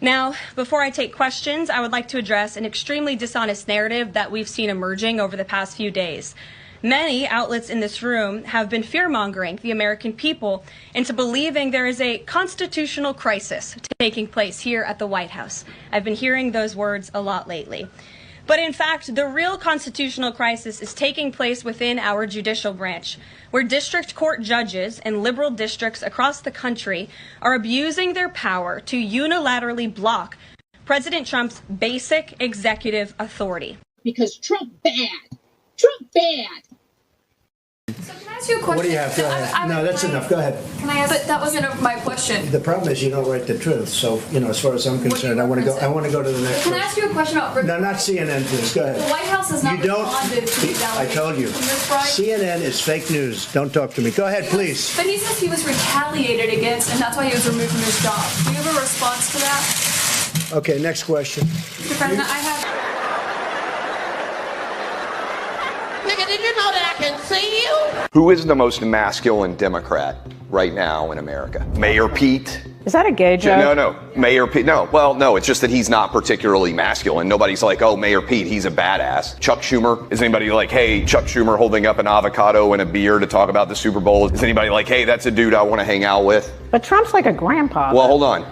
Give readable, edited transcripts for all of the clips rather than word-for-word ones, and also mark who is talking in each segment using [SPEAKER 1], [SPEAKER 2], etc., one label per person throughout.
[SPEAKER 1] Now, before I take questions, I would like to address an extremely dishonest narrative that we've seen emerging over the past few days. Many outlets in this room have been fear-mongering the American people into believing there is a constitutional crisis taking place here at the White House. I've been hearing those words a lot lately. But in fact, the real constitutional crisis is taking place within our judicial branch, where district court judges in liberal districts across the country are abusing their power to unilaterally block President Trump's basic executive authority.
[SPEAKER 2] Because Trump bad. Trump bad.
[SPEAKER 3] So can I ask you a question?
[SPEAKER 4] What do you have? Go ahead. No, that's enough. Go ahead.
[SPEAKER 3] Can I ask? But that wasn't my question.
[SPEAKER 4] The problem is you don't write the truth. So, as far as I'm concerned, I want to go to the next
[SPEAKER 3] Can I ask you a question about...
[SPEAKER 4] No, not CNN, please. Go ahead.
[SPEAKER 3] The White House has not responded to these
[SPEAKER 4] I told you. CNN is fake news. Don't talk to me. Go ahead, please.
[SPEAKER 3] But he says he was retaliated against, and that's why he was removed from his job. Do you have a response to that?
[SPEAKER 4] Okay, next question.
[SPEAKER 3] Mr. President, I have...
[SPEAKER 2] Nigga, did you know that I can see you?
[SPEAKER 5] Who is the most masculine Democrat right now in America? Mayor Pete?
[SPEAKER 6] Is that a gay joke?
[SPEAKER 5] No. Mayor Pete. No. Well, no, it's just that he's not particularly masculine. Nobody's like, oh, Mayor Pete, he's a badass. Chuck Schumer? Is anybody like, hey, Chuck Schumer holding up an avocado and a beer to talk about the Super Bowl? Is anybody like, hey, that's a dude I want to hang out with?
[SPEAKER 6] But Trump's like a grandpa.
[SPEAKER 5] Well, hold on.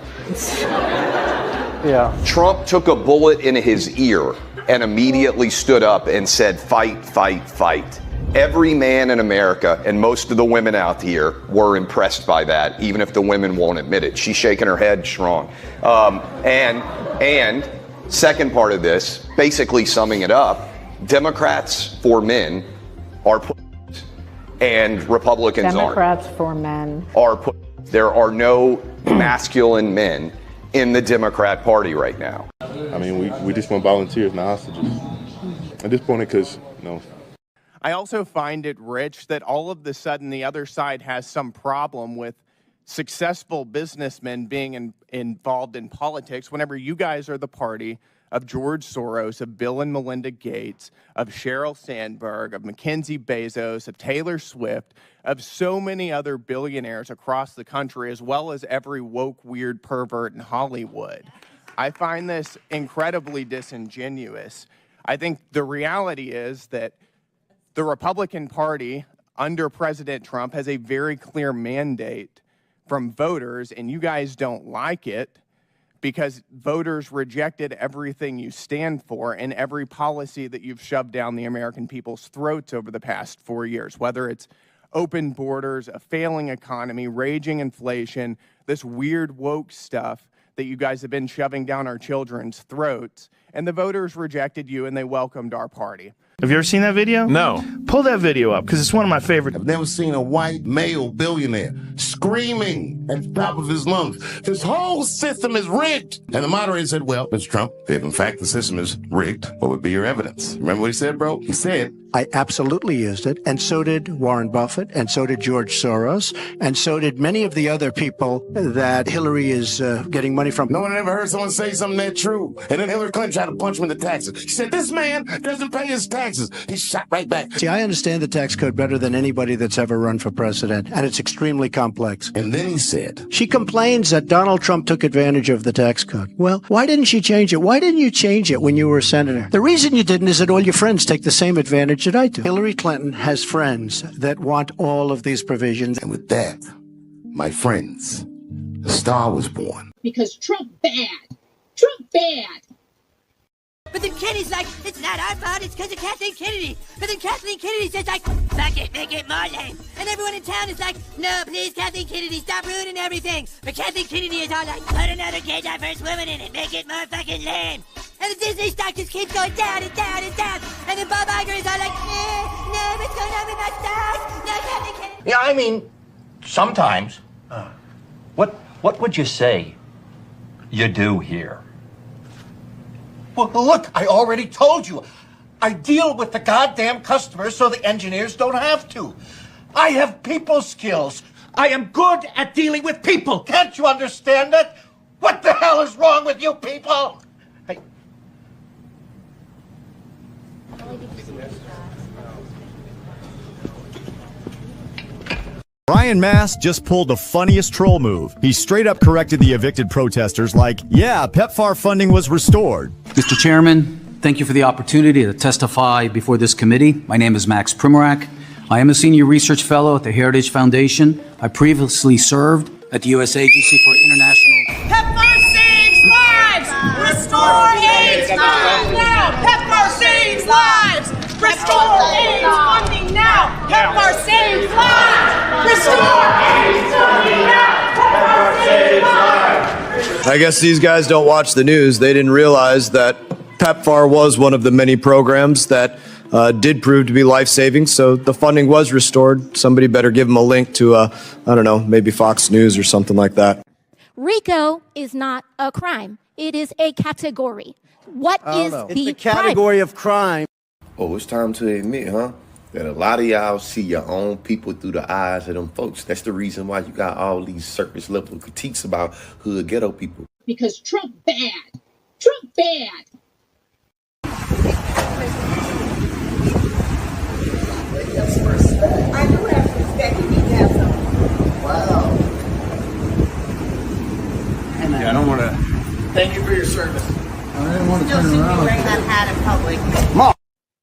[SPEAKER 6] Yeah.
[SPEAKER 5] Trump took a bullet in his ear and immediately stood up and said, fight, fight, fight. Every man in America and most of the women out here were impressed by that, even if the women won't admit it. She's shaking her head strong. And second part of this, basically summing it up, Democrats for men are and Republicans
[SPEAKER 6] Democrats for men
[SPEAKER 5] are there are no masculine men in the Democrat Party right now.
[SPEAKER 7] I mean, we just want volunteers, not hostages. At this point, because,
[SPEAKER 8] I also find it rich that all of the sudden the other side has some problem with successful businessmen being involved in politics whenever you guys are the party of George Soros, of Bill and Melinda Gates, of Sheryl Sandberg, of Mackenzie Bezos, of Taylor Swift, of so many other billionaires across the country, as well as every woke, weird pervert in Hollywood. I find this incredibly disingenuous. I think the reality is that the Republican Party under President Trump has a very clear mandate from voters, and you guys don't like it because voters rejected everything you stand for and every policy that you've shoved down the American people's throats over the past 4 years, whether it's open borders, a failing economy, raging inflation, this weird woke stuff that you guys have been shoving down our children's throats. And the voters rejected you and they welcomed our party.
[SPEAKER 9] Have you ever seen that video?
[SPEAKER 10] No.
[SPEAKER 9] Pull that video up, because it's one of my favorite.
[SPEAKER 11] I've never seen a white male billionaire screaming at the top of his lungs. This whole system is rigged. And the moderator said, well, Mr. Trump, if in fact the system is rigged, what would be your evidence? Remember what he said, bro? He said,
[SPEAKER 4] I absolutely used it, and so did Warren Buffett, and so did George Soros, and so did many of the other people that Hillary is getting money from.
[SPEAKER 11] No one ever heard someone say something that true. And then Hillary Clinton tried to punch him in the taxes. She said, this man doesn't pay his taxes. He shot right back.
[SPEAKER 4] See, I understand the tax code better than anybody that's ever run for president, and it's extremely complex.
[SPEAKER 11] And then he said,
[SPEAKER 4] she complains that Donald Trump took advantage of the tax code. Well, why didn't she change it? Why didn't you change it when you were a senator? The reason you didn't is that all your friends take the same advantage that I do. Hillary Clinton has friends that want all of these provisions.
[SPEAKER 11] And with that, my friends, the star was born.
[SPEAKER 2] Because Trump bad. Trump bad.
[SPEAKER 12] But then Kennedy's like, it's not our fault, it's because of Kathleen Kennedy. But then Kathleen Kennedy says like, fuck it, make it more lame. And everyone in town is like, no, please, Kathleen Kennedy, stop ruining everything. But Kathleen Kennedy is all like, put another gay diverse woman in it, make it more fucking lame. And the Disney stock just keeps going down and down and down. And then Bob Iger is all like, no, what's going on with my stocks? No, Kathleen Kennedy.
[SPEAKER 13] Yeah, I mean, sometimes. What would you say you do here?
[SPEAKER 10] Well, look, I already told you. I deal with the goddamn customers so the engineers don't have to. I have people skills. I am good at dealing with people. Can't you understand that? What the hell is wrong with you people? Hey.
[SPEAKER 14] Ryan in mask just pulled the funniest troll move. He straight up corrected the evicted protesters like, yeah, PEPFAR funding was restored.
[SPEAKER 15] Mr. Chairman, thank you for the opportunity to testify before this committee. My name is Max Primorak. I am a senior research fellow at the Heritage Foundation. I previously served at the U.S. Agency for International...
[SPEAKER 2] PEPFAR saves lives! Restore AIDS funding now! PEPFAR saves lives! Restore AIDS funding now! PEPFAR saves lives! Restore AIDS funding now! PEPFAR saves lives!
[SPEAKER 16] I guess these guys don't watch the news. They didn't realize that PEPFAR was one of the many programs that did prove to be life-saving, so the funding was restored. Somebody better give them a link to, I don't know, maybe Fox News or something like that.
[SPEAKER 17] RICO is not a crime. It is a category. What is the
[SPEAKER 18] It's a category of crime.
[SPEAKER 19] Oh, it's time to admit, huh, that a lot of y'all see your own people through the eyes of them folks. That's the reason why you got all these surface level critiques about hood ghetto people.
[SPEAKER 20] Because Trump bad. Trump bad.
[SPEAKER 2] I do have respect. You need to have some. Wow.
[SPEAKER 18] Yeah, I don't want to. Thank you for your service.
[SPEAKER 2] I didn't want to turn around. Wearing that hat in public.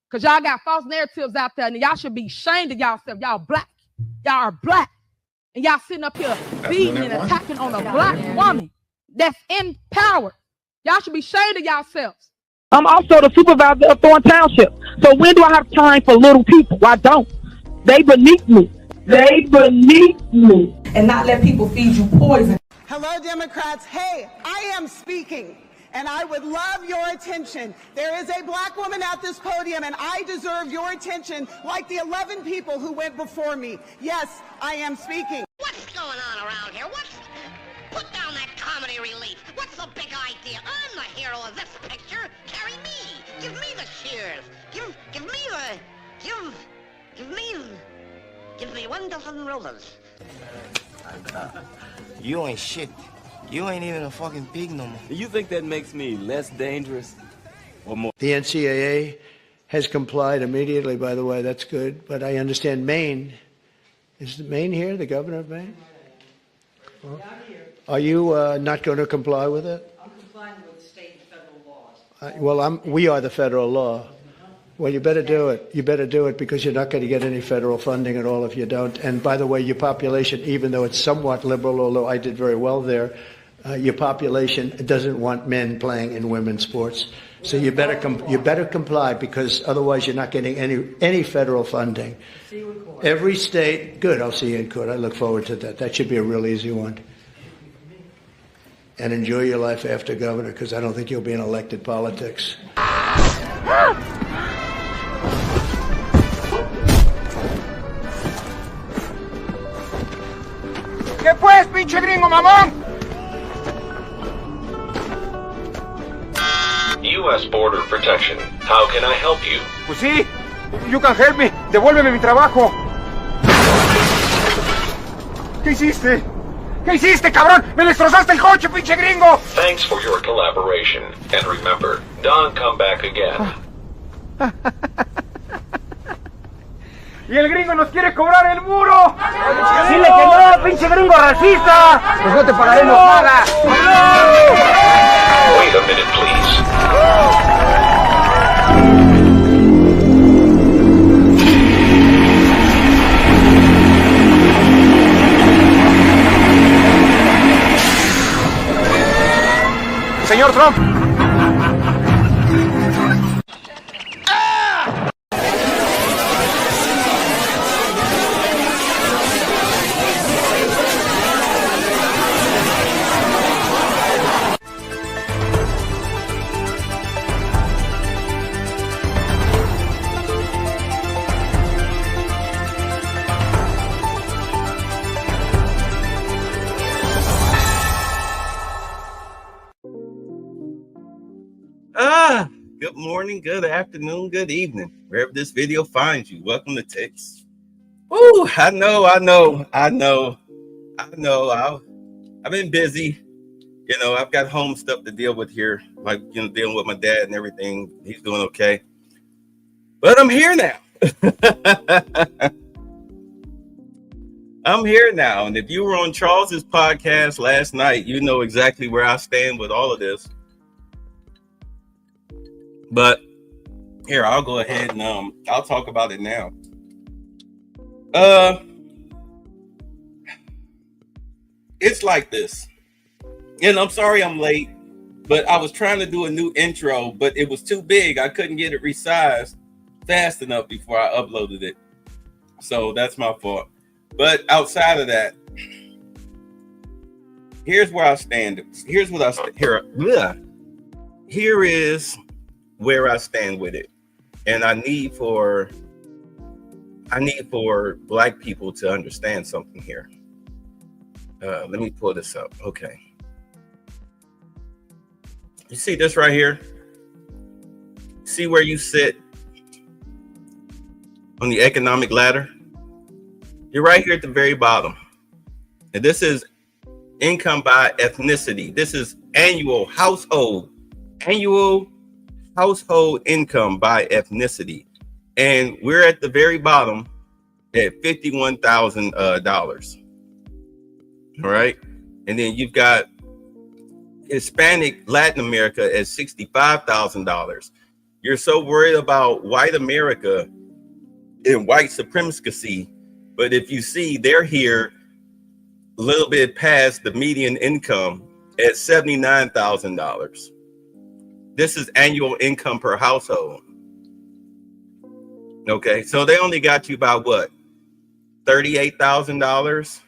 [SPEAKER 21] Because y'all got false narratives out there, and y'all should be ashamed of y'allself. Y'all black. Y'all are black. And y'all sitting up here beating and attacking on a black woman that's in power. Y'all should be ashamed of yourselves.
[SPEAKER 22] I'm also the supervisor of Thorn Township. So when do I have time for little people? I don't. They beneath me. They beneath me.
[SPEAKER 23] And not let people feed you poison.
[SPEAKER 24] Hello, Democrats. Hey, I am speaking, and I would love your attention. There is a black woman at this podium, and I deserve your attention like the 11 people who went before me. Yes, I am speaking.
[SPEAKER 2] What's going on around here? Put down that comedy relief. What's the big idea? I'm the hero of this picture. Carry me. Give me the cheers. Give me 1 dozen roses.
[SPEAKER 25] You ain't shit. You ain't even a fucking pig no more.
[SPEAKER 26] You think that makes me less dangerous or more?
[SPEAKER 4] The NCAA has complied immediately, by the way. That's good. But I understand Maine. Is Maine here, the governor of Maine? Well, are you not going to comply with it?
[SPEAKER 27] I'm complying with state and federal laws.
[SPEAKER 4] We are the federal law. Well, you better do it. You better do it because you're not going to get any federal funding at all if you don't. And by the way, your population, even though it's somewhat liberal, although I did very well there, your population doesn't want men playing in women's sports. So you better comply because otherwise you're not getting any federal funding.
[SPEAKER 27] See you in court.
[SPEAKER 4] Every state, good. I'll see you in court. I look forward to that. That should be a real easy one. And enjoy your life after governor because I don't think you'll be in elected politics.
[SPEAKER 10] ¿Qué pues, pinche gringo mamón?
[SPEAKER 28] U.S. Border Protection. How can I help you?
[SPEAKER 10] Pues sí, you can help me. Devuélveme mi trabajo. ¿Qué hiciste? ¿Qué hiciste, cabrón? ¡Me destrozaste el coche, pinche gringo!
[SPEAKER 28] Thanks for your collaboration. And remember, don't come back again.
[SPEAKER 10] ¡Y el gringo nos quiere cobrar el muro! ¡Dile que no, pinche gringo racista! ¡Pues no te pagaremos nada!
[SPEAKER 28] Wait a minute, please.
[SPEAKER 10] Señor Trump.
[SPEAKER 29] Good morning, good afternoon, good evening, wherever this video finds you. Welcome to Text. Ooh, I know. I've been busy. You know, I've got home stuff to deal with here, like, you know, dealing with my dad and everything. He's doing okay. But I'm here now. I'm here now. And if you were on Charles's podcast last night, you know exactly where I stand with all of this. But here, I'll go ahead and I'll talk about it now. It's like this. And I'm sorry I'm late, but I was trying to do a new intro, but it was too big. I couldn't get it resized fast enough before I uploaded it. So that's my fault. But outside of that, here's where I stand. Here's what I stand here. Here is where I stand with it. And I need for Black people to understand something here. Let me pull this up. Okay. You see this right here? See where you sit on the economic ladder? You're right here at the very bottom. And this is income by ethnicity. This is annual household income by ethnicity. And we're at the very bottom at $51,000. All right. And then you've got Hispanic Latin America at $65,000. You're so worried about white America and white supremacy. But if you see, they're here a little bit past the median income at $79,000. This is annual income per household. Okay, so they only got you about what? $38,000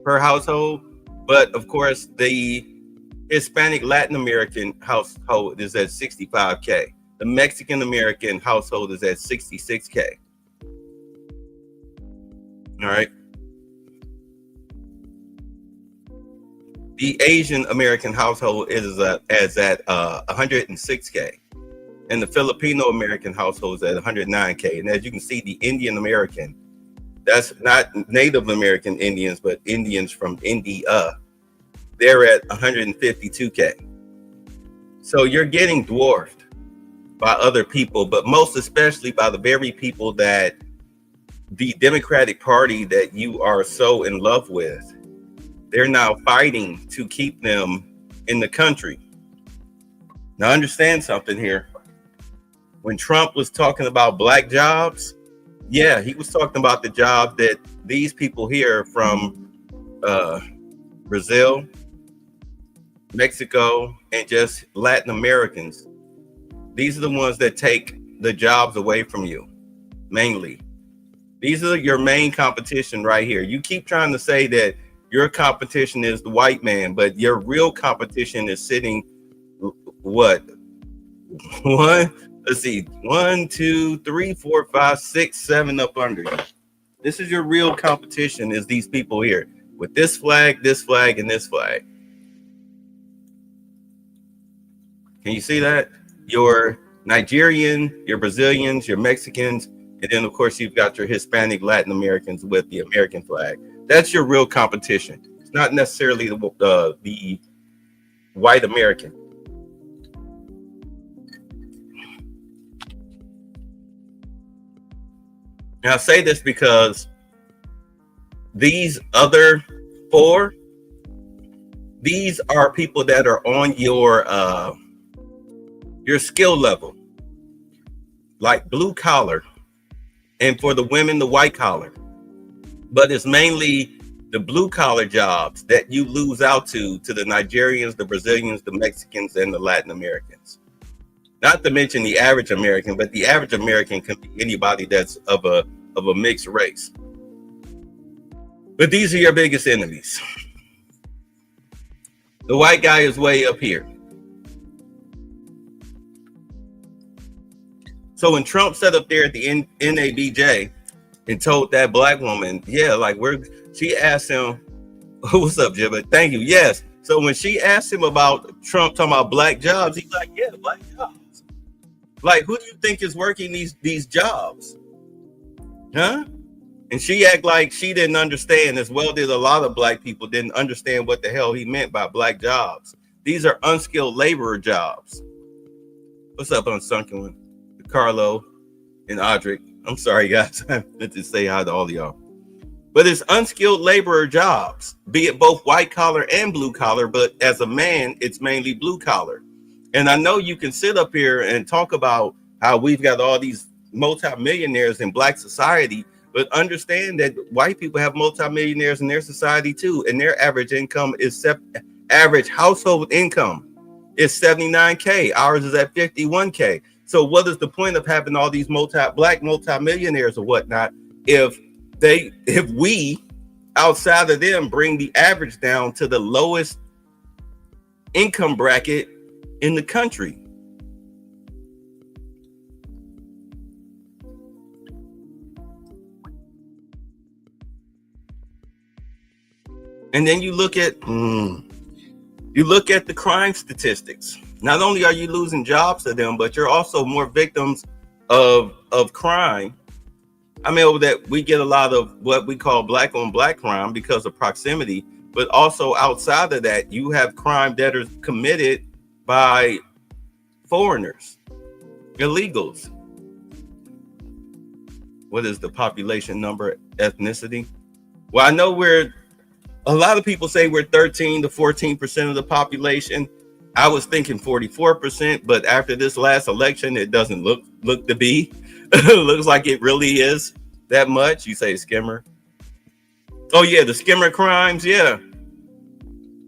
[SPEAKER 29] per household. But of course, the Hispanic Latin American household is at $65K. The Mexican American household is at $66K. All right. The Asian American household is at $106K. And the Filipino American household is at $109K. And as you can see, the Indian American, that's not Native American Indians, but Indians from India, they're at $152K. So you're getting dwarfed by other people, but most especially by the very people that the Democratic Party that you are so in love with, they're now fighting to keep them in the country. Now understand something here. When Trump was talking about Black jobs, yeah, he was talking about the job that these people here from Brazil, Mexico, and just Latin Americans, these are the ones that take the jobs away from you, mainly. These are your main competition right here. You keep trying to say that your competition is the white man, but your real competition is sitting, what? Let's see, 1, 2, 3, 4, 5, 6, 7 up under you. This is your real competition, is these people here with this flag, and this flag. Can you see that? Your Nigerian, your Brazilians, your Mexicans, and then of course you've got your Hispanic Latin Americans with the American flag. That's your real competition. It's not necessarily the white American. And I say this because these other 4, these are people that are on your skill level, like blue collar, and for the women, the white collar. But it's mainly the blue collar jobs that you lose out to the Nigerians, the Brazilians, the Mexicans, and the Latin Americans. Not to mention the average American, but the average American can be anybody that's of a mixed race. But these are your biggest enemies. The white guy is way up here. So when Trump sat up there at the NABJ and told that Black woman, yeah, like she asked him, what's up, Jibba? Thank you. Yes. So when she asked him about Trump talking about Black jobs, he's like, yeah, Black jobs. Like, who do you think is working these jobs? Huh? And she act like she didn't understand, as well did a lot of Black people didn't understand what the hell he meant by Black jobs. These are unskilled laborer jobs. What's up, Unsunken One? Carlo and Audric. I'm sorry, guys. I meant to say hi to all of y'all. But it's unskilled laborer jobs, be it both white collar and blue collar. But as a man, it's mainly blue collar. And I know you can sit up here and talk about how we've got all these multimillionaires in black society, but understand that white people have multimillionaires in their society too. And their average income is average household income is 79K. Ours is at 51K. So what is the point of having all these black multimillionaires or whatnot if we outside of them bring the average down to the lowest income bracket in the country? And then you look at the crime statistics. Not only are you losing jobs to them, but you're also more victims of crime. I mean, that we get a lot of what we call black on black crime because of proximity, but also outside of that, you have crime that are committed by foreigners, illegals. What is the population number, ethnicity? Well, I know a lot of people say we're 13 to 14% of the population. I was thinking 44%, but after this last election, it doesn't look to be. Looks like it really is that much. You say skimmer. Oh yeah, the skimmer crimes. Yeah,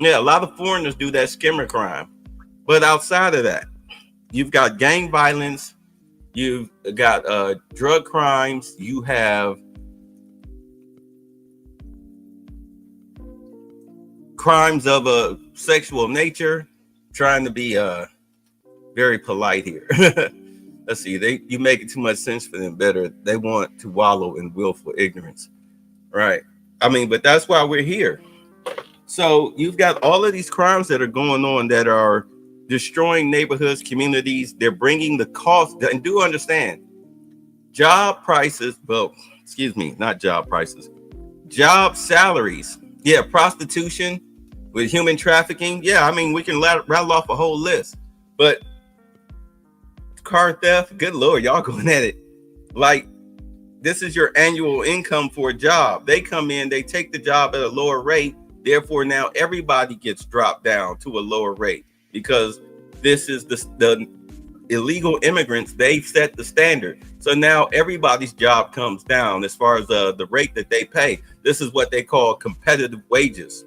[SPEAKER 29] a lot of foreigners do that skimmer crime. But outside of that, you've got gang violence, you've got drug crimes, you have crimes of a sexual nature. Trying to be very polite here. Let's see, you make it too much sense for them better. They want to wallow in willful ignorance, right? I mean, but that's why we're here. So you've got all of these crimes that are going on that are destroying neighborhoods, communities. They're bringing the cost, and do understand job prices. Well, excuse me, not job prices, job salaries. Yeah, prostitution with human trafficking. Yeah, I mean, we can rattle off a whole list, but car theft, good Lord, y'all going at it. Like, this is your annual income for a job. They come in, they take the job at a lower rate. Therefore, now everybody gets dropped down to a lower rate because this is the illegal immigrants. They've set the standard. So now everybody's job comes down as far as the rate that they pay. This is what they call competitive wages.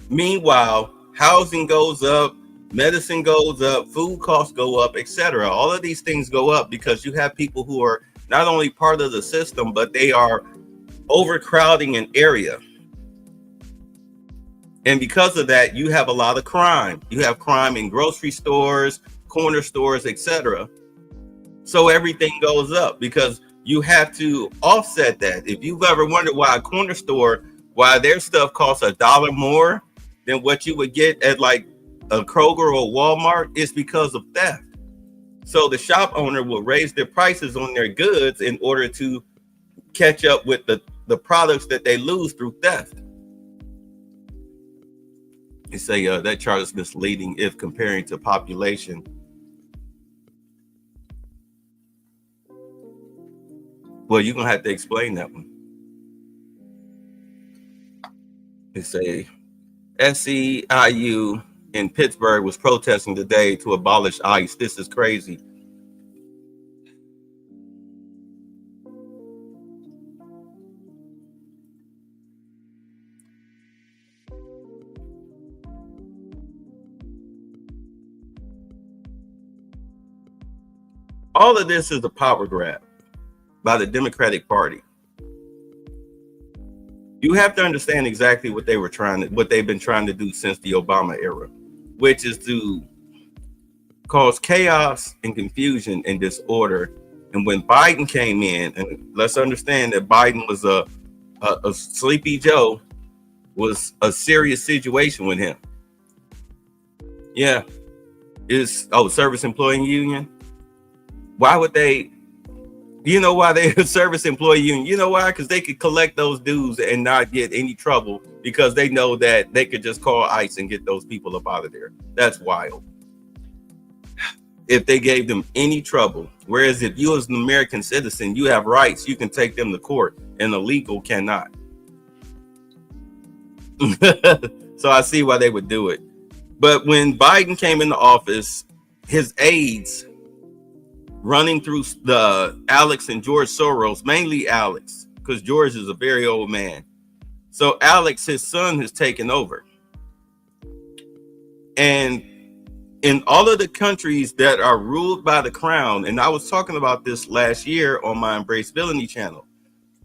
[SPEAKER 29] Meanwhile, housing goes up, medicine goes up, food costs go up, etc. All of these things go up because you have people who are not only part of the system, but they are overcrowding an area. And because of that, you have a lot of crime. You have crime in grocery stores, corner stores, etc. So everything goes up because you have to offset that. If you've ever wondered why a corner store, why their stuff costs $1 more than what you would get at like a Kroger or Walmart, it's because of theft. So the shop owner will raise their prices on their goods in order to catch up with the products that they lose through theft. You say that chart is misleading if comparing to population. Well, you're gonna have to explain that one. They say SEIU in Pittsburgh was protesting today to abolish ICE. This is crazy. All of this is a power grab by the Democratic Party. You have to understand exactly what they've been trying to do since the Obama era, which is to cause chaos and confusion and disorder. And when Biden came in, and let's understand that Biden was a Sleepy Joe, was a serious situation with him. Yeah, service employee union. Why would they? You know why they're a service employee union? You know why? Because they could collect those dues and not get any trouble because they know that they could just call ICE and get those people up out of there. That's wild. if they gave them any trouble. Whereas if you as an American citizen, you have rights, you can take them to court, and illegal cannot. So I see why they would do it. But when Biden came into office, his aides running through the Alex and George Soros, mainly Alex, because George is a very old man. So Alex, his son, has taken over. And in all of the countries that are ruled by the crown, and I was talking about this last year on my Embrace Villainy channel,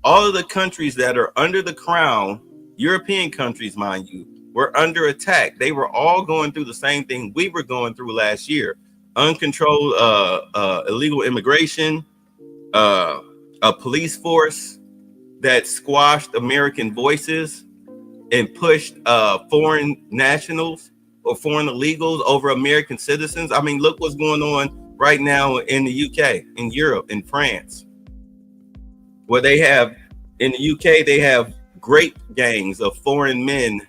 [SPEAKER 29] all of the countries that are under the crown, European countries, mind you, were under attack. They were all going through the same thing we were going through last year. Uncontrolled illegal immigration, a police force that squashed American voices and pushed foreign nationals or foreign illegals over American citizens. I mean, look what's going on right now in the UK, in Europe, in France, where they have, in the UK, they have grape gangs of foreign men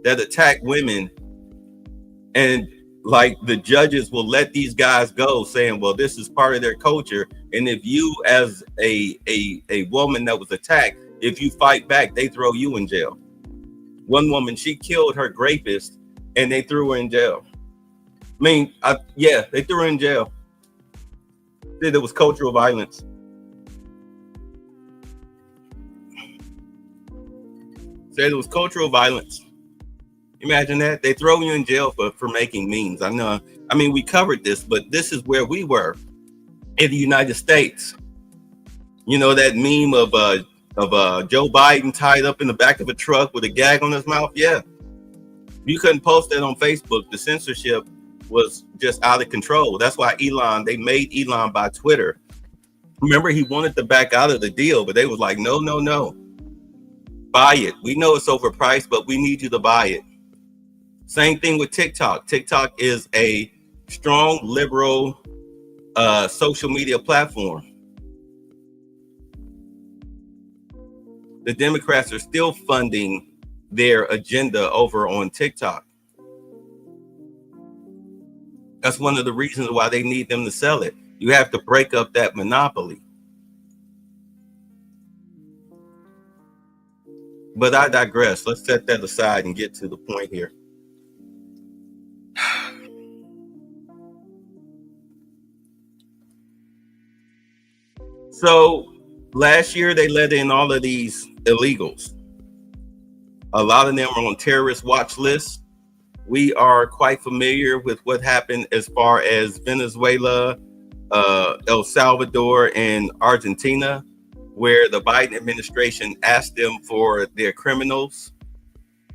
[SPEAKER 29] that attack women, and like the judges will let these guys go, saying, well, this is part of their culture, and if you as a woman that was attacked, if you fight back, they throw you in jail. One woman, she killed her rapist and they threw her in jail. I mean, yeah, they threw her in jail. Said it was cultural violence. Said it was cultural violence. Imagine that. They throw you in jail for making memes. I know. I mean, we covered this, but this is where we were in the United States. You know that meme of Joe Biden tied up in the back of a truck with a gag on his mouth? Yeah. You couldn't post that on Facebook. The censorship was just out of control. That's why they made Elon buy Twitter. Remember, he wanted to back out of the deal, but they was like, no. Buy it. We know it's overpriced, but we need you to buy it. Same thing with TikTok. TikTok is a strong liberal social media platform. The Democrats are still funding their agenda over on TikTok. That's one of the reasons why they need them to sell it. You have to break up that monopoly. But I digress. Let's set that aside and get to the point here. So last year, they let in all of these illegals. A lot of them are on terrorist watch lists. We are quite familiar with what happened as far as Venezuela, El Salvador, and Argentina, where the Biden administration asked them for their criminals.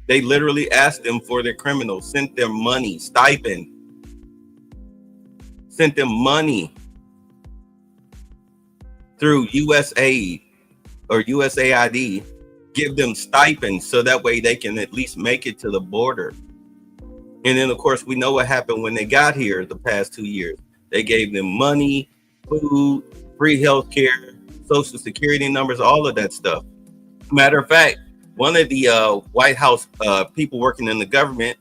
[SPEAKER 29] They literally asked them for their criminals, sent them money, stipend, sent them money through USAID or USAID, give them stipends so that way they can at least make it to the border. And then, of course, we know what happened when they got here the past 2 years. They gave them money, food, free health care, social security numbers, all of that stuff. Matter of fact, one of the White House people working in the government,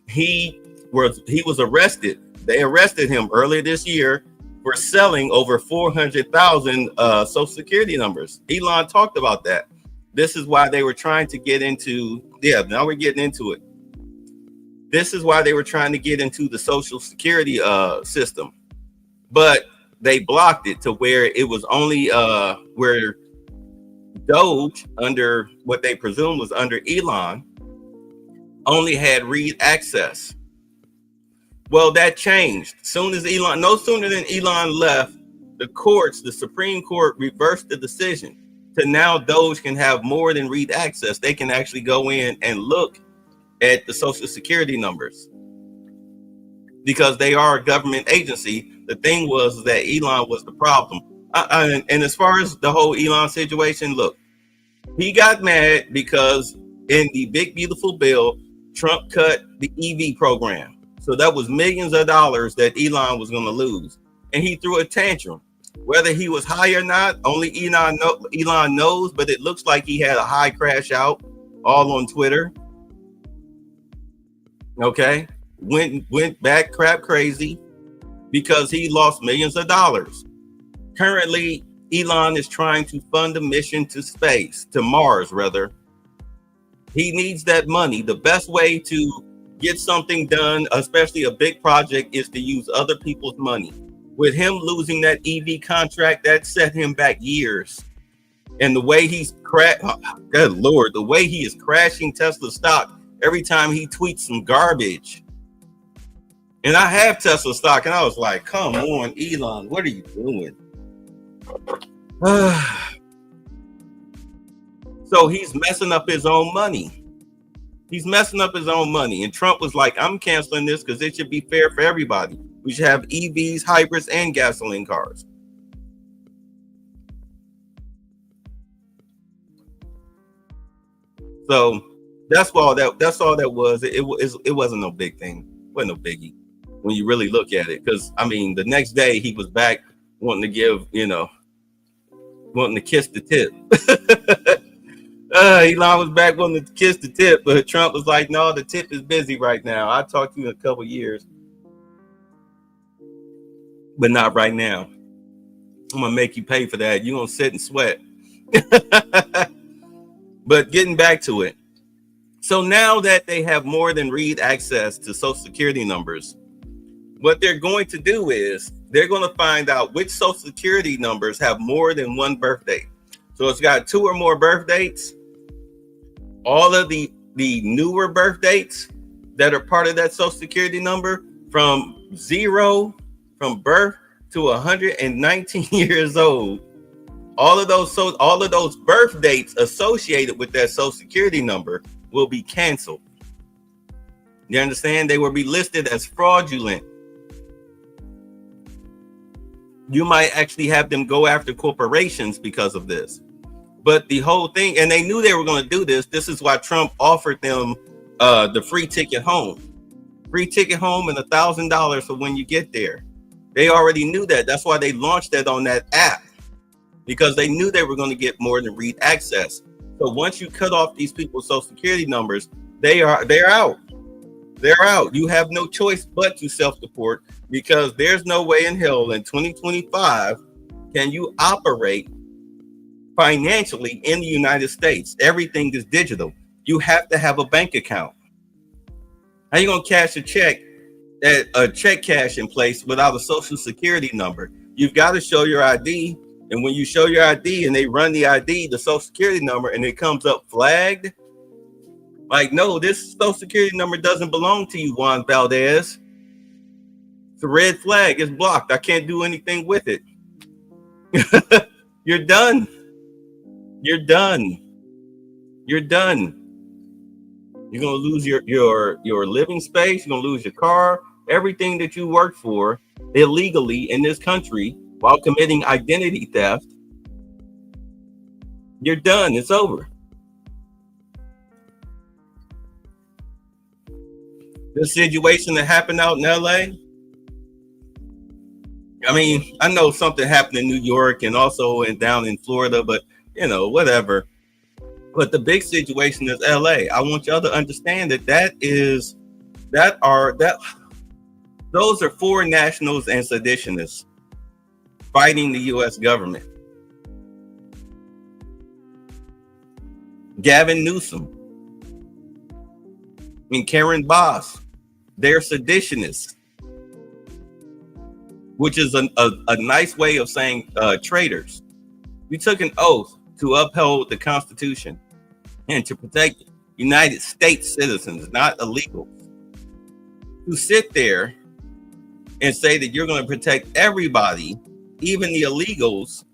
[SPEAKER 29] he was arrested. They arrested him earlier this year for selling over 400,000 social security numbers. Elon talked about that. This is why they were trying to get into, now we're getting into it. This is why they were trying to get into the social security system, but they blocked it to where it was only where Doge, under what they presume was under Elon, only had read access. Well, that changed. No sooner than Elon left, the courts, the Supreme Court reversed the decision to now Doge can have more than read access. They can actually go in and look at the social security numbers because they are a government agency. The thing was that Elon was the problem. And as far as the whole Elon situation, look, he got mad because in the big, beautiful bill, Trump cut the EV program. So that was millions of dollars that Elon was going to lose. And he threw a tantrum. Whether he was high or not, only Elon knows, but it looks like he had a high crash out all on Twitter. Okay. Went back crap crazy. because he lost millions of dollars. Currently, Elon is trying to fund a mission to space, to Mars, rather. He needs that money. The best way to get something done, especially a big project, is to use other people's money. With him losing that EV contract, that set him back years. And the way he's good Lord, the way he is crashing Tesla stock every time he tweets some garbage. And I have Tesla stock, and I was like, come on, Elon, what are you doing? So he's messing up his own money. He's messing up his own money. And Trump was like, I'm canceling this because it should be fair for everybody. We should have EVs, hybrids, and gasoline cars. So that's all that was. It wasn't no big thing. It wasn't no biggie when you really look at it. Because I mean, the next day he was back wanting to give, wanting to kiss the tip. Elon was back wanting to kiss the tip, but Trump was like, no, the tip is busy right now. I'll talk to you in a couple years, but not right now. I'm gonna make you pay for that. You're gonna sit and sweat. But getting back to it. So now that they have more than read access to Social Security numbers, what they're going to do is they're going to find out which Social Security numbers have more than one birth date. So it's got 2 or more birth dates. All of the newer birth dates that are part of that Social Security number from birth to 119 years old. All of those birth dates associated with that Social Security number will be canceled. You understand? They will be listed as fraudulent. You might actually have them go after corporations because of this. But the whole thing, and they knew they were going to do this. This is why Trump offered them the free ticket home. Free ticket home and $1,000 for when you get there. They already knew that. That's why they launched that on that app. Because they knew they were going to get more than read access. So once you cut off these people's Social Security numbers, they're out. They're out. You have no choice but to self-deport, because there's no way in hell in 2025 can you operate financially in the United States. Everything is digital. You have to have a bank account. How are you going to cash a check at a check cash in place without a Social Security number? You've got to show your ID. And when you show your ID and they run the ID, the Social Security number, and it comes up flagged, like, no, this Social Security number doesn't belong to you, Juan Valdez. It's a red flag. It's blocked. I can't do anything with it. You're done. You're done. You're done. You're going to lose your living space. You're going to lose your car. Everything that you worked for illegally in this country while committing identity theft. You're done. It's over. The situation that happened out in LA. I mean, I know something happened in New York and also down in Florida, but whatever. But the big situation is LA. I want y'all to understand those are foreign nationals and seditionists fighting the U.S. government. Gavin Newsom and Karen Bass, they're seditionists, which is a nice way of saying traitors. We took an oath to uphold the Constitution and to protect United States citizens, not illegals. To sit there and say that you're going to protect everybody, even the illegals,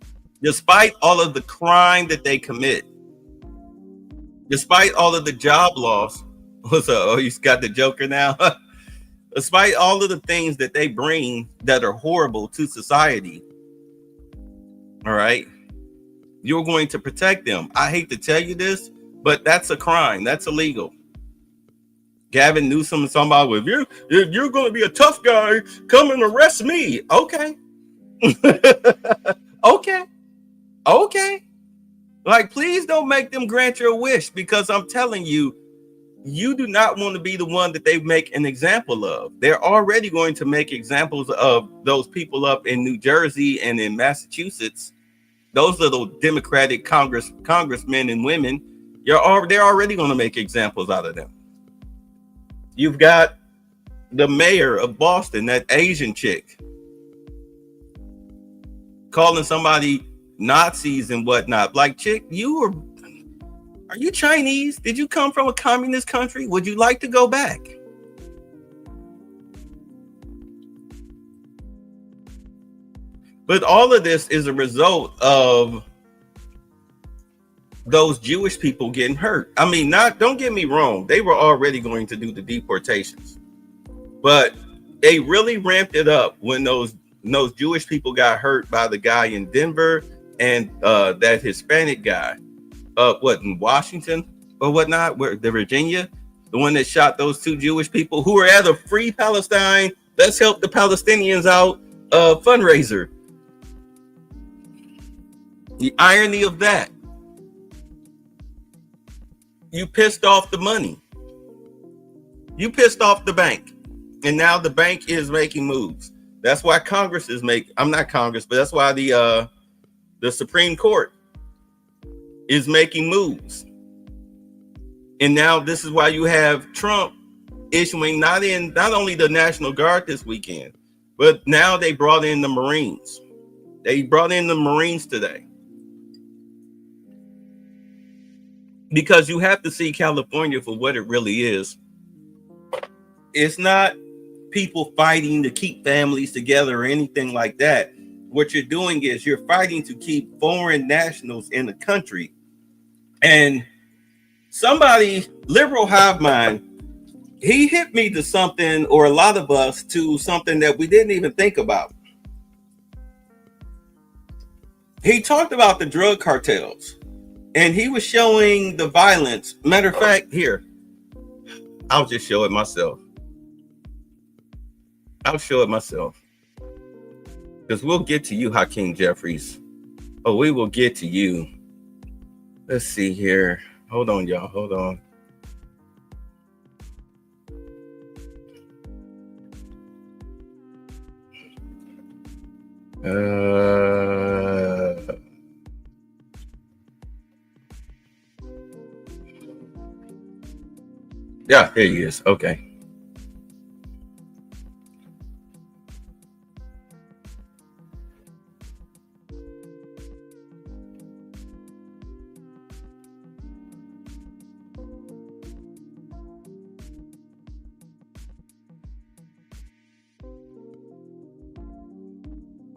[SPEAKER 29] despite all of the crime that they commit, despite all of the job loss. What's up? Oh, you got the Joker now? Despite all of the things that they bring that are horrible to society, all right, you're going to protect them. I hate to tell you this, but that's a crime. That's illegal. Gavin Newsom and somebody with if you're going to be a tough guy, come and arrest me. Okay. Okay. Like, please don't make them grant your wish, because I'm telling you, you do not want to be the one that they make an example of. They're already going to make examples of those people up in New Jersey and in Massachusetts. Those little Democratic congressmen and women, they're already going to make examples out of them. You've got the mayor of Boston, that Asian chick, calling somebody Nazis and whatnot. Like, chick, are you Chinese? Did you come from a communist country? Would you like to go back? But all of this is a result of those Jewish people getting hurt. I mean, don't get me wrong. They were already going to do the deportations, but they really ramped it up when those Jewish people got hurt by the guy in Denver and that Hispanic guy. In Washington or whatnot, the Virginia, the one that shot those 2 Jewish people who were at a Free Palestine, let's help the Palestinians out fundraiser. The irony of that. You pissed off the money. You pissed off the bank. And now the bank is making moves. That's why Congress is not Congress, but that's why the Supreme Court is making moves. And now this is why you have Trump issuing not only the National Guard this weekend, but now they brought in the Marines. They brought in the Marines today. Because you have to see California for what it really is. It's not people fighting to keep families together or anything like that. What you're doing is you're fighting to keep foreign nationals in the country. And somebody, liberal hive mind, he hit me to something, or a lot of us to something that we didn't even think about. He talked about the drug cartels and he was showing the violence. Matter of fact, here, I'll just show it myself. I'll show it myself. Because we'll get to you, Hakeem Jeffries. Oh, we will get to you. Let's see here. Hold on, y'all. Hold on. Yeah, here he is. Okay.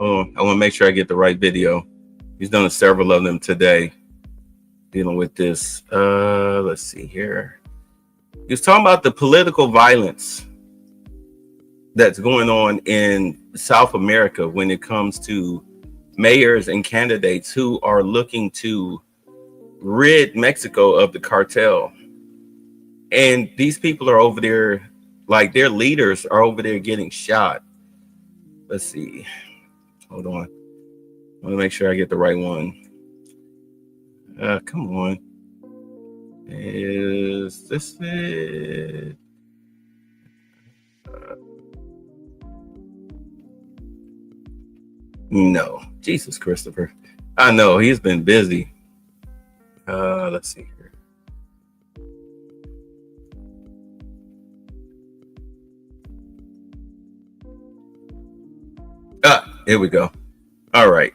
[SPEAKER 29] Oh, I want to make sure I get the right video. He's done several of them today dealing with this. Let's see here. He was talking about the political violence that's going on in South America when it comes to mayors and candidates who are looking to rid Mexico of the cartel. And these people are over there, like their leaders are over there getting shot. Let's see. Hold on. I want to make sure I get the right one. Come on. Is this it? No. Jesus, Christopher. I know he's been busy. Let's see here. Here we go. All right.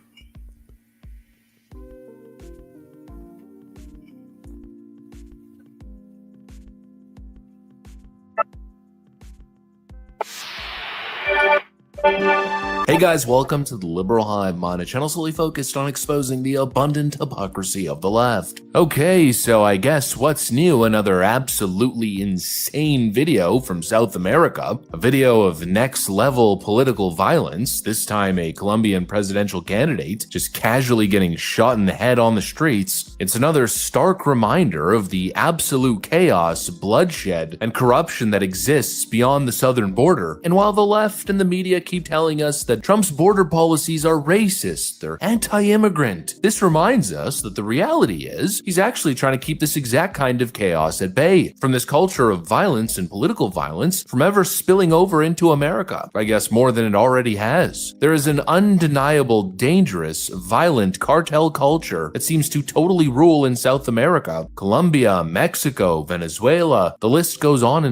[SPEAKER 1] Hey guys, welcome to the Liberal Hive Mind, a channel solely focused on exposing the abundant hypocrisy of the left. Okay, so I guess what's new? Another absolutely insane video from South America. A video of next level political violence, this time a Colombian presidential candidate just casually getting shot in the head on the streets. It's another stark reminder of the absolute chaos, bloodshed, and corruption that exists beyond the southern border. And while the left and the media keep telling us that Trump Trump's border policies are racist, they're anti-immigrant. This reminds us that the reality is he's actually trying to keep this exact kind of chaos at bay from this culture of violence and political violence from ever spilling over into America. I guess more than it already has. There is an undeniable, dangerous, violent cartel culture that seems to totally rule in South America, Colombia, Mexico, Venezuela, the list goes on.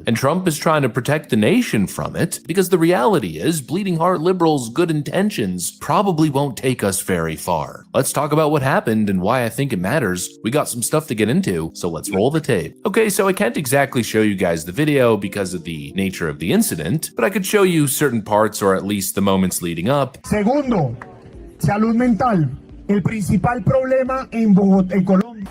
[SPEAKER 1] And Trump is trying to protect the nation from it because the reality is bleeding heart liberals' good intentions probably won't take us very far. Let's talk about what happened and why I think it matters. We got some stuff to get into, so let's roll the tape. Okay, so I can't exactly show you guys the video because of the nature of the incident, but I could show you certain parts or at least the moments leading up.
[SPEAKER 3] Segundo, salud mental. El principal problema en Bogotá, en Colombia.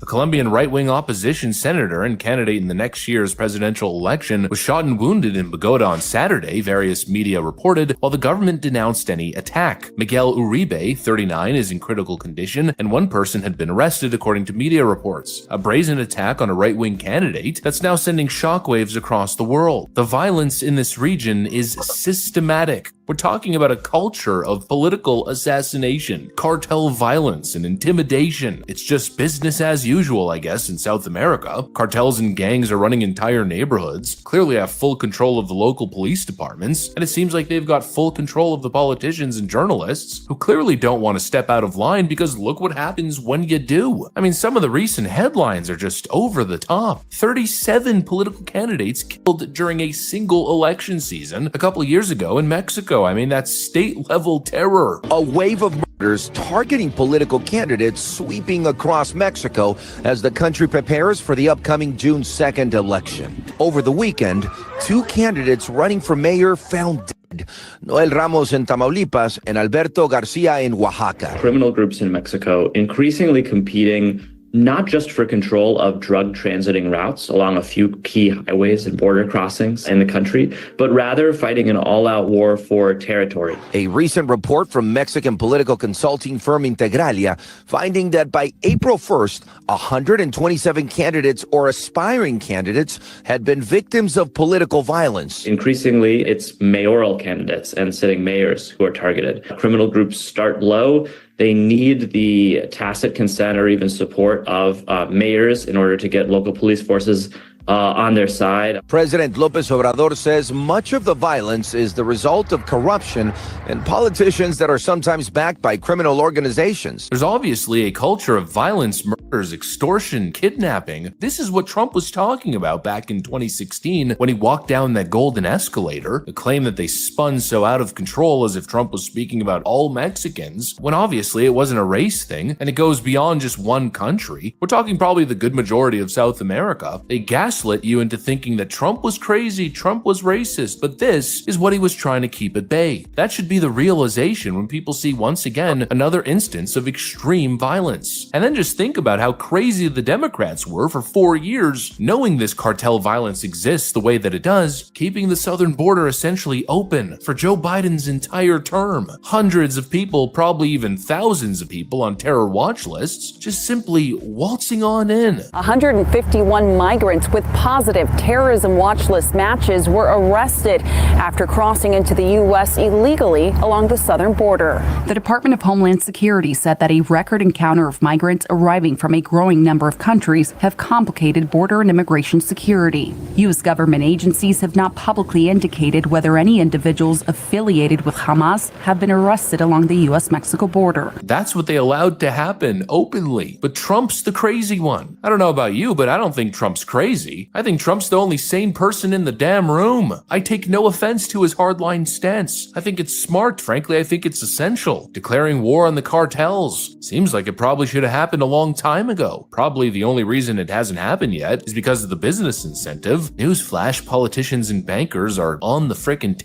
[SPEAKER 1] A Colombian right-wing opposition senator and candidate in the next year's presidential election was shot and wounded in Bogota on Saturday, various media reported, while the government denounced any attack. Miguel Uribe, 39, is in critical condition, and one person had been arrested according to media reports. A brazen attack on a right-wing candidate that's now sending shockwaves across the world. The violence in this region is systematic. We're talking about a culture of political assassination, cartel violence, and intimidation. It's just business as usual, I guess, in South America. Cartels and gangs are running entire neighborhoods, clearly have full control of the local police departments, and it seems like they've got full control of the politicians and journalists, who clearly don't want to step out of line because look what happens when you do. I mean, some of the recent headlines are just over the top. 37 political candidates killed during a single election season a couple of years ago in Mexico. I mean, that's state-level terror.
[SPEAKER 5] A wave of murders targeting political candidates sweeping across Mexico as the country prepares for the upcoming June 2nd election. Over the weekend, 2 candidates running for mayor found dead. Noel Ramos in Tamaulipas and Alberto Garcia in Oaxaca.
[SPEAKER 6] Criminal groups in Mexico increasingly competing not just for control of drug transiting routes along a few key highways and border crossings in the country, but rather fighting an all-out war for territory.
[SPEAKER 5] A recent report from Mexican political consulting firm Integralia finding that by April 1st, 127 candidates or aspiring candidates had been victims of political violence.
[SPEAKER 6] Increasingly, it's mayoral candidates and sitting mayors who are targeted. Criminal groups start low. They need the tacit consent or even support of mayors in order to get local police forces on their side.
[SPEAKER 5] President López Obrador says much of the violence is the result of corruption and politicians that are sometimes backed by criminal organizations.
[SPEAKER 1] There's obviously a culture of violence, murders, extortion, kidnapping. This is what Trump was talking about back in 2016 when he walked down that golden escalator. The claim that they spun so out of control as if Trump was speaking about all Mexicans, when obviously it wasn't a race thing, and it goes beyond just one country. We're talking probably the good majority of South America. They gaslit you into thinking that Trump was crazy, Trump was racist, but this is what he was trying to keep at bay. That should be the realization when people see once again another instance of extreme violence. And then just think about how crazy the Democrats were for 4 years, knowing this cartel violence exists the way that it does, keeping the southern border essentially open for Joe Biden's entire term. Hundreds of people, probably even thousands of people on terror watch lists, just simply waltzing on in.
[SPEAKER 7] 151 migrants with positive terrorism watch list matches were arrested after crossing into the U.S. illegally along the southern border.
[SPEAKER 8] The Department of Homeland Security said that a record encounter of migrants arriving from a growing number of countries have complicated border and immigration security. U.S. government agencies have not publicly indicated whether any individuals affiliated with Hamas have been arrested along the U.S.-Mexico border.
[SPEAKER 1] That's what they allowed to happen openly. But Trump's the crazy one. I don't know about you, but I don't think Trump's crazy. I think Trump's the only sane person in the damn room. I take no offense to his hardline stance. I think it's smart, frankly. I think it's essential. Declaring war on the cartels. Seems like it probably should have happened a long time ago. Probably the only reason it hasn't happened yet is because of the business incentive. Newsflash, politicians and bankers are on the frickin'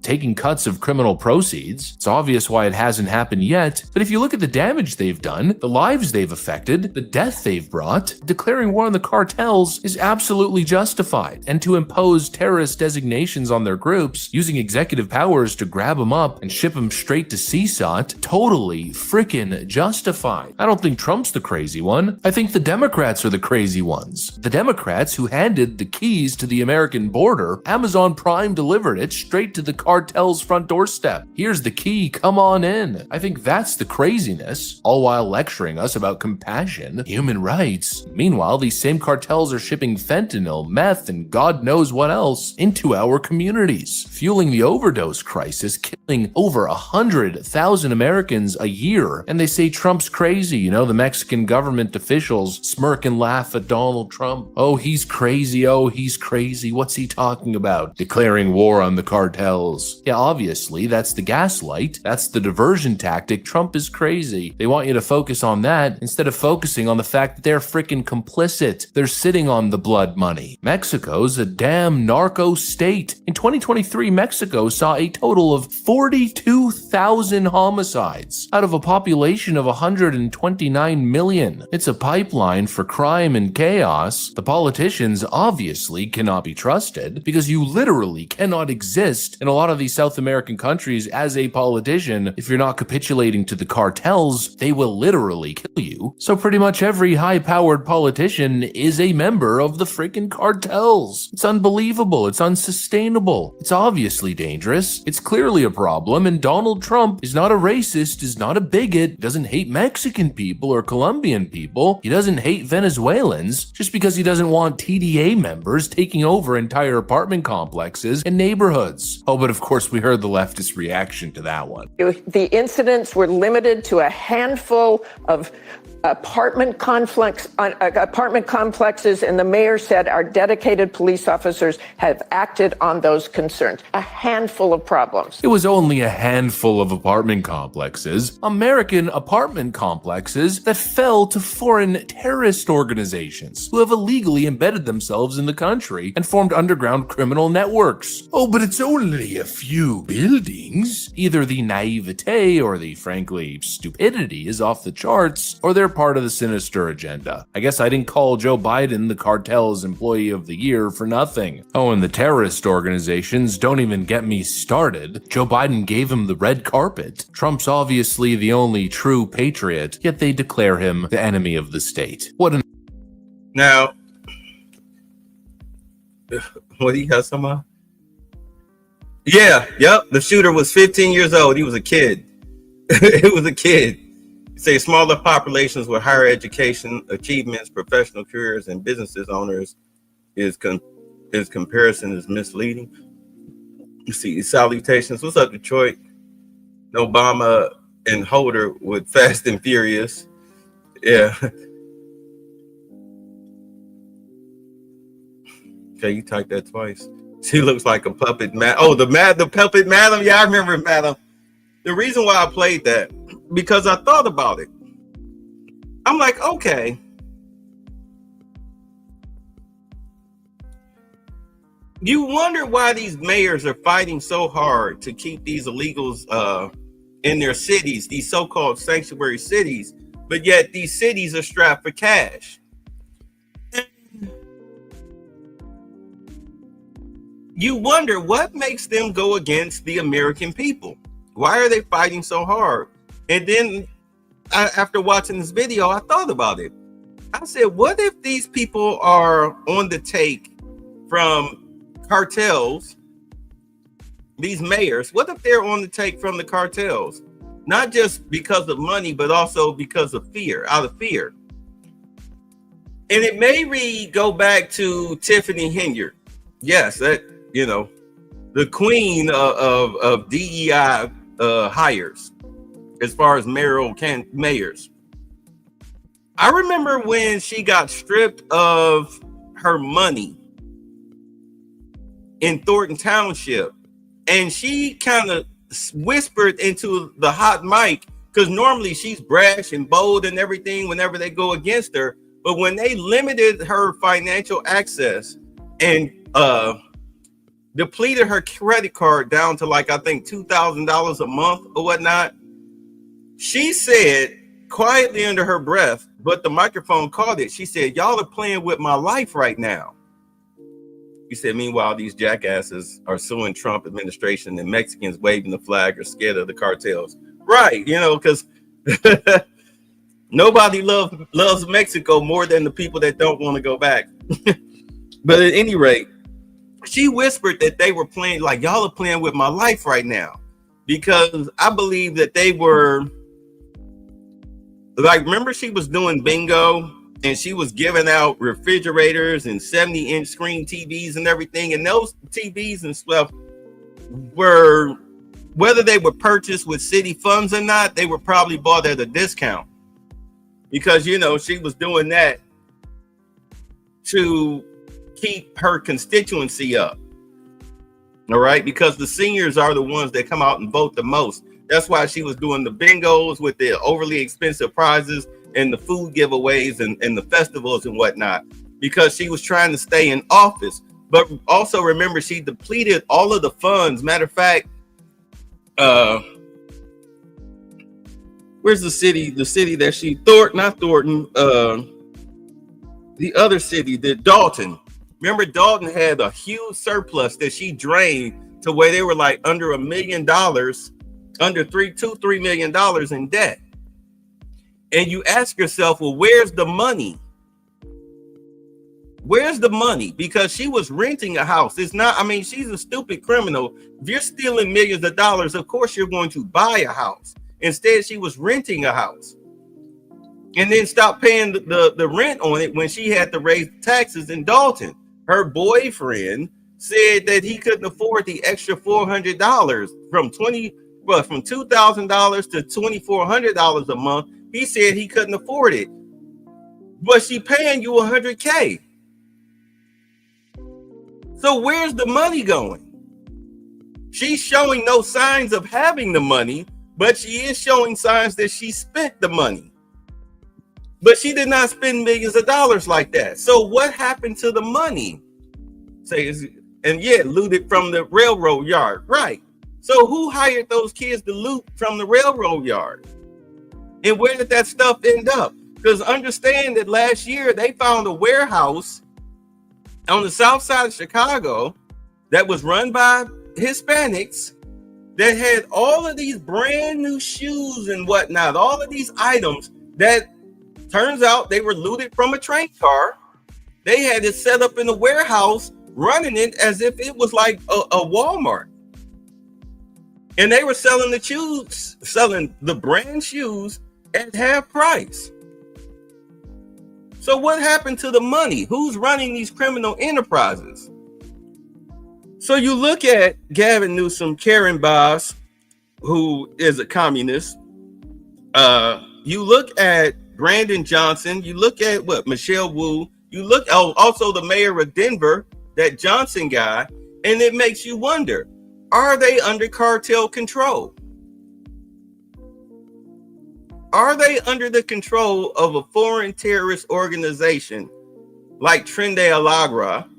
[SPEAKER 1] taking cuts of criminal proceeds. It's obvious why it hasn't happened yet, but if you look at the damage they've done, the lives they've affected, the death they've brought, declaring war on the cartels is absolutely justified. And to impose terrorist designations on their groups, using executive powers to grab them up and ship them straight to CSOT, totally frickin' justified. I don't think Trump's the crazy one. one. I think the Democrats are the crazy ones. The Democrats who handed the keys to the American border, Amazon Prime delivered it straight to the cartel's front doorstep. Here's the key, come on in. I think that's the craziness, all while lecturing us about compassion, human rights. Meanwhile, these same cartels are shipping fentanyl, meth, and God knows what else into our communities, fueling the overdose crisis, killing over 100,000 Americans a year. And they say Trump's crazy. You know, the Mexican government officials smirk and laugh at Donald Trump. Oh, he's crazy. Oh, he's crazy. What's he talking about? Declaring war on the cartels. Yeah, obviously, that's the gaslight. That's the diversion tactic. Trump is crazy. They want you to focus on that instead of focusing on the fact that they're freaking complicit. They're sitting on the blood money. Mexico's a damn narco state. In 2023, Mexico saw a total of 42,000 homicides out of a population of 129 million. It's a pipeline for crime and chaos. The politicians obviously cannot be trusted because you literally cannot exist in a lot of these South American countries as a politician. If you're not capitulating to the cartels, they will literally kill you. So pretty much every high-powered politician is a member of the freaking cartels. It's unbelievable. It's unsustainable. It's obviously dangerous. It's clearly a problem, and Donald Trump is not a racist, is not a bigot, doesn't hate Mexican people or Colombian people. He doesn't hate Venezuelans just because he doesn't want TDA members taking over entire apartment complexes and neighborhoods. Oh, but of course we heard the leftist reaction to that one.
[SPEAKER 9] The incidents were limited to a handful of apartment complexes, and the mayor said our dedicated police officers have acted on those concerns. A handful of problems.
[SPEAKER 1] It was only a handful of apartment complexes, American apartment complexes that fell to foreign terrorist organizations who have illegally embedded themselves in the country and formed underground criminal networks. Oh, but it's only a few buildings. Either the naivete or the, frankly, stupidity is off the charts, or they're part of the sinister agenda. I guess I didn't call Joe Biden the cartel's employee of the year for nothing. Oh, and the terrorist organizations, don't even get me started. Joe Biden gave him the red carpet. Trump's obviously the only true patriot, yet they declare him the enemy of the state. What an...
[SPEAKER 29] Now, what do you have some? Yeah, yep. The shooter was 15 years old. He was a kid. It was a kid. Say smaller populations with higher education achievements, professional careers, and businesses owners is comparison is misleading. You see, salutations. What's up, Detroit? Obama and Holder with Fast and Furious. Yeah. Okay, you typed that twice. She looks like a puppet man. Oh, the puppet madam. Yeah, I remember madam. The reason why I played that, because I thought about it. I'm like, okay. You wonder why these mayors are fighting so hard to keep these illegals in their cities, these so-called sanctuary cities, but yet these cities are strapped for cash. You wonder what makes them go against the American people. Why are they fighting so hard? And then after watching this video, I thought about it. I said, what if these people are on the take from cartels, these mayors? What if they're on the take from the cartels? Not just because of money, but also because of fear, out of fear. And it may go back to Tiffany Henyard. Yes, that, you know, the queen of DEI hires as far as mayors. I remember when she got stripped of her money in Thornton Township, and she kind of whispered into the hot mic, because normally she's brash and bold and everything whenever they go against her, but when they limited her financial access and depleted her credit card down to like, I think $2,000 a month or whatnot, she said quietly under her breath, but the microphone caught it. She said, y'all are playing with my life right now. He said, meanwhile, these jackasses are suing Trump administration and Mexicans waving the flag are scared of the cartels. Right. You know, because Nobody loves Mexico more than the people that don't want to go back. But at any rate, she whispered that they were playing, like, y'all are playing with my life right now, because I believe that they were, like, remember she was doing bingo and she was giving out refrigerators and 70-inch screen TVs and everything, and those TVs and stuff were, whether they were purchased with city funds or not, they were probably bought at a discount, because, you know, she was doing that to keep her constituency up. All right, because the seniors are the ones that come out and vote the most. That's why she was doing the bingos with the overly expensive prizes and the food giveaways and the festivals and whatnot, because she was trying to stay in office. But also remember, she depleted all of the funds. Matter of fact, where's the city that she, Thornton, the other city, the Dalton. Remember, Dalton had a huge surplus that she drained to where they were like under $1 million, under $3 million in debt. And you ask yourself, well, where's the money? Where's the money? Because she was renting a house. It's not, I mean, she's a stupid criminal. If you're stealing millions of dollars, of course you're going to buy a house. Instead, she was renting a house and then stopped paying the rent on it when she had to raise taxes in Dalton. Her boyfriend said that he couldn't afford the extra $400 from $2,000 to $2,400 a month. He said he couldn't afford it, but she paying you $100K. So where's the money going? She's showing no signs of having the money, but she is showing signs that she spent the money. But she did not spend millions of dollars like that. So what happened to the money? Looted from the railroad yard, right? So who hired those kids to loot from the railroad yard? And where did that stuff end up? Because understand that last year they found a warehouse on the south side of Chicago that was run by Hispanics that had all of these brand new shoes and whatnot, all of these items that turns out they were looted from a train car. They had it set up in a warehouse, running it as if it was like a Walmart. And they were selling the brand shoes at half price. So what happened to the money? Who's running these criminal enterprises? So you look at Gavin Newsom, Karen Bass, who is a communist. You look at Brandon Johnson. You look at Michelle Wu. You look also the mayor of Denver, that Johnson guy, and it makes you wonder, are they under cartel control? Are they under the control of a foreign terrorist organization like Tren de Alagra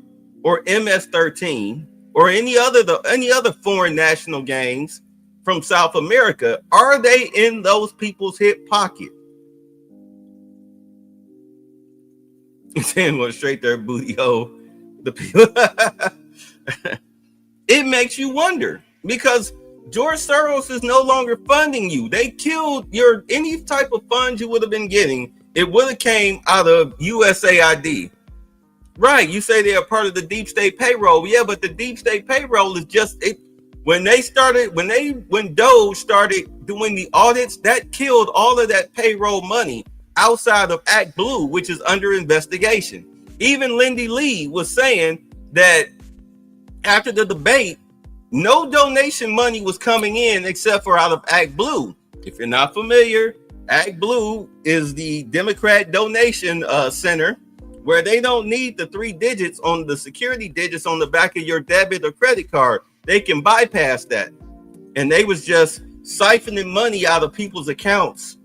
[SPEAKER 29] or MS-13 or any other foreign national gangs from South America? Are they in those people's hip pocket? Saying one straight there, booty hole. The people. It makes you wonder, because George Soros is no longer funding you. They killed any type of funds you would have been getting. It would have came out of USAID. Right. You say they are part of the deep state payroll. Yeah, but the deep state payroll is just it. When Doge started doing the audits, that killed all of that payroll money outside of Act Blue, which is under investigation. Even Lindy Lee was saying that after the debate, no donation money was coming in except for out of Act Blue. If you're not familiar, Act Blue is the Democrat donation center, where they don't need the 3 digits on the security digits on the back of your debit or credit card. They can bypass that. And they was just siphoning money out of people's accounts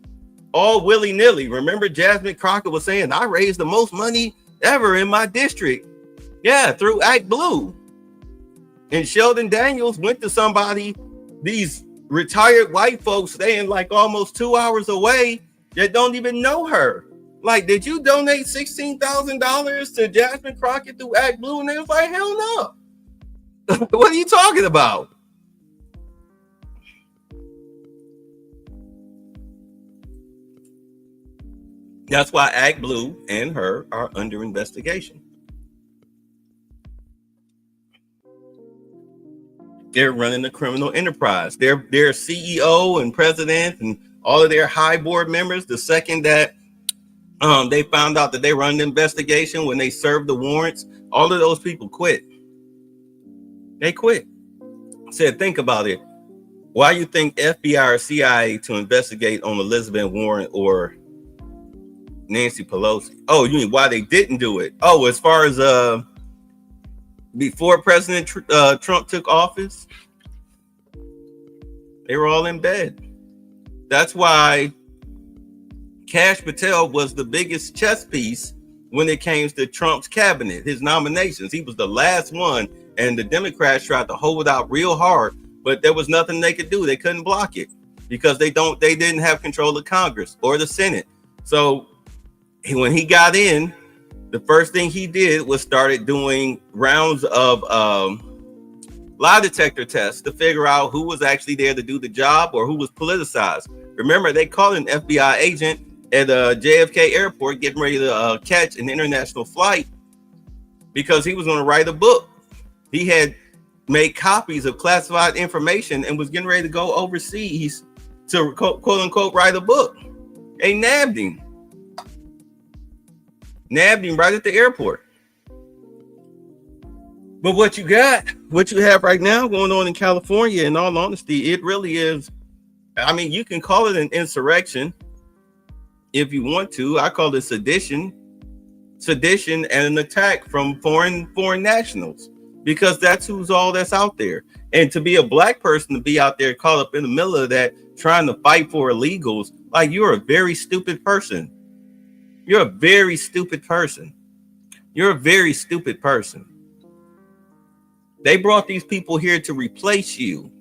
[SPEAKER 29] all willy-nilly. Remember, Jasmine Crockett was saying, I raised the most money ever in my district. Yeah, through Act Blue. And Sheldon Daniels went to somebody, these retired white folks staying like almost 2 hours away, that don't even know her. Like, did you donate $16,000 to Jasmine Crockett through Act Blue? And they was like, hell no. What are you talking about? That's why Act Blue and her are under investigation. They're running a criminal enterprise. Their CEO and president and all of their high board members, the second that they found out that they run an investigation, when they served the warrants, all of those people quit. They quit. Said, think about it. Why you think FBI or CIA to investigate on Elizabeth Warren or Nancy Pelosi? Oh, you mean why they didn't do it? Oh, as far as before President Trump took office, they were all in bed. That's why Kash Patel was the biggest chess piece when it came to Trump's cabinet, his nominations. He was the last one, and the Democrats tried to hold out real hard, but there was nothing they could do. They couldn't block it because they didn't have control of Congress or the Senate. So when he got in, the first thing he did was started doing rounds of lie detector tests to figure out who was actually there to do the job or who was politicized. Remember, they called an FBI agent at JFK Airport getting ready to catch an international flight because he was going to write a book. He had made copies of classified information and was getting ready to go overseas to quote unquote write a book. They nabbed him right at the airport. But what you have right now going on in California, in all honesty, it really is. I mean, you can call it an insurrection if you want to. I call it sedition and an attack from foreign nationals, because that's who's all that's out there. And to be a black person, to be out there caught up in the middle of that, trying to fight for illegals, like, you're a very stupid person. You're a very stupid person. You're a very stupid person. They brought these people here to replace you.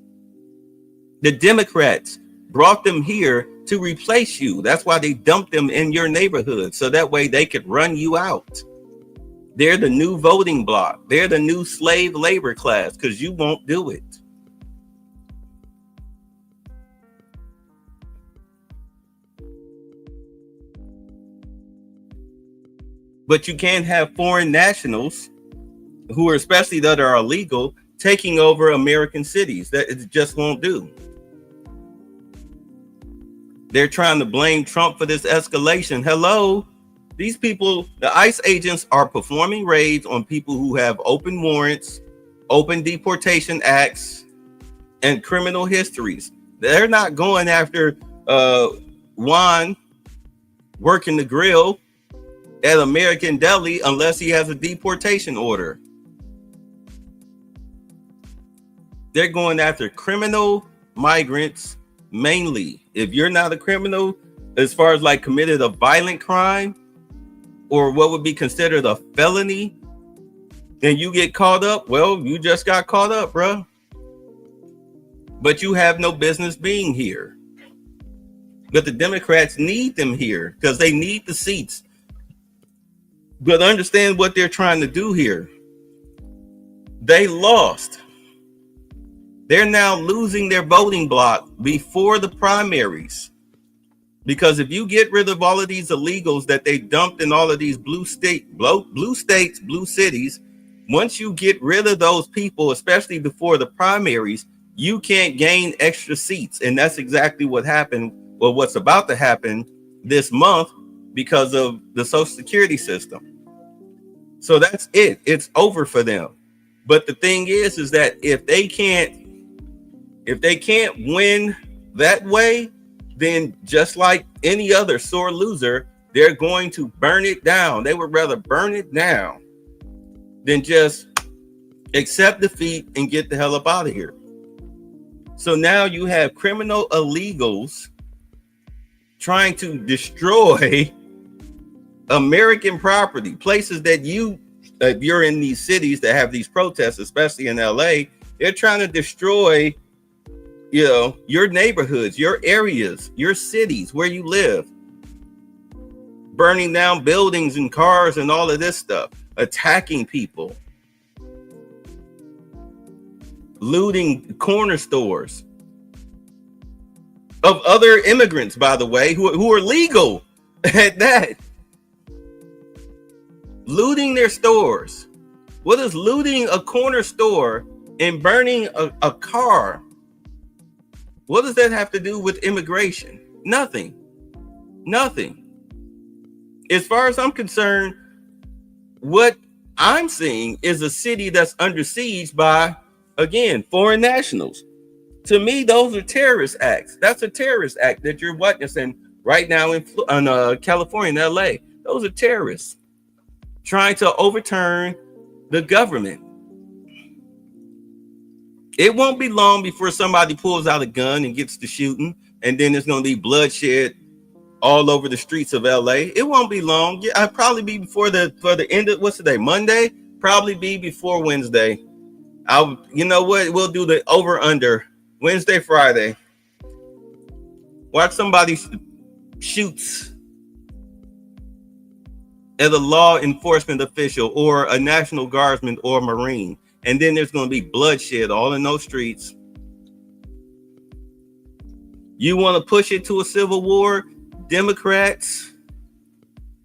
[SPEAKER 29] The Democrats brought them here to replace you. That's why they dumped them in your neighborhood, so that way they could run you out. They're the new voting bloc. They're the new slave labor class, because you won't do it. But you can't have foreign nationals, who are especially that are illegal, taking over American cities. That it just won't do. They're trying to blame Trump for this escalation. Hello, these people, the ICE agents are performing raids on people who have open warrants, open deportation acts, and criminal histories. They're not going after Juan working the grill at American Deli unless he has a deportation order. They're going after criminal migrants mainly. If you're not a criminal, as far as like committed a violent crime or what would be considered a felony, and you get caught up, well, you just got caught up, bro. But you have no business being here. But the Democrats need them here because they need the seats. But understand what they're trying to do here. They lost. They're now losing their voting block before the primaries. Because if you get rid of all of these illegals that they dumped in all of these blue states, blue cities, once you get rid of those people, especially before the primaries, you can't gain extra seats. And that's exactly what happened, or what's about to happen this month because of the Social Security system. So that's it. It's over for them. But the thing is that if they can't win that way, then just like any other sore loser, they're going to burn it down. They would rather burn it down than just accept defeat and get the hell up out of here. So now you have criminal illegals trying to destroy American property, places that if you're in these cities that have these protests, especially in LA, they're trying to destroy your neighborhoods, your areas, your cities where you live, burning down buildings and cars and all of this stuff, attacking people, looting corner stores of other immigrants, by the way, who are legal. at that. Looting their stores. What is looting a corner store and burning a car? What does that have to do with immigration? Nothing. Nothing. As far as I'm concerned, what I'm seeing is a city that's under siege by, again, foreign nationals. To me, those are terrorist acts. That's a terrorist act that you're witnessing right now in California and LA. Those are terrorists trying to overturn the government. It won't be long before somebody pulls out a gun and gets to shooting, and then there's going to be bloodshed all over the streets of LA. It won't be long. Yeah, I'll probably be before the end of, what's today, Monday? Probably be before Wednesday. You know what? We'll do the over under Wednesday, Friday. Watch somebody shoots at a law enforcement official or a National Guardsman or Marine. And then there's going to be bloodshed all in those streets. You want to push it to a civil war? Democrats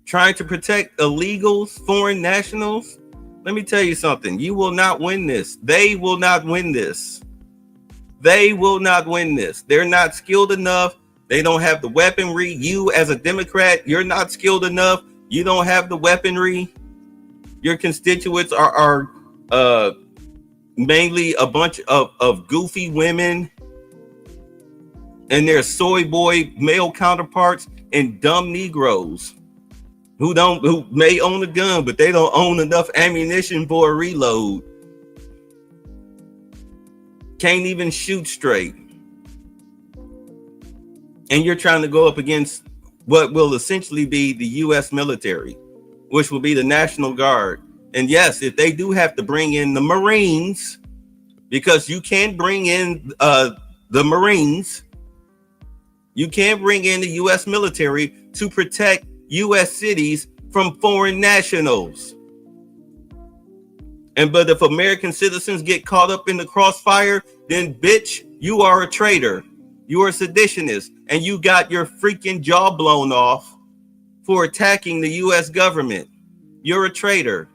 [SPEAKER 29] trying to protect illegals, foreign nationals. Let me tell you something. You will not win this. They will not win this. They will not win this. They're not skilled enough. They don't have the weaponry. You as a Democrat, you're not skilled enough. You don't have the weaponry. Your constituents are mainly a bunch of goofy women and their soy boy male counterparts and dumb Negroes who may own a gun, but they don't own enough ammunition for a reload. Can't even shoot straight. And you're trying to go up against what will essentially be the U.S. military, which will be the National Guard. And yes, if they do have to bring in the Marines, because you can't bring in the Marines, you can't bring in the U.S. military to protect U.S. cities from foreign nationals. But if American citizens get caught up in the crossfire, then bitch, you are a traitor. You are a seditionist, and you got your freaking jaw blown off for attacking the U.S. government. You're a traitor.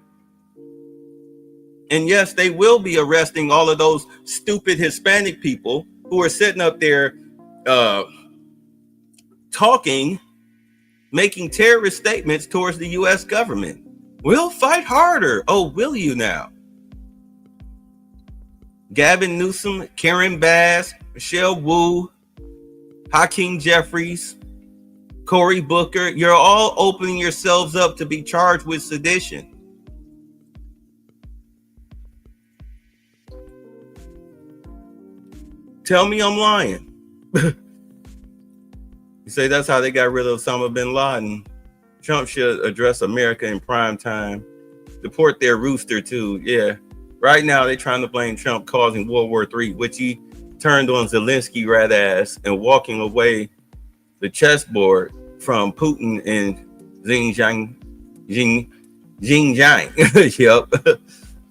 [SPEAKER 29] And yes, they will be arresting all of those stupid Hispanic people who are sitting up there talking, making terrorist statements towards the U.S. government. We'll fight harder. Oh, will you now? Gavin Newsom, Karen Bass, Michelle Wu, Hakeem Jeffries, Cory Booker, you're all opening yourselves up to be charged with sedition. Tell me I'm lying. You say that's how they got rid of Osama bin Laden. Trump should address America in prime time. Deport their rooster too. Yeah. Right now they're trying to blame Trump causing World War III, which he turned on Zelensky rat ass and walking away the chessboard from Putin and Xinjiang. Yep.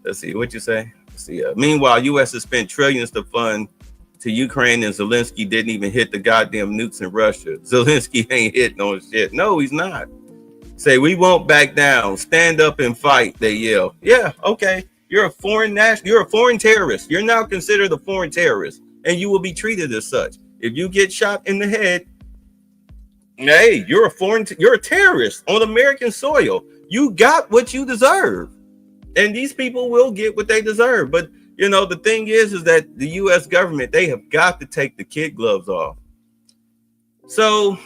[SPEAKER 29] Let's see what you say. Let's see. Meanwhile, U.S. has spent trillions to fund to Ukraine, and Zelensky didn't even hit the goddamn nukes in Russia. Zelensky ain't hitting on shit. No, he's not. Say we won't back down. Stand up and fight. They yell. Yeah, okay. You're a foreign national. You're a foreign terrorist. You're now considered a foreign terrorist, and you will be treated as such. If you get shot in the head, hey, you're a terrorist on American soil. You got what you deserve, and these people will get what they deserve. But you know, the thing is that the U.S. government, they have got to take the kid gloves off. So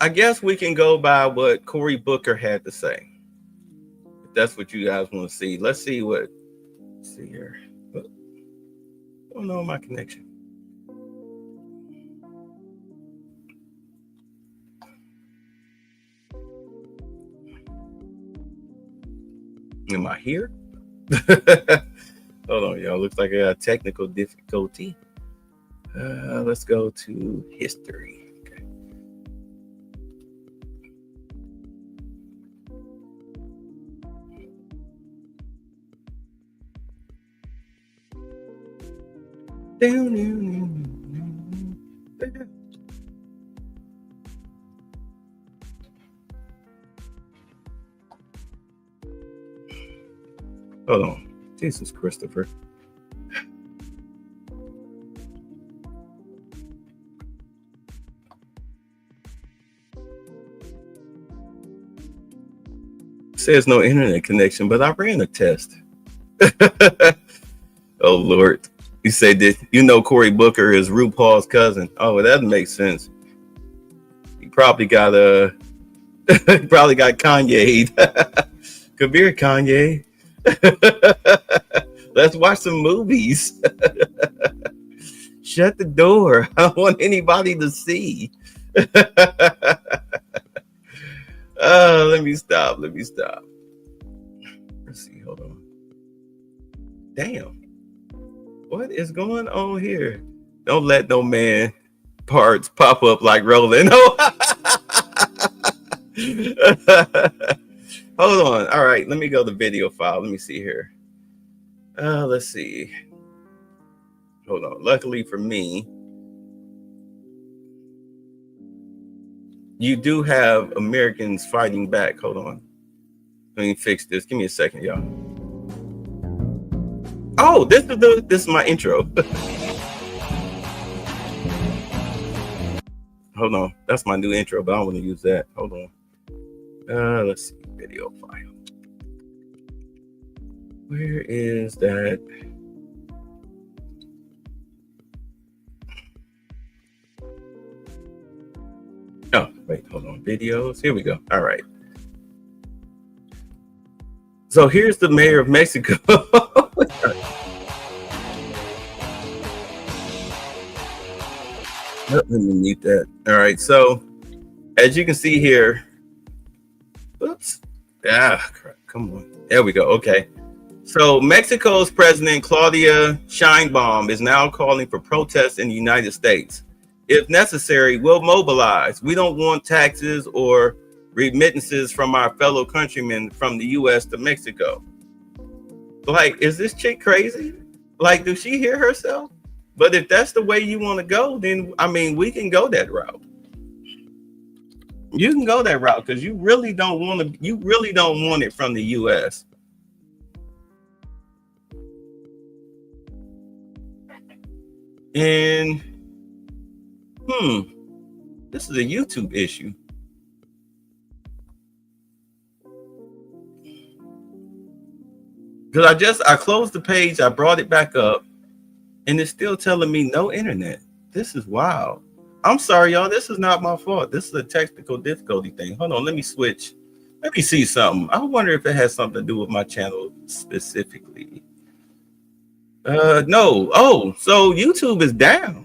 [SPEAKER 29] I guess we can go by what Cory Booker had to say. If that's what you guys want to see. Let's see what. Let's see here. I don't know my connection. Am I here? Hold on, y'all. Looks like I got technical difficulty. Let's go to history. Okay. Hold on. Jesus, Christopher. Says no internet connection, but I ran a test. Oh Lord. You say that you know Cory Booker is RuPaul's cousin. Oh, well, that makes sense. He probably got Kanye. Come here, Kanye. Let's watch some movies. Shut the door. I don't want anybody to see. Let me stop. Let's see. Hold on. Damn. What is going on here? Don't let no man parts pop up like rolling. Hold on. All right. Let me go to video file. Let me see here. Let's see. Hold on. Luckily for me, you do have Americans fighting back. Hold on. Let me fix this. Give me a second, y'all. Oh, this is my intro. Hold on. That's my new intro, but I don't want to use that. Hold on. Let's see. Video file. Where is that? Oh, wait, hold on. Videos. Here we go. All right. So here's the mayor of Mexico. Let me mute that. All right. So as you can see here, oops. Crap. Come on. There we go. Okay. So Mexico's President Claudia Sheinbaum is now calling for protests in the United States. If necessary, we'll mobilize. We don't want taxes or remittances from our fellow countrymen from the U.S. to Mexico. Like, is this chick crazy? Like, does she hear herself? But if that's the way you want to go, then, I mean, we can go that route. You can go that route because you really don't want it from the U.S. And this is a YouTube issue. Because I closed the page, I brought it back up, and it's still telling me no internet. This is wild. I'm sorry, y'all. This is not my fault. This is a technical difficulty thing. Hold on, let me switch. Let me see something. I wonder if it has something to do with my channel specifically. No. Oh, so YouTube is down.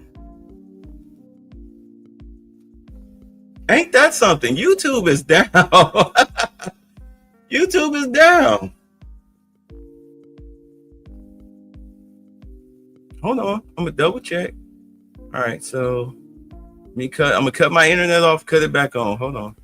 [SPEAKER 29] Ain't that something? YouTube is down. YouTube is down. Hold on. I'm gonna double check. All right, so I'm gonna cut my internet off, cut it back on. Hold on.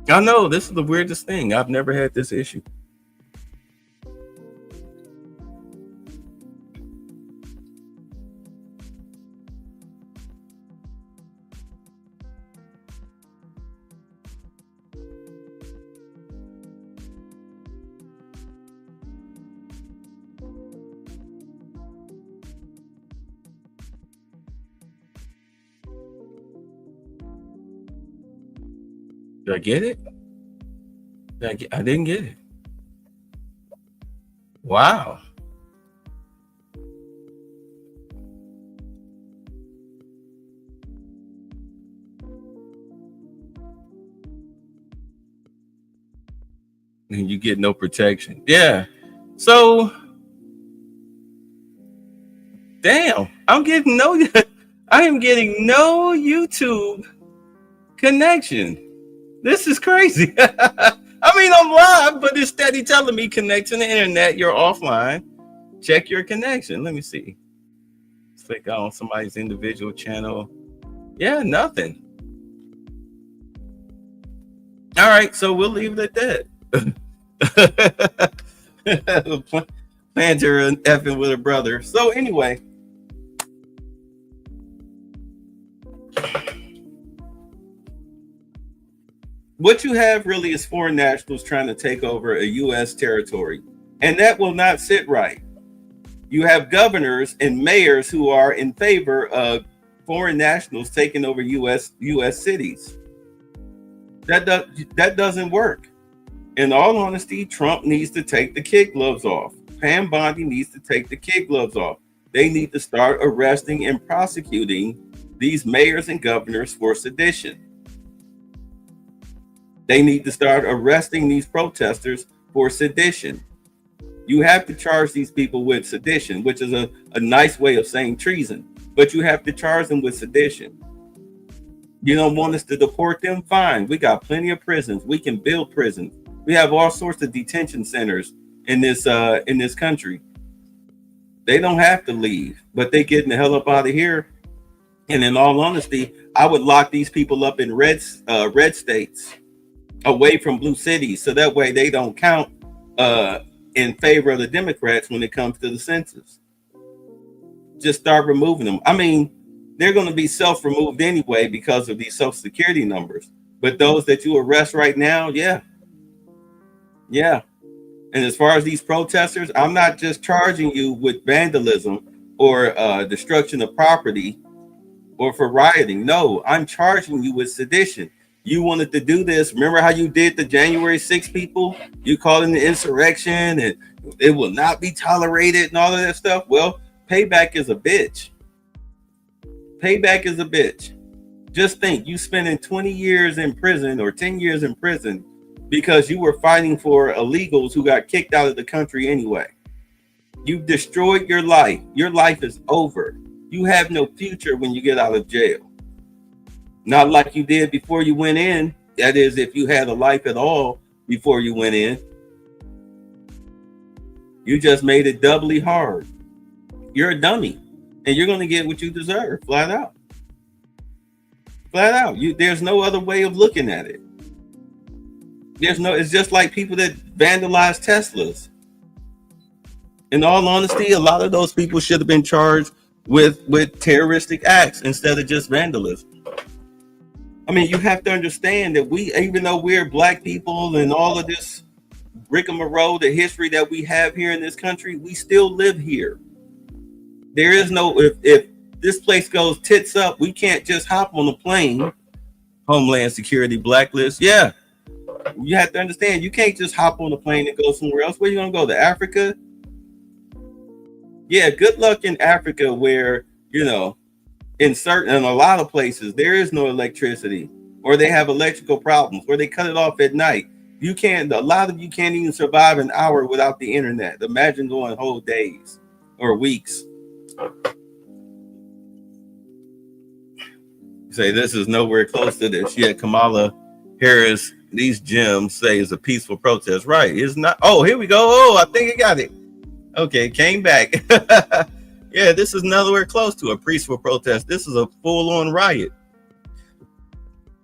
[SPEAKER 29] I know this is the weirdest thing. I've never had this issue. Did I get it? I didn't get it. Wow. And you get no protection. Yeah. So, damn, I am getting no YouTube connection. This is crazy. I mean, I'm live, but it's steady telling me connect to the internet. You're offline. Check your connection. Let me see. Click on somebody's individual channel. Yeah, nothing. All right, so we'll leave it at that. Planter and effing with her brother. So anyway, what you have really is foreign nationals trying to take over a U.S. territory, and that will not sit right. You have governors and mayors who are in favor of foreign nationals taking over U.S. cities. That doesn't work. In all honesty, Trump needs to take the kid gloves off. Pam Bondi needs to take the kid gloves off. They need to start arresting and prosecuting these mayors and governors for sedition. They need to start arresting these protesters for sedition. You have to charge these people with sedition, which is a nice way of saying treason, but you have to charge them with sedition. You don't want us to deport them? Fine. We got plenty of prisons. We can build prisons. We have all sorts of detention centers in this country. They don't have to leave, but they getting the hell up out of here. And in all honesty, I would lock these people up in red states, away from blue cities, so that way they don't count in favor of the Democrats when it comes to the census. Just start removing them. I mean, they're going to be self-removed anyway because of these Social Security numbers. But those that you arrest right now, yeah. And as far as these protesters, I'm not just charging you with vandalism or destruction of property or for rioting. No, I'm charging you with sedition. You wanted to do this. Remember how you did the January 6 people? You called in the insurrection and it will not be tolerated and all of that stuff. Well, payback is a bitch. Payback is a bitch. Just think, you spending 20 years in prison or 10 years in prison because you were fighting for illegals who got kicked out of the country anyway. You've destroyed your life. Your life is over. You have no future when you get out of jail. Not like you did before you went in. That is, if you had a life at all before you went in. You just made it doubly hard. You're a dummy. And you're going to get what you deserve, flat out. Flat out. There's no other way of looking at it. It's just like people that vandalize Teslas. In all honesty, a lot of those people should have been charged with terroristic acts instead of just vandalism. I mean, you have to understand that even though we're black people and all of this rigmarole, the history that we have here in this country, we still live here. There is no, if this place goes tits up, we can't just hop on a plane. Homeland Security blacklist. Yeah. You have to understand, you can't just hop on a plane and go somewhere else. Where you gonna go? To Africa? Yeah, good luck in Africa where, in a lot of places there is no electricity, or they have electrical problems, or they cut it off at night. A lot of you can't even survive an hour without the internet. Imagine going whole days or weeks. You say this is nowhere close to this. Yeah, Kamala Harris, these gyms say is a peaceful protest. Right. It's not. Oh, here we go. Oh, I think I got it. Okay, came back. Yeah, this is nowhere close to a peaceful protest. This is a full-on riot.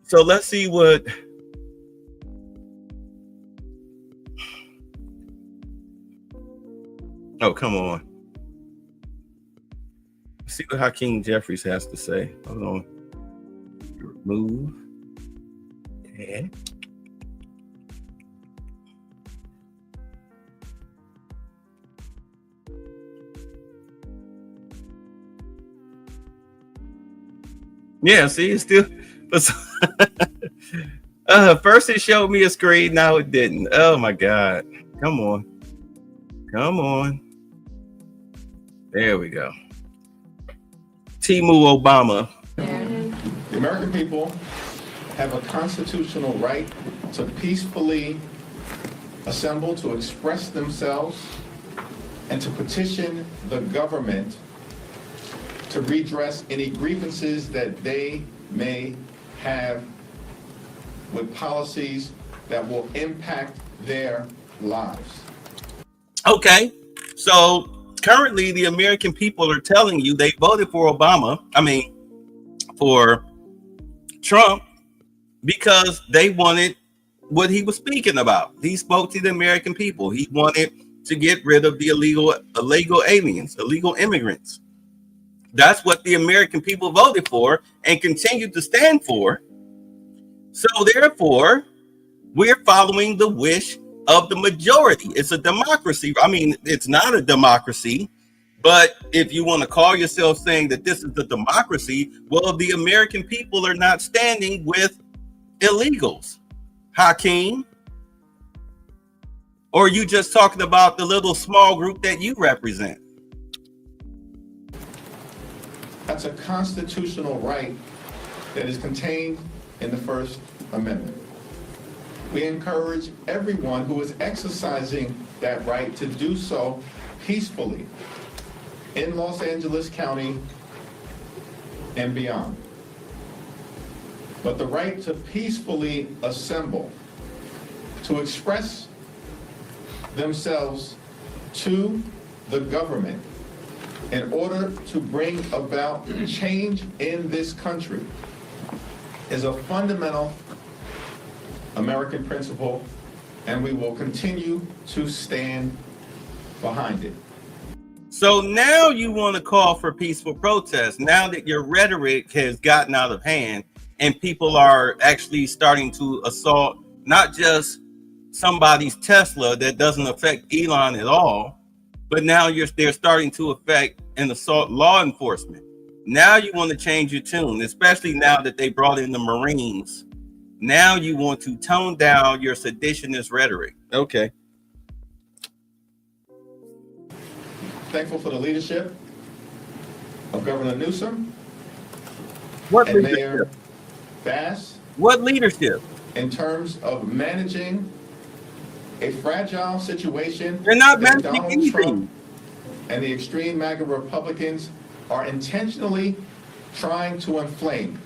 [SPEAKER 29] So let's see what. Oh, come on. Let's see what Hakeem Jeffries has to say. Hold on. Remove. Yeah. Yeah, see, it's still. First it showed me a screen, now it didn't. Oh my God. Come on. There we go. Timu Obama.
[SPEAKER 11] The American people have a constitutional right to peacefully assemble, to express themselves, and to petition the government to redress any grievances that they may have with policies that will impact their lives.
[SPEAKER 29] Okay, so currently the American people are telling you they voted for for Trump because they wanted what he was speaking about. He spoke to the American people. He wanted to get rid of the illegal aliens, illegal immigrants. That's what the American people voted for and continue to stand for. So therefore, we're following the wish of the majority. It's a democracy. I mean, it's not a democracy, but if you want to call yourself saying that this is the democracy, well, the American people are not standing with illegals. Hakeem? Or are you just talking about the little small group that you represent?
[SPEAKER 11] That's a constitutional right that is contained in the First Amendment. We encourage everyone who is exercising that right to do so peacefully in Los Angeles County and beyond. But the right to peacefully assemble, to express themselves to the government in order to bring about change in this country is a fundamental American principle, and we will continue to stand behind it.
[SPEAKER 29] So now you want to call for peaceful protest, now that your rhetoric has gotten out of hand and people are actually starting to assault not just somebody's Tesla that doesn't affect Elon at all, but now they're starting to affect and assault law enforcement. Now you want to change your tune, especially now that they brought in the Marines. Now you want to tone down your seditionist rhetoric. Okay.
[SPEAKER 11] Thankful for the leadership of Governor Newsom
[SPEAKER 29] and
[SPEAKER 11] Mayor Bass.
[SPEAKER 29] What leadership?
[SPEAKER 11] In terms of managing a fragile situation.
[SPEAKER 29] They're not
[SPEAKER 11] that
[SPEAKER 29] managing
[SPEAKER 11] Donald
[SPEAKER 29] anything.
[SPEAKER 11] Trump and the extreme MAGA Republicans are intentionally trying to inflame.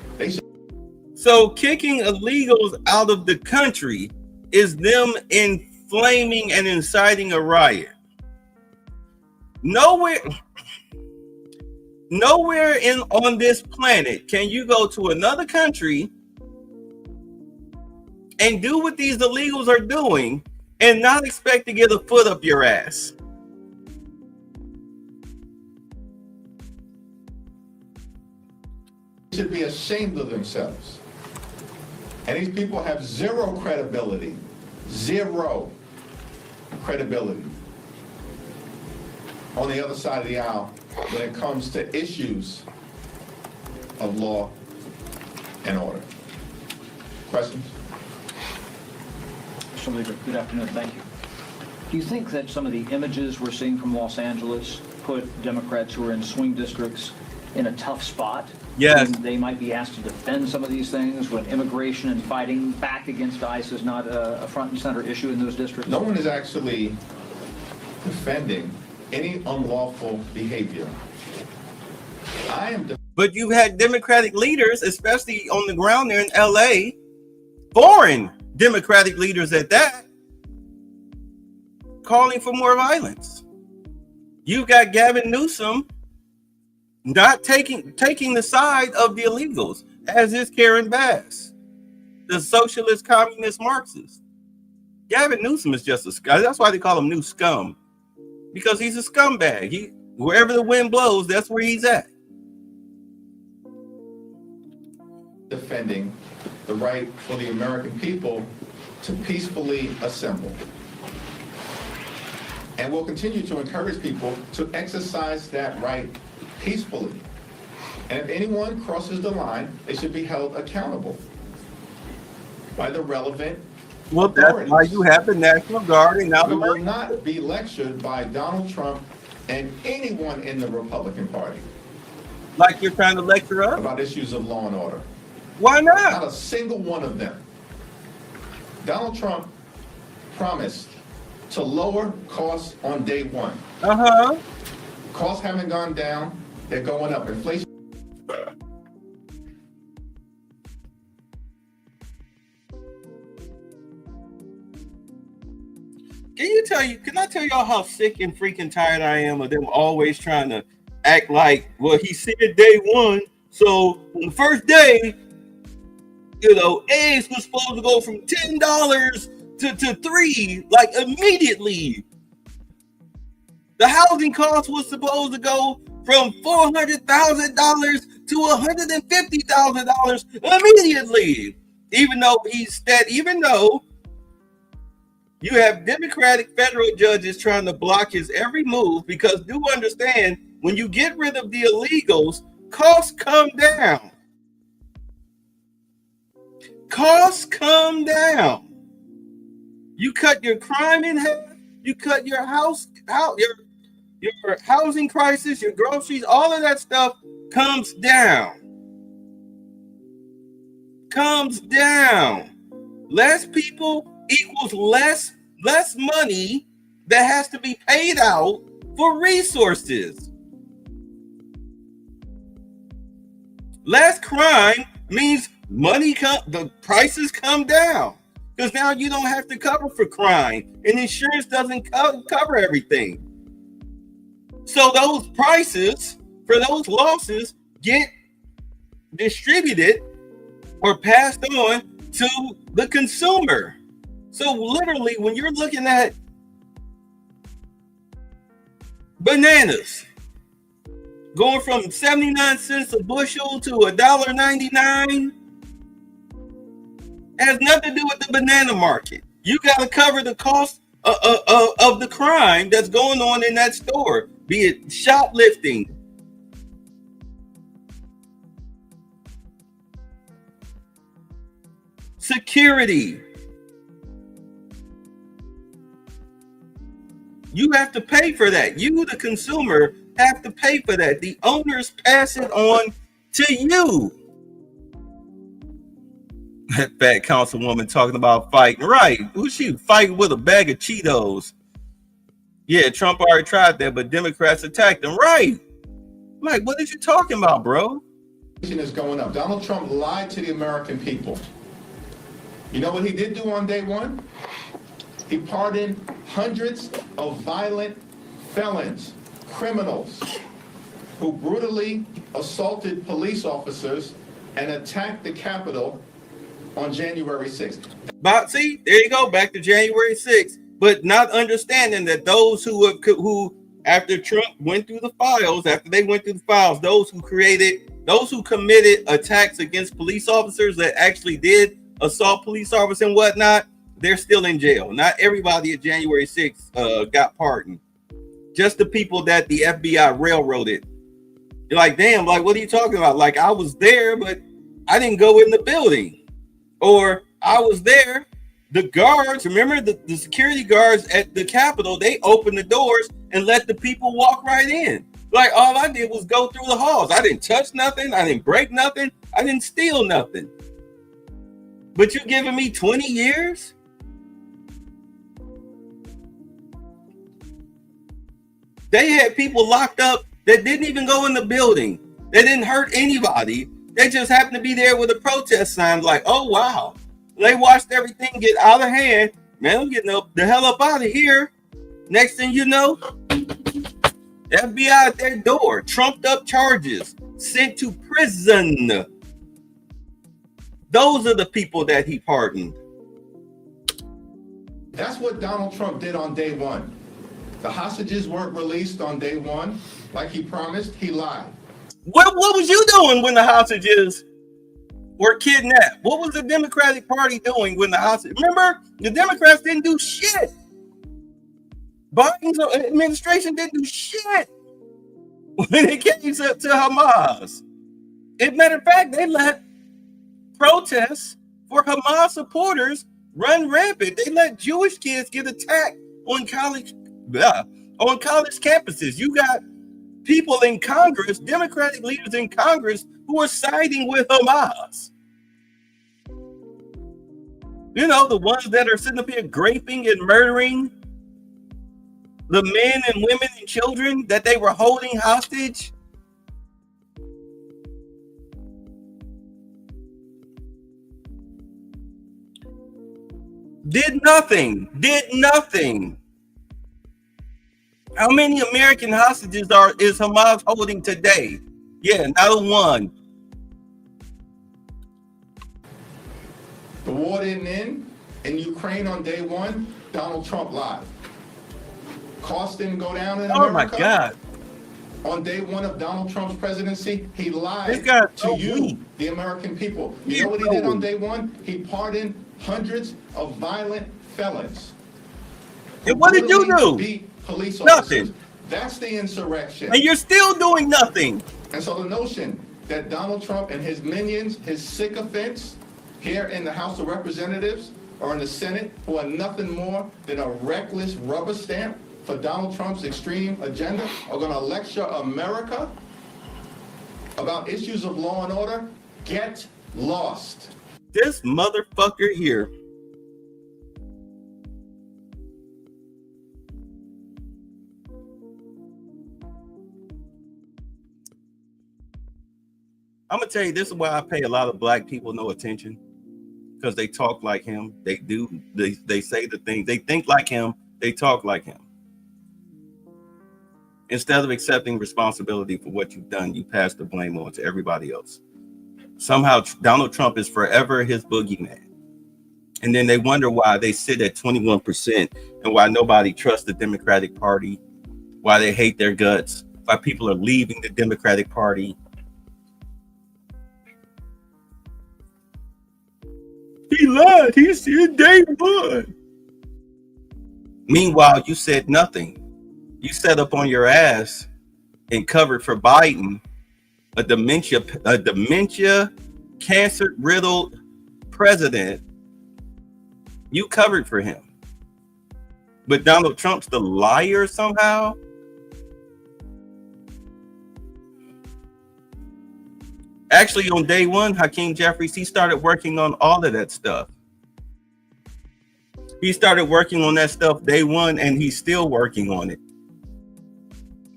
[SPEAKER 29] So kicking illegals out of the country is them inflaming and inciting a riot. Nowhere on this planet can you go to another country and do what these illegals are doing and not expect to get a foot up your ass.
[SPEAKER 11] They should be ashamed of themselves. And these people have zero credibility on the other side of the aisle when it comes to issues of law and order. Questions?
[SPEAKER 12] Mr. Leader, good afternoon. Thank you. Do you think that some of the images we're seeing from Los Angeles put Democrats who are in swing districts in a tough spot?
[SPEAKER 29] Yes.
[SPEAKER 12] And they might be asked to defend some of these things when immigration and fighting back against ICE is not a front and center issue in those districts?
[SPEAKER 11] No one is actually defending any unlawful behavior.
[SPEAKER 29] But you've had Democratic leaders, especially on the ground there in LA, foreign Democratic leaders at that, calling for more violence. You've got Gavin Newsom not taking the side of the illegals, as is Karen Bass, the socialist, communist, Marxist. Gavin Newsom is just a scum. That's why they call him New Scum, because he's a scumbag. Wherever the wind blows, that's where he's at.
[SPEAKER 11] Defending the right for the American people to peacefully assemble. And we'll continue to encourage people to exercise that right peacefully. And if anyone crosses the line, they should be held accountable by the relevant
[SPEAKER 29] authorities. That's why you have the National Guard and now
[SPEAKER 11] we will not be lectured by Donald Trump and anyone in the Republican Party.
[SPEAKER 29] Like you're trying to lecture us?
[SPEAKER 11] About issues of law and order.
[SPEAKER 29] Why not?
[SPEAKER 11] Not a single one of them. Donald Trump promised to lower costs on day one. Costs haven't gone down, they're going up. Inflation.
[SPEAKER 29] Can I tell y'all how sick and freaking tired I am of them always trying to act like, well, he said day one, so on the first day, You know, eggs was supposed to go from $10 to $3, like immediately. The housing cost was supposed to go from $400,000 to $150,000 immediately. Even though you have Democratic federal judges trying to block his every move, because do understand, when you get rid of the illegals, costs come down. Costs come down. You cut your crime in half. You cut your your housing crisis, your groceries, all of that stuff comes down. Comes down. Less people equals less money that has to be paid out for resources. Less crime means the prices come down, because now you don't have to cover for crime, and insurance doesn't cover everything. So those prices for those losses get distributed or passed on to the consumer. So literally, when you're looking at bananas going from 79 cents a bushel to $1.99, has nothing to do with the banana market. You got to cover the cost of the crime that's going on in that store, be it shoplifting, security. You have to pay for that. You, the consumer, have to pay for that. The owners pass it on to you. That fat councilwoman talking about fighting. Right. Who's she fighting with? A bag of Cheetos. Yeah, Trump already tried that, but Democrats attacked him. Right. I'm like, what are you talking about, bro?
[SPEAKER 11] Is going up. Donald Trump lied to the American people. You know what he did do on day one? He pardoned hundreds of violent felons, criminals, who brutally assaulted police officers and attacked the Capitol on January 6th.
[SPEAKER 29] But see, there you go, back to January 6th. But not understanding that those who after Trump went through the files, those who committed attacks against police officers that actually did assault police officers and whatnot, they're still in jail. Not everybody at January 6th got pardoned. Just the people that the FBI railroaded. You're like, damn, like, what are you talking about? Like, I was there, but I didn't go in the building. Or I was there. The guards, remember the security guards at the Capitol, they opened the doors and let the people walk right in. Like, all I did was go through the halls. I didn't touch nothing. I didn't break nothing. I didn't steal nothing. But you're giving me 20 years? They had people locked up that didn't even go in the building. They didn't hurt anybody. They just happened to be there with a protest sign, like, oh, wow. They watched everything get out of hand. Man, I'm getting the hell up out of here. Next thing you know, FBI at their door, trumped up charges, sent to prison. Those are the people that he pardoned.
[SPEAKER 11] That's what Donald Trump did on day one. The hostages weren't released on day one. Like he promised, he lied.
[SPEAKER 29] What was you doing when the hostages were kidnapped? What was the Democratic Party doing when the hostages? Remember, the Democrats didn't do shit. Biden's administration didn't do shit when it came to Hamas. As a matter of fact, they let protests for Hamas supporters run rampant. They let Jewish kids get attacked on college campuses. You got people in Congress, Democratic leaders in Congress, who are siding with Hamas. You know, the ones that are sitting up here raping and murdering the men and women and children that they were holding hostage. Did nothing. How many American hostages is Hamas holding today? Yeah, not one.
[SPEAKER 11] war didn't end in Ukraine on day one, Donald Trump lied. Costs didn't go down in America.
[SPEAKER 29] Oh my God.
[SPEAKER 11] On day one of Donald Trump's presidency, he lied
[SPEAKER 29] so
[SPEAKER 11] to you,
[SPEAKER 29] weak.
[SPEAKER 11] the American people. You know what he did on day one? He pardoned hundreds of violent felons.
[SPEAKER 29] And what did you do?
[SPEAKER 11] Beat police
[SPEAKER 29] Nothing.
[SPEAKER 11] officers. That's the insurrection.
[SPEAKER 29] And you're still doing nothing.
[SPEAKER 11] And so the notion that Donald Trump and his minions, his sycophants here in the House of Representatives or in the Senate, who are nothing more than a reckless rubber stamp for Donald Trump's extreme agenda, are going to lecture America about issues of law and order, get lost.
[SPEAKER 29] This motherfucker here. I'm gonna tell you, this is why I pay a lot of black people no attention, because they talk like him. They do. They say the things. They think like him. They talk like him. Instead of accepting responsibility for what you've done, you pass the blame on to everybody else. Somehow Donald Trump is forever his boogeyman. And then they wonder why they sit at 21% and why nobody trusts the Democratic Party, why they hate their guts, why people are leaving the Democratic Party. He lied. He said day one. Meanwhile, you said nothing. You sat up on your ass and covered for Biden, a dementia cancer-riddled president. You covered for him. But Donald Trump's the liar somehow. Actually, on day one, Hakeem Jeffries, he started working on all of that stuff. He started working on that stuff day one, and he's still working on it.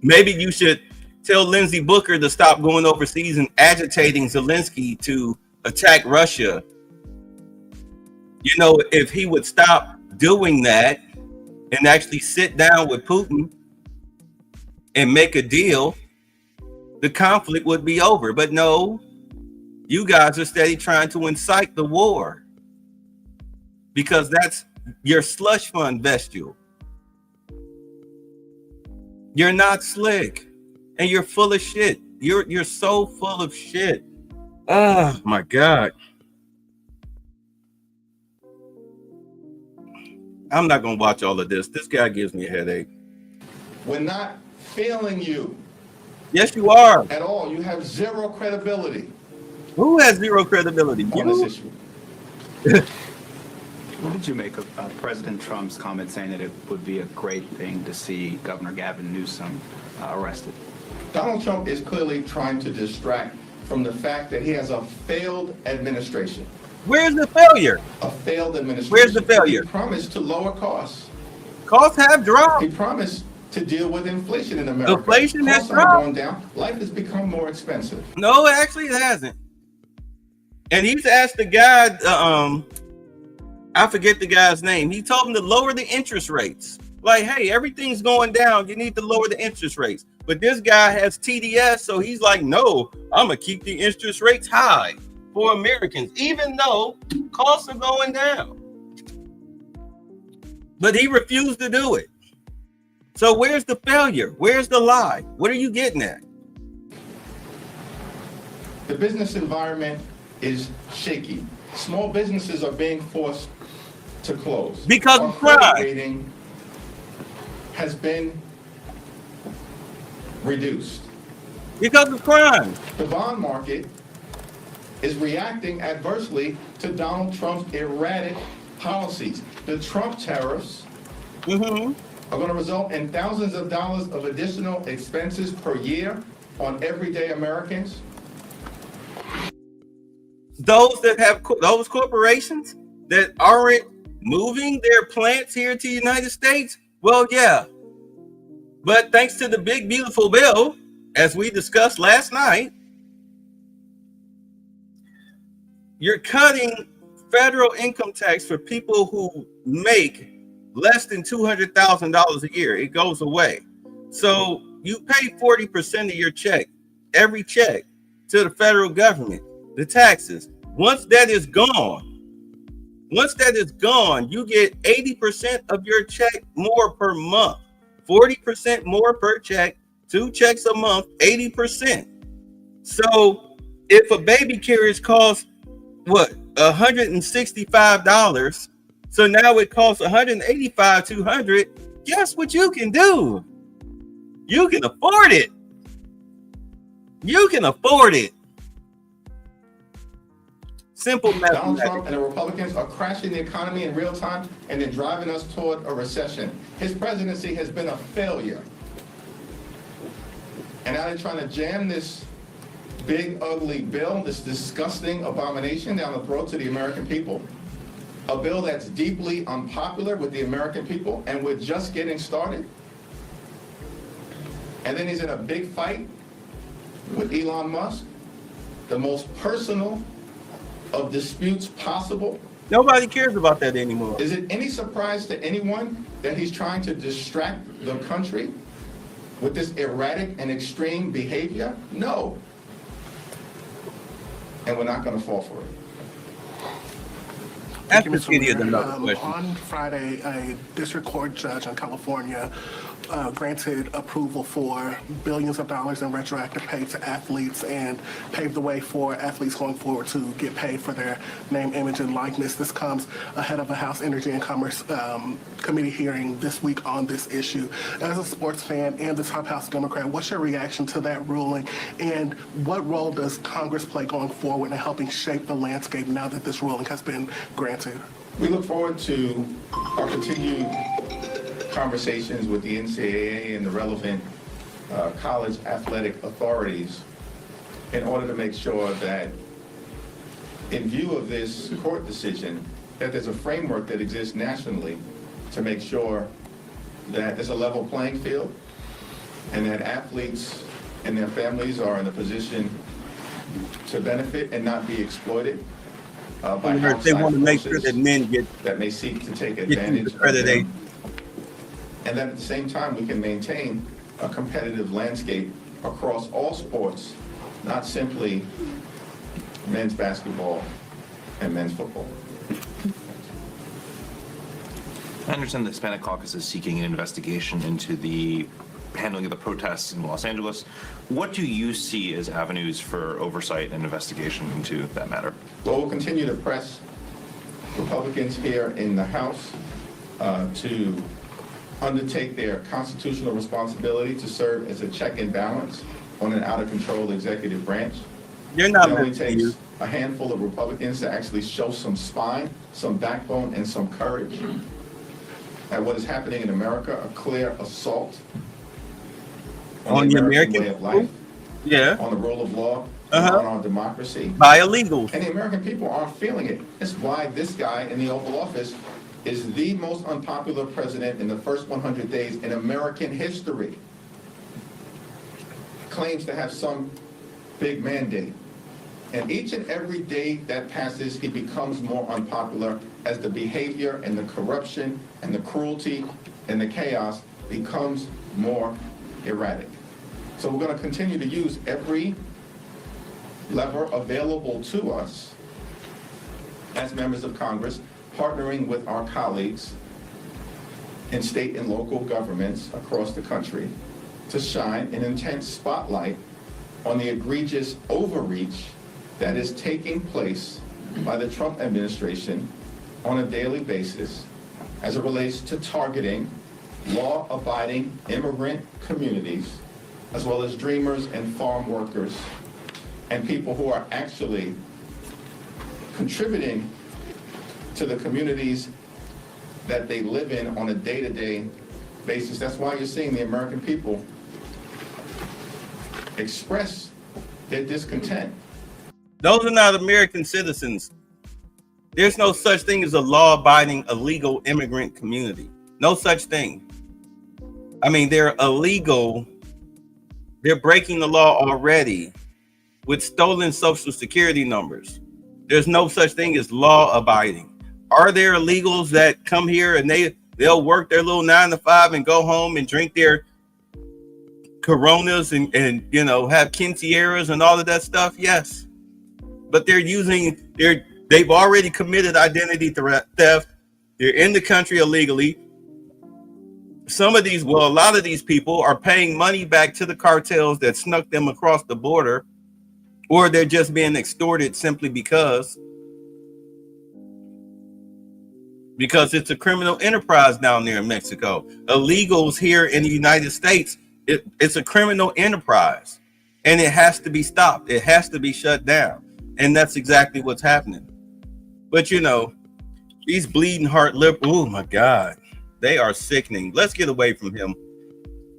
[SPEAKER 29] Maybe you should tell Lindsey Booker to stop going overseas and agitating Zelensky to attack Russia. You know, if he would stop doing that and actually sit down with Putin and make a deal, the conflict would be over. But no, you guys are steady trying to incite the war because that's your slush fund vestule. You're not slick, and you're full of shit. You're so full of shit. Oh my God. I'm not gonna watch all of this. This guy gives me a headache.
[SPEAKER 11] We're not failing you.
[SPEAKER 29] Yes, you are.
[SPEAKER 11] At all. You have zero credibility.
[SPEAKER 29] Who has zero credibility?
[SPEAKER 11] On this issue.
[SPEAKER 13] What did you make of President Trump's comment saying that it would be a great thing to see Governor Gavin Newsom arrested?
[SPEAKER 11] Donald Trump is clearly trying to distract from the fact that he has a failed administration.
[SPEAKER 29] Where's the failure?
[SPEAKER 11] A failed administration.
[SPEAKER 29] Where's the failure?
[SPEAKER 11] He promised to lower costs.
[SPEAKER 29] Costs have dropped.
[SPEAKER 11] He promised to deal with inflation in America.
[SPEAKER 29] Inflation has
[SPEAKER 11] Costs are
[SPEAKER 29] dropped.
[SPEAKER 11] going down. Life has become more expensive.
[SPEAKER 29] No, actually it hasn't. And he's asked the guy, I forget the guy's name. He told him to lower the interest rates. Like, hey, everything's going down. You need to lower the interest rates. But this guy has TDS, so he's like, no, I'm going to keep the interest rates high for Americans, even though costs are going down. But he refused to do it. So where's the failure? Where's the lie? What are you getting at?
[SPEAKER 11] The business environment is shaky. Small businesses are being forced to close.
[SPEAKER 29] Because
[SPEAKER 11] our
[SPEAKER 29] of crime.
[SPEAKER 11] credit rating has been reduced.
[SPEAKER 29] Because of crime.
[SPEAKER 11] The bond market is reacting adversely to Donald Trump's erratic policies. The Trump tariffs are going to result in thousands of dollars of additional expenses per year on everyday Americans.
[SPEAKER 29] Those that have those corporations that aren't moving their plants here to the United States, well, yeah. But thanks to the big, beautiful bill, as we discussed last night, you're cutting federal income tax for people who make less than $200,000 a year. It goes away. So you pay 40% of your check, every check, to the federal government, the taxes. Once that is gone, Once that is gone, you get 80% of your check more per month, 40% more per check, 2 checks a month, 80%. So if a baby carriage costs what, $165, so now it costs $185, $200. Guess what you can do? You can afford it. You can afford it. Simple mathematics.
[SPEAKER 11] Donald Trump and the Republicans are crashing the economy in real time and then driving us toward a recession. His presidency has been a failure. And now they're trying to jam this big, ugly bill, this disgusting abomination down the throats of the American people. A bill that's deeply unpopular with the American people, and we're just getting started. And then he's in a big fight with Elon Musk, the most personal of disputes possible.
[SPEAKER 29] Nobody cares about that anymore.
[SPEAKER 11] Is it any surprise to anyone that he's trying to distract the country with this erratic and extreme behavior? No. And we're not going to fall for it.
[SPEAKER 29] Thank you, Mr. Mayor.
[SPEAKER 14] On Friday, a district court judge in California granted approval for billions of dollars in retroactive pay to athletes and paved the way for athletes going forward to get paid for their name, image, and likeness. This comes ahead of a House Energy and Commerce Committee hearing this week on this issue. As a sports fan and the top House Democrat, what's your reaction to that ruling, and what role does Congress play going forward in helping shape the landscape now that this ruling has been granted?
[SPEAKER 11] We look forward to our continued conversations with the NCAA and the relevant college athletic authorities in order to make sure that, in view of this court decision, that there's a framework that exists nationally to make sure that there's a level playing field and that athletes and their families are in a position to benefit and not be exploited by outside
[SPEAKER 29] they want to make sure
[SPEAKER 11] forces
[SPEAKER 29] that men get
[SPEAKER 11] that may seek to take advantage of them. And then at the same time, we can maintain a competitive landscape across all sports, not simply men's basketball and men's football.
[SPEAKER 15] I understand the Hispanic Caucus is seeking an investigation into the handling of the protests in Los Angeles. What do you see as avenues for oversight and investigation into that matter?
[SPEAKER 11] Well, we'll continue to press Republicans here in the House to undertake their constitutional responsibility to serve as a check and balance on an out-of-control executive branch.
[SPEAKER 29] You're not
[SPEAKER 11] It only takes a handful of Republicans to actually show some spine, some backbone, and some courage at what is happening in America, a clear assault on the American way of life, on the rule of law, on our democracy.
[SPEAKER 29] By illegals.
[SPEAKER 11] And the American people aren't feeling it. That's why this guy in the Oval Office is the most unpopular president in the first 100 days in American history. Claims to have some big mandate. And each and every day that passes, he becomes more unpopular as the behavior and the corruption and the cruelty and the chaos becomes more erratic. So we're going to continue to use every lever available to us as members of Congress, partnering with our colleagues in state and local governments across the country to shine an intense spotlight on the egregious overreach that is taking place by the Trump administration on a daily basis as it relates to targeting law-abiding immigrant communities, as well as dreamers and farm workers and people who are actually contributing to the communities that they live in on a day-to-day basis. That's why you're seeing the American people express their discontent.
[SPEAKER 29] Those are not American citizens. There's no such thing as a law-abiding, illegal immigrant community. No such thing. I mean, they're illegal. They're breaking the law already with stolen social security numbers. There's no such thing as law-abiding. Are there illegals that come here and they'll work their little 9 to 5 and go home and drink their Coronas and you know, have quinceañeras and all of that stuff? Yes. But they're They've already committed identity theft. They're in the country illegally. Some of these, well, a lot of these people are paying money back to the cartels that snuck them across the border, or they're just being extorted simply because it's a criminal enterprise down there in Mexico. Illegals here in the United States, it's a criminal enterprise, and it has to be stopped. It has to be shut down, and that's exactly what's happening. But you know, these bleeding heart oh my God, they are sickening. Let's get away from him.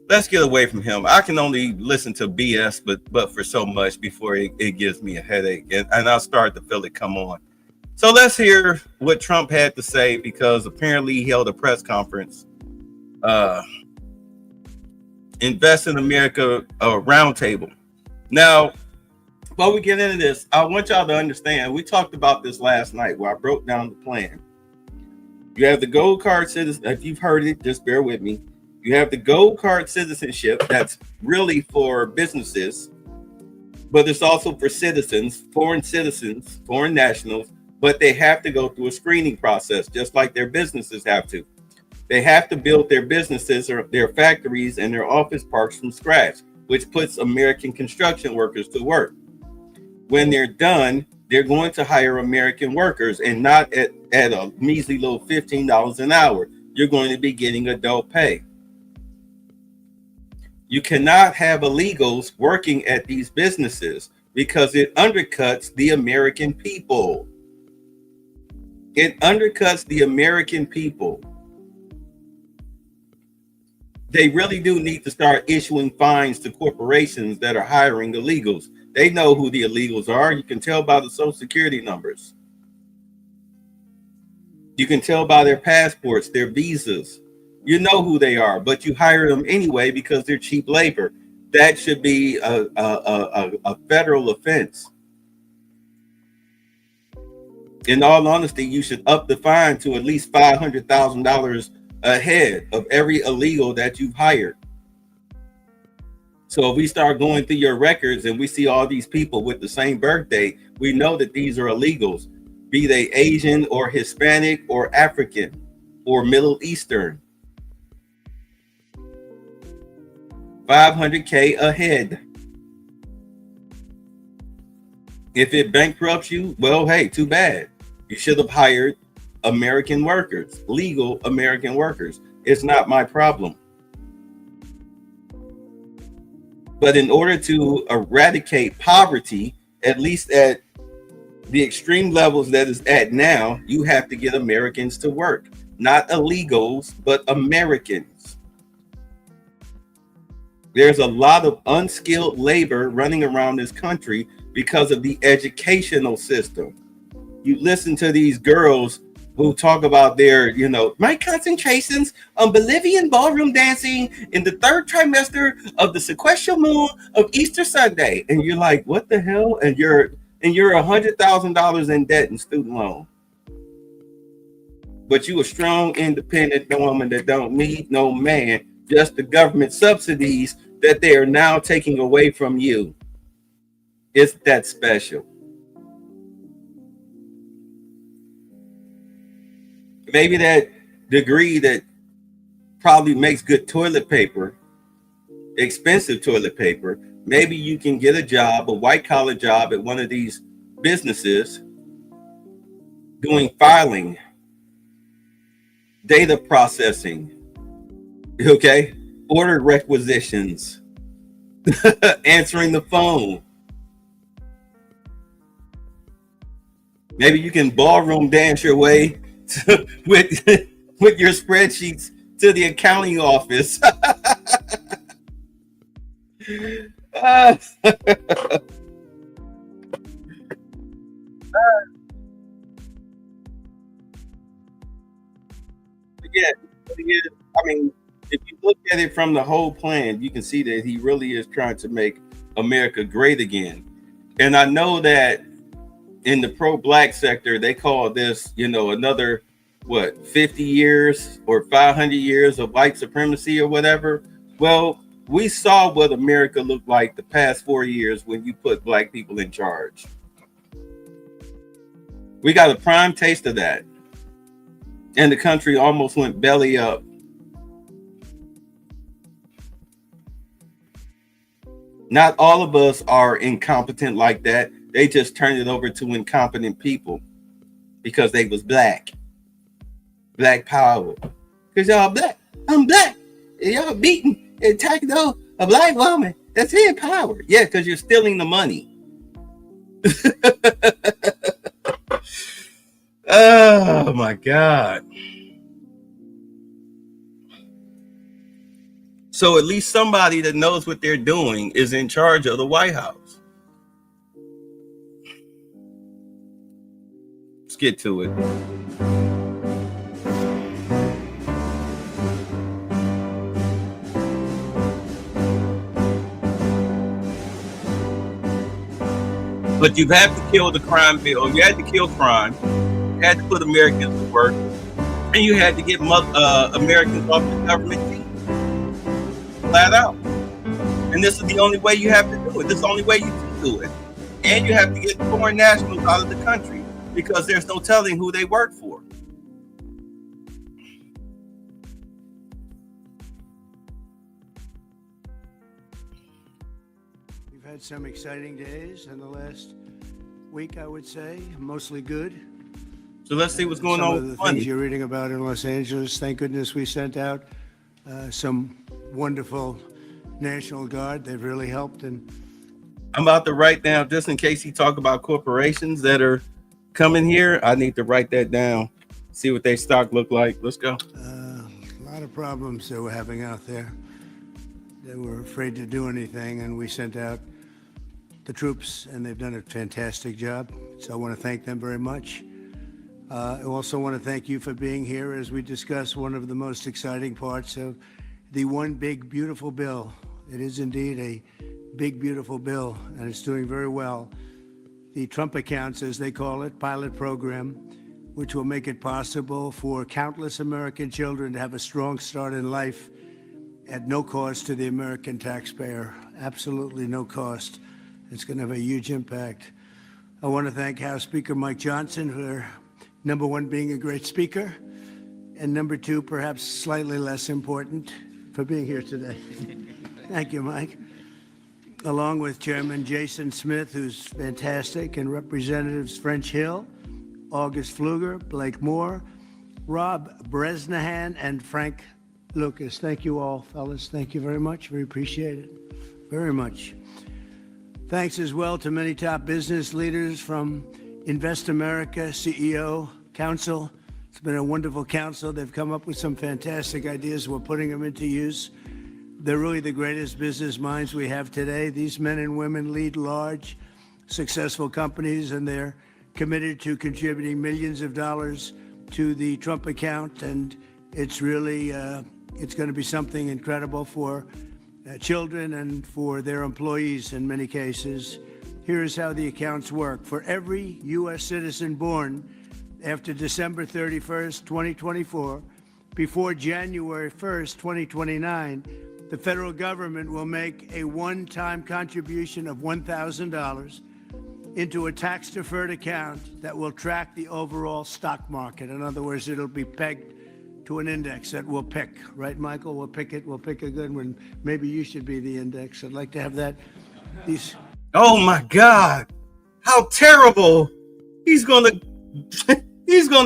[SPEAKER 29] Let's get away from him. I can only listen to BS, but for so much before it gives me a headache, and I'll start to feel it come on. So let's hear what Trump had to say, because apparently he held a press conference. Invest in America roundtable. Now, before we get into this, I want y'all to understand, we talked about this last night where I broke down the plan. You have the gold card citizen. If you've heard it, just bear with me. You have the gold card citizenship. That's really for businesses, but it's also for citizens, foreign nationals, but they have to go through a screening process, just like their businesses have to. They have to build their businesses or their factories and their office parks from scratch, which puts American construction workers to work. When they're done, they're going to hire American workers, and not at a measly little $15 an hour. You're going to be getting adult pay. You cannot have illegals working at these businesses because it undercuts the American people. It undercuts the American people. They really do need to start issuing fines to corporations that are hiring illegals. They know who the illegals are. You can tell by the social security numbers. You can tell by their passports, their visas. You know who they are, but you hire them anyway because they're cheap labor. That should be a federal offense. In all honesty, you should up the fine to at least $500,000 a head of every illegal that you've hired. So if we start going through your records and we see all these people with the same birthday, we know that these are illegals, be they Asian or Hispanic or African or Middle Eastern. $500K a head. If it bankrupts you, well, hey, too bad. You should have hired American workers, legal American workers. It's not my problem. But in order to eradicate poverty, at least at the extreme levels that is at now, you have to get Americans to work. Not illegals, but Americans. There's a lot of unskilled labor running around this country because of the educational system. You listen to these girls who talk about their, my concentrations on Bolivian ballroom dancing in the third trimester of the sequential moon of Easter Sunday. And you're like, what the hell? And you're $100,000 in debt and student loan. But you a strong, independent woman that don't need no man, just the government subsidies that they are now taking away from you. It's that special. Maybe that degree that probably makes good toilet paper, expensive toilet paper, maybe you can get a job, a white collar job at one of these businesses doing filing, data processing, okay, order requisitions, answering the phone. Maybe you can ballroom dance your way with your spreadsheets to the accounting office. I mean, if you look at it from the whole plan, you can see that he really is trying to make America great again. And I know that in the pro-black sector, they call this, another, 50 years or 500 years of white supremacy or whatever. Well, we saw what America looked like the past 4 years when you put black people in charge. We got a prime taste of that. And the country almost went belly up. Not all of us are incompetent like that. They just turned it over to incompetent people because they was black. Black power. Because y'all black. I'm black. And y'all beating and attacking a black woman. That's in power. Yeah, because you're stealing the money. Oh my God. So at least somebody that knows what they're doing is in charge of the White House. Let's get to it. But you have to kill the crime bill. You had to kill crime. You had to put Americans to work. And you had to get Americans off the government team. Flat out. And this is the only way you have to do it. This is the only way you can do it. And you have to get foreign nationals out of the country because there's no telling who they work for.
[SPEAKER 4] We've had some exciting days in the last week, I would say, mostly good.
[SPEAKER 29] So let's see what's going on with
[SPEAKER 4] the things you're reading about in Los Angeles. Thank goodness we sent out some wonderful National Guard. They've really helped. And
[SPEAKER 29] I'm about to write down, just in case he talk about corporations that are coming here, I need to write that down, see what their stock look like. Let's go.
[SPEAKER 4] A lot of problems they were having out there. They were afraid to do anything, and we sent out the troops, and they've done a fantastic job. So I want to thank them very much. I also want to thank you for being here as we discuss one of the most exciting parts of the One Big Beautiful Bill. It is indeed a big, beautiful bill, and it's doing very well. The Trump accounts, as they call it, pilot program, which will make it possible for countless American children to have a strong start in life at no cost to the American taxpayer. Absolutely no cost. It's going to have a huge impact. I want to thank House Speaker Mike Johnson for, number one, being a great speaker, and number two, perhaps slightly less important, for being here today. Thank you, Mike. Along with Chairman Jason Smith, who's fantastic, and Representatives French Hill, August Pfluger, Blake Moore, Rob Bresnahan, and Frank Lucas. Thank you all, fellas. Thank you very much. We appreciate it very much. Thanks as well to many top business leaders from Invest America, CEO, Council. It's been a wonderful council. They've come up with some fantastic ideas. We're putting them into use. They're really the greatest business minds we have today. These men and women lead large, successful companies, and they're committed to contributing millions of dollars to the Trump account. And it's really, it's going to be something incredible for children and for their employees in many cases. Here's how the accounts work. For every U.S. citizen born after December 31st, 2024, before January 1st, 2029, the federal government will make a one-time contribution of $1,000 into a tax-deferred account that will track the overall stock market. In other words, it'll be pegged to an index that we'll pick. Right, Michael? We'll pick it. We'll pick a good one. Maybe you should be the index. I'd like to have that.
[SPEAKER 29] Oh my God. How terrible. He's gonna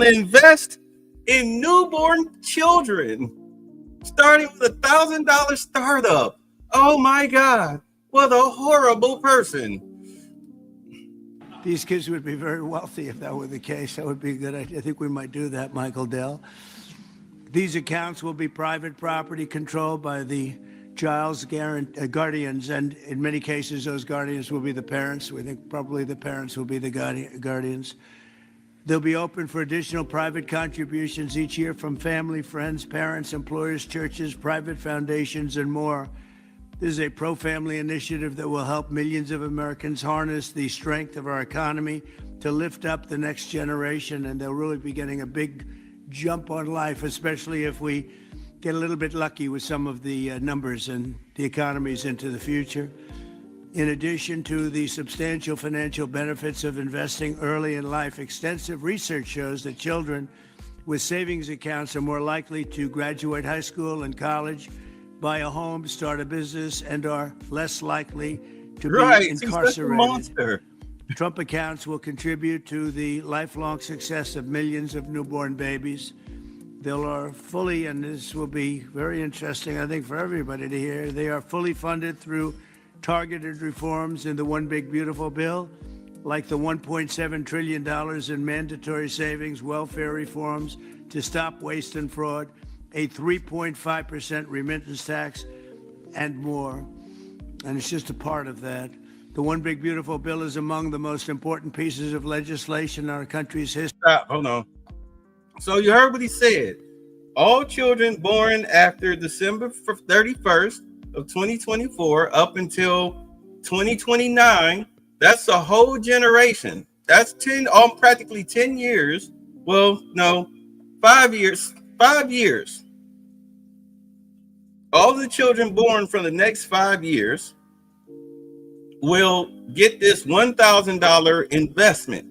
[SPEAKER 29] invest in newborn children, starting with $1,000 startup. Oh my God. What a horrible person.
[SPEAKER 4] These kids would be very wealthy if that were the case. That would be a good idea. I think we might do that, Michael Dell. These accounts will be private property controlled by the child's guardians, and in many cases, those guardians will be the parents. We think probably the parents will be the guardians. They'll be open for additional private contributions each year from family, friends, parents, employers, churches, private foundations, and more. This is a pro-family initiative that will help millions of Americans harness the strength of our economy to lift up the next generation, and they'll really be getting a big jump on life, especially if we get a little bit lucky with some of the numbers and the economies into the future. In addition to the substantial financial benefits of investing early in life, extensive research shows that children with savings accounts are more likely to graduate high school and college, buy a home, start a business, and are less likely to be incarcerated. Trump accounts will contribute to the lifelong success of millions of newborn babies. They are fully, and this will be very interesting, I think, for everybody to hear, they are fully funded through targeted reforms in the One Big Beautiful Bill, like the $1.7 trillion in mandatory savings, welfare reforms to stop waste and fraud, a 3.5% remittance tax, and more. And it's just a part of that. The One Big Beautiful Bill is among the most important pieces of legislation in our country's history.
[SPEAKER 29] Stop, hold on. So you heard what he said. All children born after December 31st of 2024 up until 2029, that's a whole generation. That's practically 10 years. Well, no, 5 years. 5 years. All the children born from the next 5 years will get this $1,000 investment,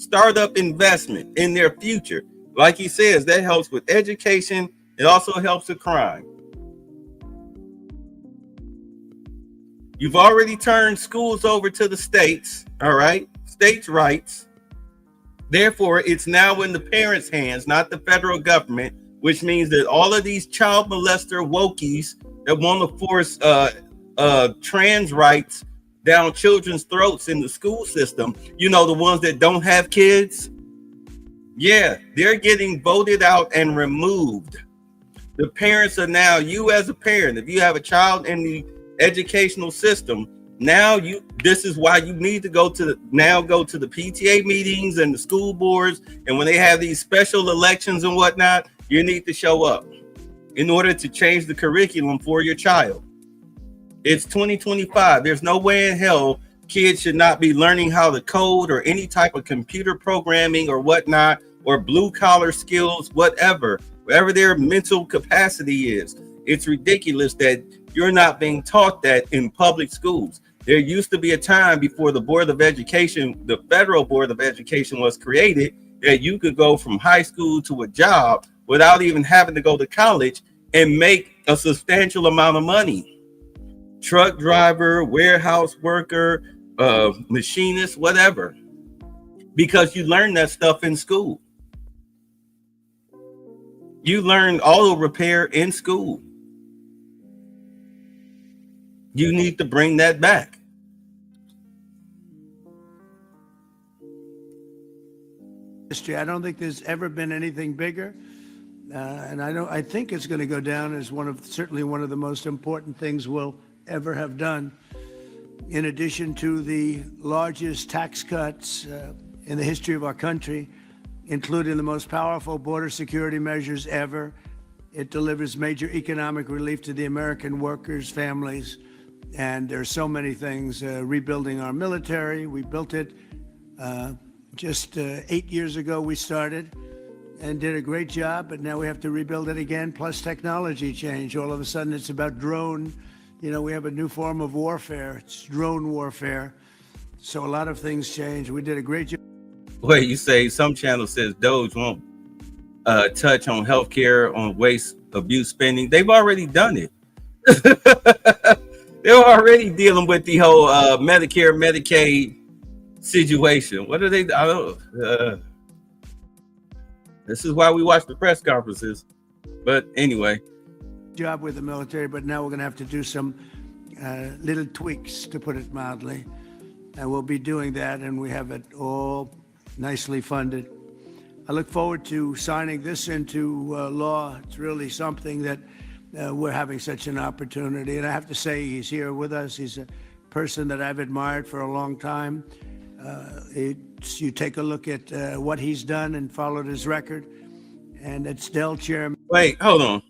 [SPEAKER 29] startup investment in their future. Like he says, that helps with education. It also helps with crime. You've already turned schools over to the states, all right? States' rights. Therefore, it's now in the parents' hands, not the federal government, which means that all of these child molester wokies that want to force trans rights down children's throats in the school system, you know, the ones that don't have kids, yeah, they're getting voted out and removed. The parents are now, you as a parent, if you have a child in the educational system, now this is why you need to go to the PTA meetings and the school boards, and when they have these special elections and whatnot, you need to show up in order to change the curriculum for your child. It's 2025. There's no way in hell kids should not be learning how to code or any type of computer programming or whatnot, or blue collar skills, whatever their mental capacity is. It's ridiculous that you're not being taught that in public schools. There used to be a time before the Board of Education, the Federal Board of Education was created, that you could go from high school to a job without even having to go to college and make a substantial amount of money. Truck driver, warehouse worker, machinist, whatever, because you learn that stuff in school. You learn auto repair in school. You need to bring that back.
[SPEAKER 4] History. I don't think there's ever been anything bigger, and I think it's going to go down as certainly one of the most important things we'll ever have done. In addition to the largest tax cuts in the history of our country, including the most powerful border security measures ever, it delivers major economic relief to the American workers' families. And there's so many things. Rebuilding our military, we built it just 8 years ago. We started and did a great job, but now we have to rebuild it again. Plus technology change. All of a sudden, it's about drone. You know, we have a new form of warfare. It's drone warfare. So a lot of things change. We did a great job.
[SPEAKER 29] Wait, you say some channel says Doge won't touch on healthcare, on waste, abuse spending. They've already done it. They're already dealing with the whole Medicare, Medicaid situation. What are they? This is why we watch the press conferences. But anyway.
[SPEAKER 4] Job with the military, but now we're going to have to do some little tweaks, to put it mildly. And we'll be doing that, and we have it all nicely funded. I look forward to signing this into law. It's really something that we're having such an opportunity. And I have to say, he's here with us. He's a person that I've admired for a long time. You take a look at what he's done and followed his record. And it's Dell chairman.
[SPEAKER 29] Wait, hold on.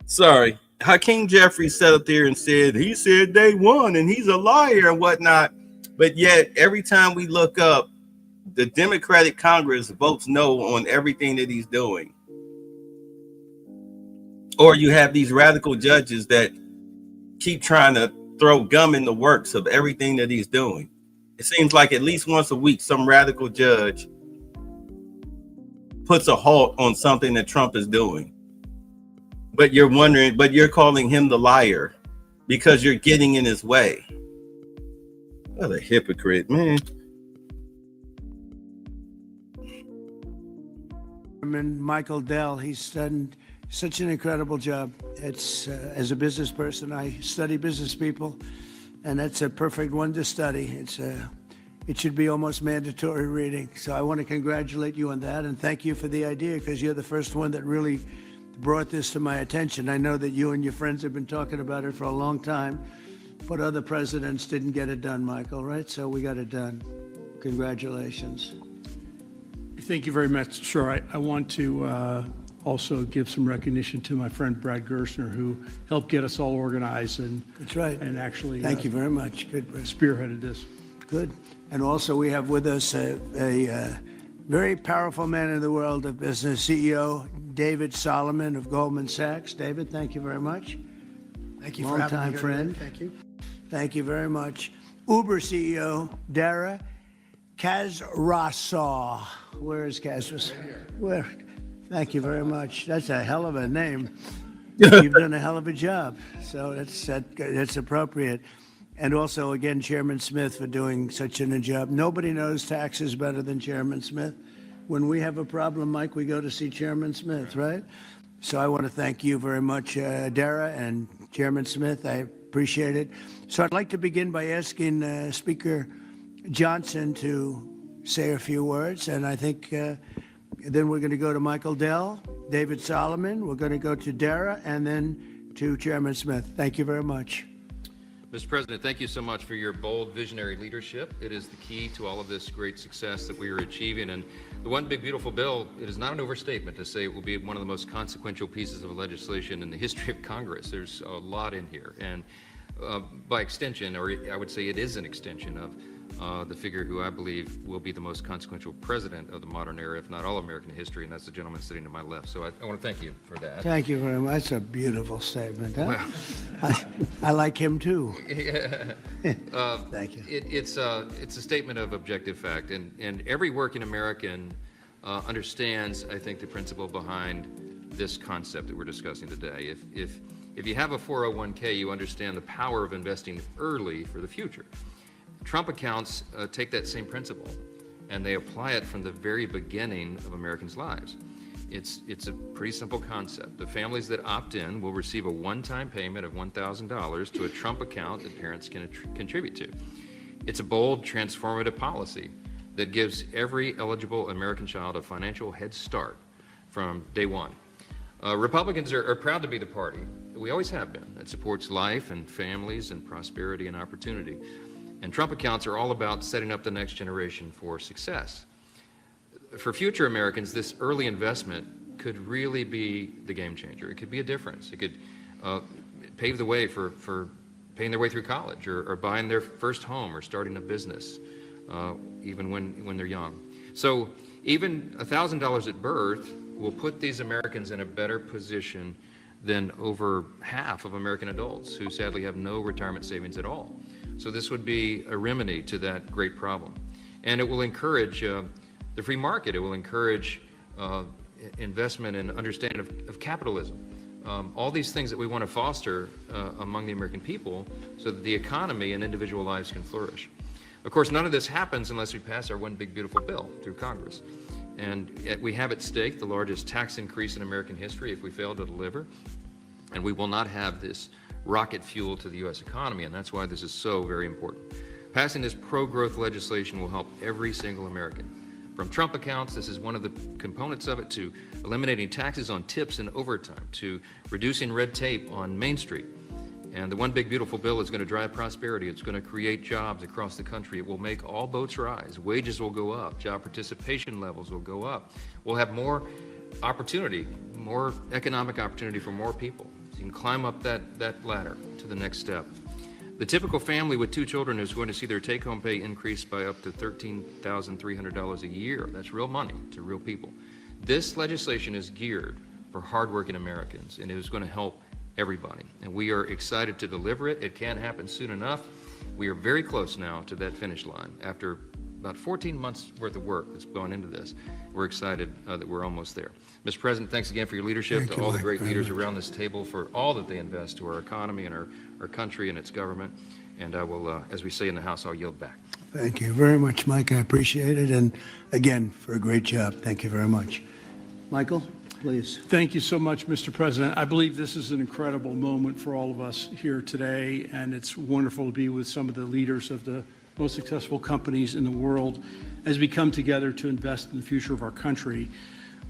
[SPEAKER 29] Sorry. Hakeem Jeffries sat up there and said, he said they won and he's a liar and whatnot. But yet, every time we look up, the Democratic Congress votes no on everything that he's doing. Or you have these radical judges that keep trying to throw gum in the works of everything that he's doing. It seems like at least once a week, some radical judge puts a halt on something that Trump is doing. But you're calling him the liar because you're getting in his way. What a hypocrite, man.
[SPEAKER 16] Michael Dell, he's done such an incredible job. It's as a business person, I study business people, and that's a perfect one to study. It should be almost mandatory reading. So I want to congratulate you on that, and thank you for the idea, because you're the first one that really brought this to my attention. I know that you and your friends have been talking about it for a long time, but other presidents didn't get it done, Michael, right? So we got it done. Congratulations.
[SPEAKER 17] Thank you very much. Sure. I want to also give some recognition to my friend Brad Gerstner, who helped get us all organized and
[SPEAKER 16] that's right.
[SPEAKER 17] And actually
[SPEAKER 16] thank you very much. Good.
[SPEAKER 17] Spearheaded this.
[SPEAKER 16] Good. And also we have with us a very powerful man in the world of business, CEO David Solomon of Goldman Sachs. David, thank you very much.
[SPEAKER 14] Thank you for having me
[SPEAKER 16] Long-time
[SPEAKER 14] here
[SPEAKER 16] friend.
[SPEAKER 14] today. Thank you.
[SPEAKER 16] Thank you very much. Uber CEO Dara Khosrowshahi. Where is Khosrowshahi? Where? Thank you very much. That's a hell of a name. You've done a hell of a job. So that's appropriate. And also, again, Chairman Smith for doing such a job. Nobody knows taxes better than Chairman Smith. When we have a problem, Mike, we go to see Chairman Smith, right? So I want to thank you very much, Dara and Chairman Smith. I appreciate it. So I'd like to begin by asking Speaker Johnson to say a few words. And I think then we're going to go to Michael Dell, David Solomon. We're going to go to Dara and then to Chairman Smith. Thank you very much.
[SPEAKER 18] Mr. President, thank you so much for your bold, visionary leadership. It is the key to all of this great success that we are achieving. And the One Big Beautiful Bill, it is not an overstatement to say it will be one of the most consequential pieces of legislation in the history of Congress. There's a lot in here. And by extension, or I would say it is an extension of the figure who I believe will be the most consequential president of the modern era, if not all of American history, and that's the gentleman sitting to my left. So I want to thank you for that.
[SPEAKER 16] Thank you very much. That's a beautiful statement. Huh?
[SPEAKER 18] Well,
[SPEAKER 16] I like him too.
[SPEAKER 18] Thank you. It's a statement of objective fact, and every working American understands, I think, the principle behind this concept that we're discussing today. If you have a 401k, you understand the power of investing early for the future. Trump accounts take that same principle, and they apply it from the very beginning of Americans' lives. It's a pretty simple concept. The families that opt in will receive a one-time payment of $1,000 to a Trump account that parents can contribute to. It's a bold, transformative policy that gives every eligible American child a financial head start from day one. Republicans are proud to be the party, we always have been, that supports life and families and prosperity and opportunity. And Trump accounts are all about setting up the next generation for success. For future Americans, this early investment could really be the game changer. It could be a difference. It could pave the way for paying their way through college or buying their first home or starting a business, even when they're young. So even $1,000 at birth will put these Americans in a better position than over half of American adults who sadly have no retirement savings at all. So this would be a remedy to that great problem. And it will encourage the free market. It will encourage investment and understanding of capitalism. All these things that we want to foster among the American people so that the economy and individual lives can flourish. Of course, none of this happens unless we pass our One Big Beautiful Bill through Congress. And we have at stake the largest tax increase in American history if we fail to deliver. And we will not have this rocket fuel to the U.S. economy, and that's why this is so very important. Passing this pro-growth legislation will help every single American. From Trump accounts, this is one of the components of it, to eliminating taxes on tips and overtime, to reducing red tape on Main Street. And the One Big Beautiful Bill is going to drive prosperity. It's going to create jobs across the country. It will make all boats rise. Wages will go up. Job participation levels will go up. We'll have more opportunity, more economic opportunity for more people. So you can climb up that ladder to the next step. The typical family with 2 children is going to see their take-home pay increase by up to $13,300 a year. That's real money to real people. This legislation is geared for hardworking Americans, and it is going to help everybody. And we are excited to deliver it. It can't happen soon enough. We are very close now to that finish line. After about 14 months worth of work that's gone into this, we're excited that we're almost there. Mr. President, thanks again for your leadership, to all the great leaders around this table for all that they invest to our economy and our country and its government. And I will, as we say in the House, I'll yield back.
[SPEAKER 16] Thank you very much, Mike. I appreciate it. And again, for a great job. Thank you very much. Michael, please.
[SPEAKER 17] Thank you so much, Mr. President. I believe this is an incredible moment for all of us here today, and it's wonderful to be with some of the leaders of the most successful companies in the world as we come together to invest in the future of our country.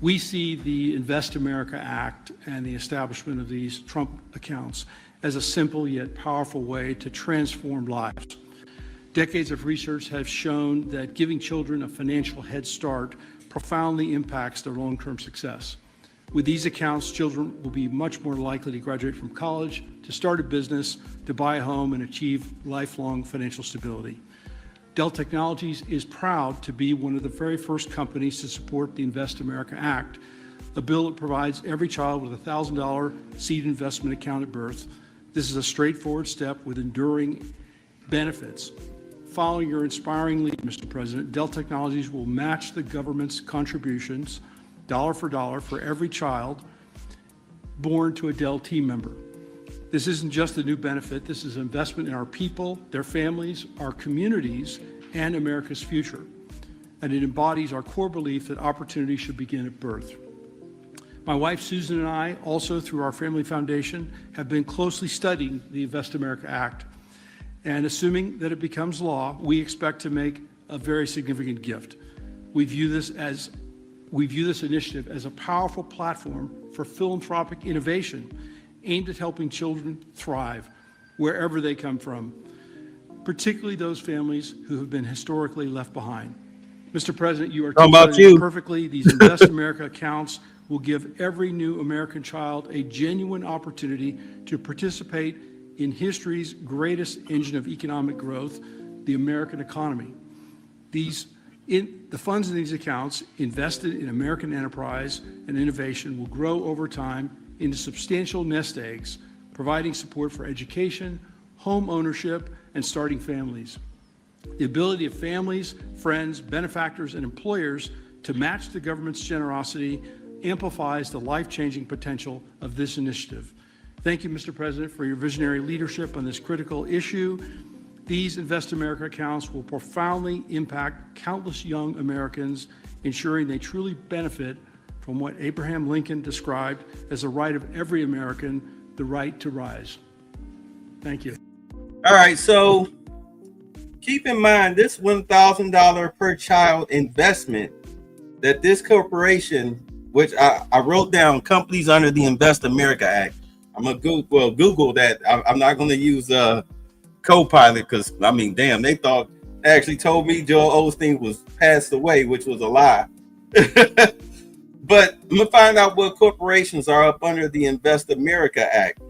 [SPEAKER 17] We see the Invest America Act and the establishment of these Trump accounts as a simple yet powerful way to transform lives. Decades of research have shown that giving children a financial head start profoundly impacts their long-term success. With these accounts, children will be much more likely to graduate from college, to start a business, to buy a home, and achieve lifelong financial stability. Dell Technologies is proud to be one of the very first companies to support the Invest America Act, a bill that provides every child with a $1,000 seed investment account at birth. This is a straightforward step with enduring benefits. Following your inspiring lead, Mr. President, Dell Technologies will match the government's contributions dollar for every child born to a Dell team member. This isn't just a new benefit, this is an investment in our people, their families, our communities, and America's future. And it embodies our core belief that opportunity should begin at birth. My wife Susan and I, also through our family foundation, have been closely studying the Invest America Act. And assuming that it becomes law, we expect to make a very significant gift. We view this initiative as a powerful platform for philanthropic innovation aimed at helping children thrive wherever they come from, particularly those families who have been historically left behind. Mr. President, you articulated perfectly. These Invest America accounts will give every new American child a genuine opportunity to participate in history's greatest engine of economic growth, the American economy. The funds in these accounts invested in American enterprise and innovation will grow over time into substantial nest eggs, providing support for education, home ownership, and starting families. The ability of families, friends, benefactors, and employers to match the government's generosity amplifies the life-changing potential of this initiative. Thank you, Mr. President, for your visionary leadership on this critical issue. These Invest America accounts will profoundly impact countless young Americans, ensuring they truly benefit from what Abraham Lincoln described as the right of every American, the right to rise. Thank you.
[SPEAKER 29] All right, so keep in mind this $1,000 per child investment that this corporation, which I wrote down, companies under the Invest America Act. I'm gonna Google that. I'm not gonna use Copilot because I mean, damn, they actually told me Joel Osteen was passed away, which was a lie. But I'm gonna find out what corporations are up under the Invest America Act,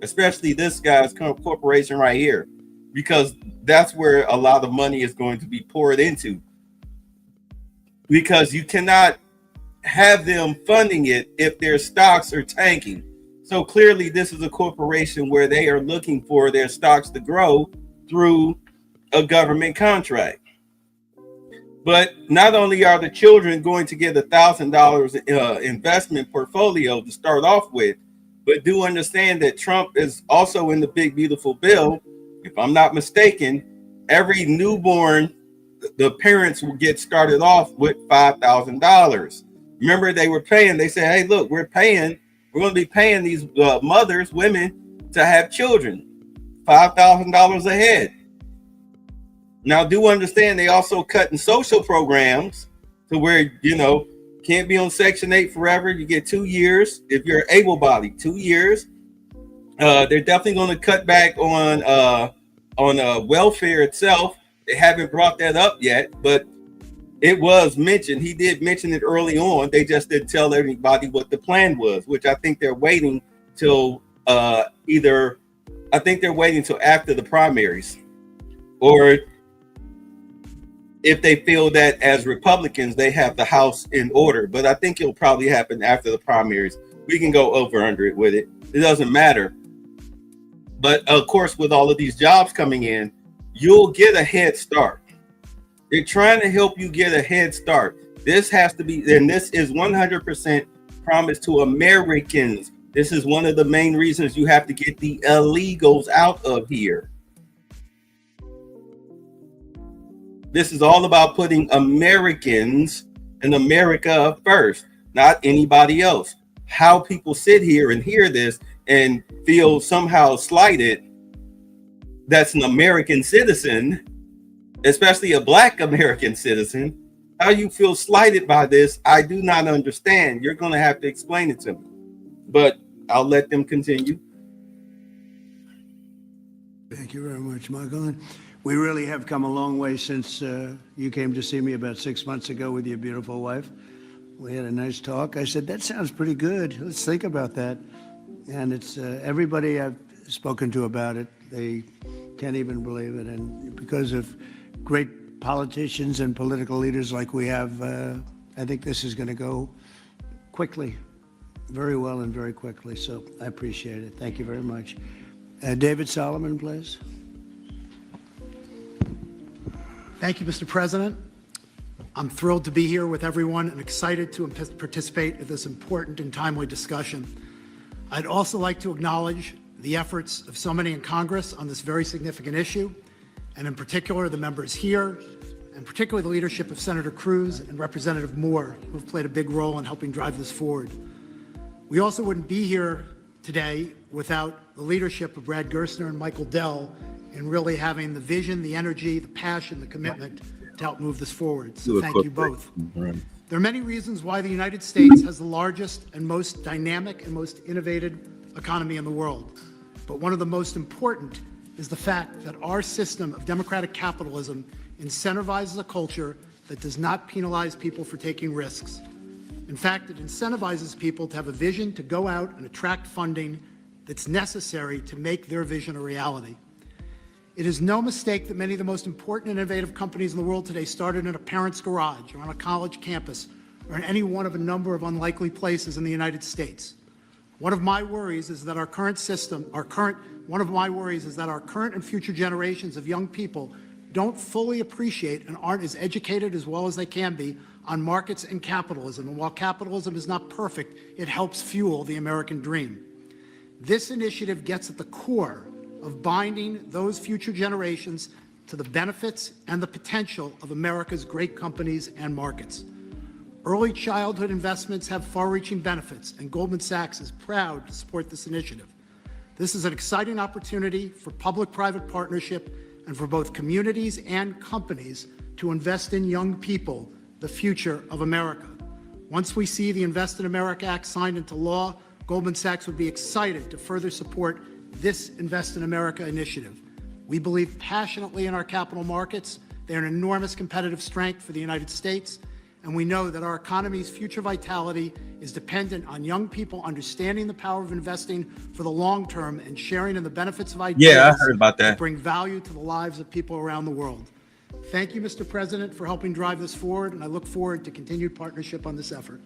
[SPEAKER 29] especially this guy's corporation right here, because that's where a lot of money is going to be poured into. Because you cannot have them funding it if their stocks are tanking. So clearly this is a corporation where they are looking for their stocks to grow through a government contract. But not only are the children going to get $1,000 investment portfolio to start off with, but do understand that Trump is also in the big, beautiful bill. If I'm not mistaken, every newborn, the parents will get started off with $5,000. Remember, they said, hey, look, we're going to be paying these mothers, women, to have children, $5,000 a head. Now, do understand they also cut in social programs to where, can't be on Section 8 forever. You get 2 years. If you're able-bodied, 2 years. They're definitely going to cut back on welfare itself. They haven't brought that up yet, but it was mentioned. He did mention it early on. They just didn't tell everybody what the plan was, which I think they're waiting till after the primaries, or if they feel that as Republicans, they have the House in order. But I think it'll probably happen after the primaries. We can go over under it with it. It doesn't matter. But of course, with all of these jobs coming in, you'll get a head start. They're trying to help you get a head start. This has to be, and this is 100% promised to Americans. This is one of the main reasons you have to get the illegals out of here. This is all about putting Americans and America first, not anybody else. How people sit here and hear this and feel somehow slighted, that's an American citizen, especially a Black American citizen, how you feel slighted by this, I do not understand. You're going to have to explain it to me. But I'll let them continue.
[SPEAKER 16] Thank you very much, Michael. And we really have come a long way since you came to see me about 6 months ago with your beautiful wife. We had a nice talk. I said, that sounds pretty good. Let's think about that. And it's everybody I've spoken to about it, they can't even believe it. And because of great politicians and political leaders like we have, I think this is going to go quickly, very well and very quickly. So I appreciate it. Thank you very much. David Solomon, please.
[SPEAKER 2] Thank you, Mr. President. I'm thrilled to be here with everyone and excited to participate in this important and timely discussion. I'd also like to acknowledge the efforts of so many in Congress on this very significant issue, and in particular the members here, and particularly the leadership of Senator Cruz and Representative Moore, who have played a big role in helping drive this forward. We also wouldn't be here today without the leadership of Brad Gerstner and Michael Dell in really having the vision, the energy, the passion, the commitment to help move this forward. So thank you both. There are many reasons why the United States has the largest and most dynamic and most innovative economy in the world. But one of the most important is the fact that our system of democratic capitalism incentivizes a culture that does not penalize people for taking risks. In fact, it incentivizes people to have a vision to go out and attract funding that's necessary to make their vision a reality. It is no mistake that many of the most important and innovative companies in the world today started in a parent's garage or on a college campus or in any one of a number of unlikely places in the United States. One of my worries is that our current and future generations of young people don't fully appreciate and aren't as educated as well as they can be on markets and capitalism. And while capitalism is not perfect, it helps fuel the American dream. This initiative gets at the core of binding those future generations to the benefits and the potential of America's great companies and markets. Early childhood investments have far-reaching benefits, and Goldman Sachs is proud to support this initiative. This is an exciting opportunity for public-private partnership and for both communities and companies to invest in young people, the future of America. Once we see the Invest in America Act signed into law, Goldman Sachs would be excited to further support this Invest in America initiative. We believe passionately in our capital markets. They're an enormous competitive strength for the United States, and we know that our economy's future vitality is dependent on young people understanding the power of investing for the long term and sharing in the benefits of ideas.
[SPEAKER 29] Yeah, I heard about that.
[SPEAKER 2] To bring value to the lives of people around the world. Thank you, Mr. President, for helping drive this forward, and I look forward to continued partnership on this effort.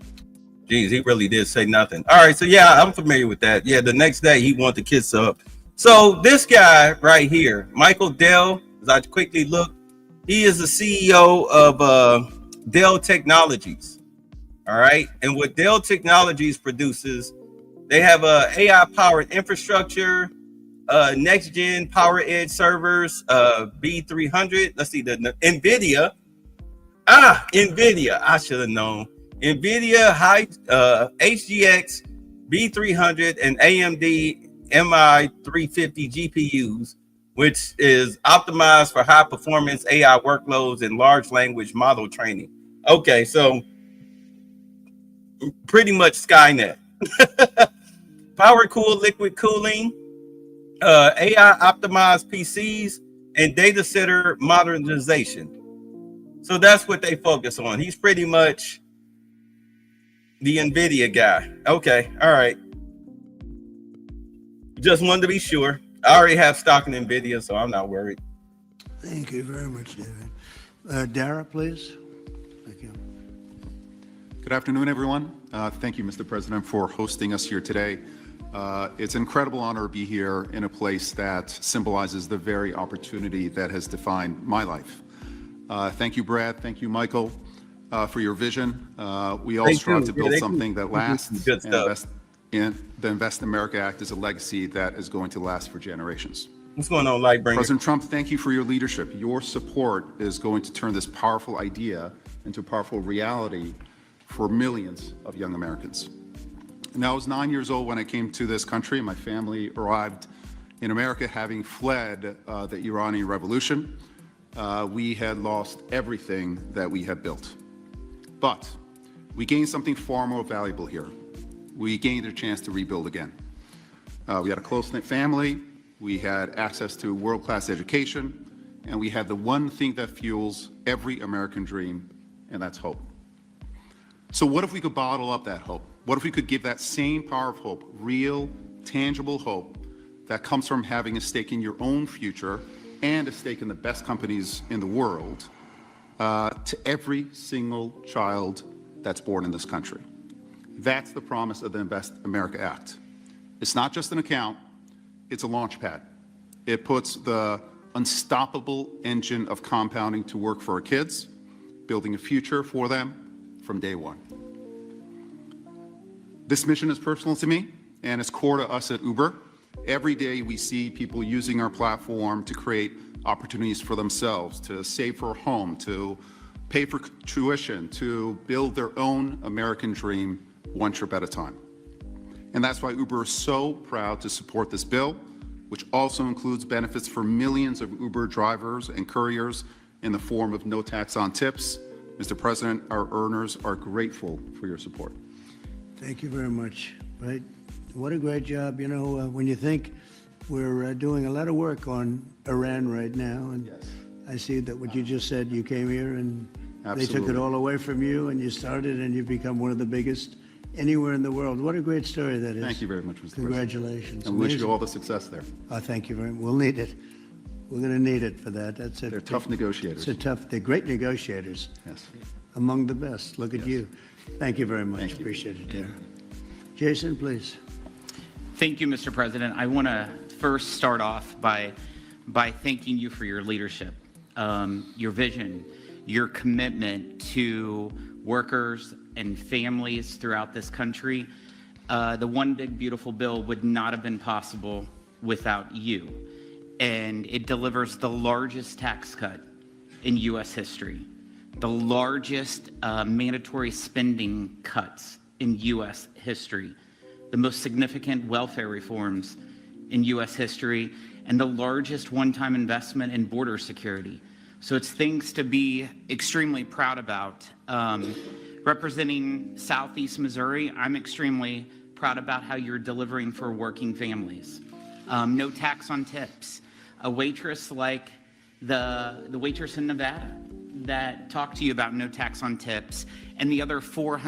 [SPEAKER 29] Geez, he really did say nothing. All right, so yeah, I'm familiar with that. Yeah, the next day he wanted to kiss up. So this guy right here, Michael Dell, as I quickly look, he is the CEO of Dell Technologies. All right, and what Dell Technologies produces, they have a AI-powered infrastructure, next-gen power edge servers, B300. Let's see, the NVIDIA. NVIDIA. I should have known. NVIDIA HGX B300 and AMD MI350 GPUs, which is optimized for high performance AI workloads and large language model training. Okay, so pretty much Skynet. Power cooled liquid cooling, AI optimized PCs, and data center modernization. So that's what they focus on. He's pretty much the NVIDIA guy. Okay, all right. Just wanted to be sure. I already have stock in NVIDIA, so I'm not worried.
[SPEAKER 16] Thank you very much, David. Dara, please. Thank you.
[SPEAKER 19] Good afternoon, everyone. Thank you, Mr. President, for hosting us here today. It's an incredible honor to be here in a place that symbolizes the very opportunity that has defined my life. Thank you, Brad. Thank you, Michael, for your vision. We all strive to build something that lasts. And the Invest in America Act is a legacy that is going to last for generations.
[SPEAKER 29] What's going on, Lightbringer?
[SPEAKER 19] President Trump, thank you for your leadership. Your support is going to turn this powerful idea into a powerful reality for millions of young Americans. And I was 9 years old when I came to this country. My family arrived in America having fled the Iranian Revolution. We had lost everything that we had built. But we gained something far more valuable here. We gained a chance to rebuild again. We had a close-knit family, we had access to world-class education, and we had the one thing that fuels every American dream, and that's hope. So what if we could bottle up that hope? What if we could give that same power of hope, real, tangible hope, that comes from having a stake in your own future and a stake in the best companies in the world, to every single child that's born in this country? That's the promise of the Invest America Act. It's not just an account, it's a launch pad. It puts the unstoppable engine of compounding to work for our kids, building a future for them from day one. This mission is personal to me, and it's core to us at Uber. Every day we see people using our platform to create opportunities for themselves, to save for a home, to pay for tuition, to build their own American dream one trip at a time. And that's why Uber is so proud to support this bill, which also includes benefits for millions of Uber drivers and couriers in the form of no tax on tips. Mr. President, our earners are grateful for your support.
[SPEAKER 16] Thank you very much. Right? What a great job. You know, when you think we're doing a lot of work on Iran right now, and yes. I see that what you just said, you came here and Absolutely. They took it all away from you, and you started, and you've become one of the biggest anywhere in the world. What a great story that is.
[SPEAKER 19] Thank you very much, Mr.
[SPEAKER 16] Congratulations.
[SPEAKER 19] President. And we wish you all the success there.
[SPEAKER 16] Oh, thank you very much. We'll need it. We're going to need it for that. That's it.
[SPEAKER 19] They're tough negotiators.
[SPEAKER 16] They're great negotiators.
[SPEAKER 19] Yes.
[SPEAKER 16] Among the best. Look at you. Thank you very much. Appreciate it, dear. Jason, please.
[SPEAKER 20] Thank you, Mr. President. I want to first start off by thanking you for your leadership, your vision, your commitment to workers and families throughout this country. The One Big Beautiful Bill would not have been possible without you. And it delivers the largest tax cut in U.S. history, the largest mandatory spending cuts in U.S. history, the most significant welfare reforms in U.S. history, and the largest one-time investment in border security. So it's things to be extremely proud about. Representing Southeast Missouri, I'm extremely proud about how you're delivering for working families. No tax on tips. A waitress like the waitress in Nevada that talked to you about no tax on tips, and the other 4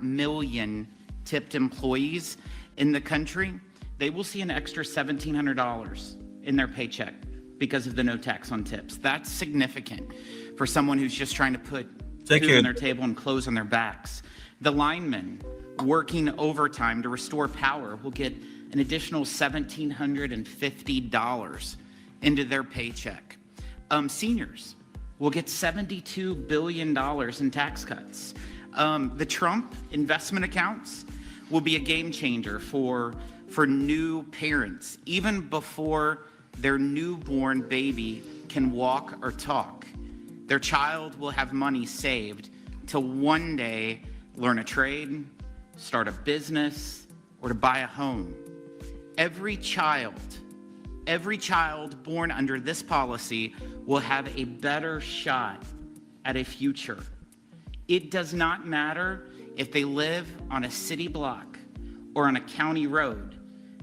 [SPEAKER 20] million tipped employees in the country, they will see an extra $1,700 in their paycheck because of the no tax on tips. That's significant for someone who's just trying to put food on their table and clothes on their backs. The linemen working overtime to restore power will get an additional $1,750 into their paycheck. Seniors will get $72 billion in tax cuts. The Trump investment accounts will be a game changer for new parents, even before their newborn baby can walk or talk. Their child will have money saved to one day learn a trade, start a business, or to buy a home. Every child born under this policy will have a better shot at a future. It does not matter if they live on a city block or on a county road.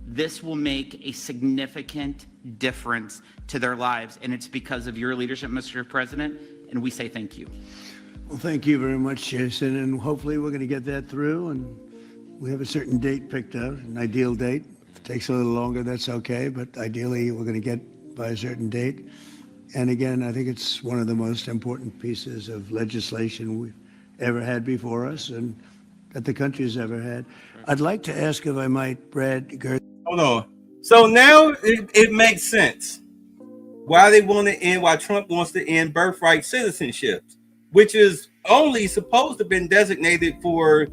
[SPEAKER 20] This will make a significant difference to their lives, and it's because of your leadership, Mr. President, and we say thank you.
[SPEAKER 16] Well, thank you very much, Jason, and hopefully we're going to get that through, and we have a certain date picked out, an ideal date. If it takes a little longer, that's okay, but ideally we're going to get by a certain date. And again, I think it's one of the most important pieces of legislation we've ever had before us and that the country's ever had. I'd like to ask, if I might, Brad Gerth.
[SPEAKER 29] Hold on. So now it makes sense why they want to end, why Trump wants to end birthright citizenship, which is only supposed to have been designated for,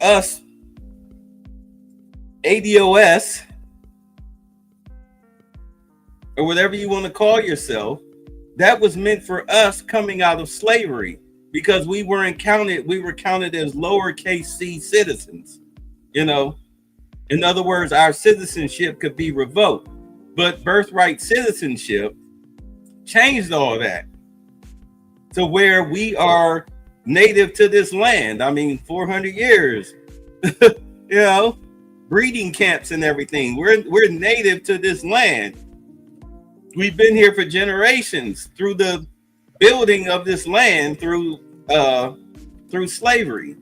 [SPEAKER 29] us ADOS or whatever you want to call yourself. That was meant for us coming out of slavery because we were counted as lowercase c citizens. In other words, our citizenship could be revoked, but birthright citizenship changed all that to where we are native to this land. 400 years, breeding camps and everything. We're native to this land. We've been here for generations through the building of this land through slavery.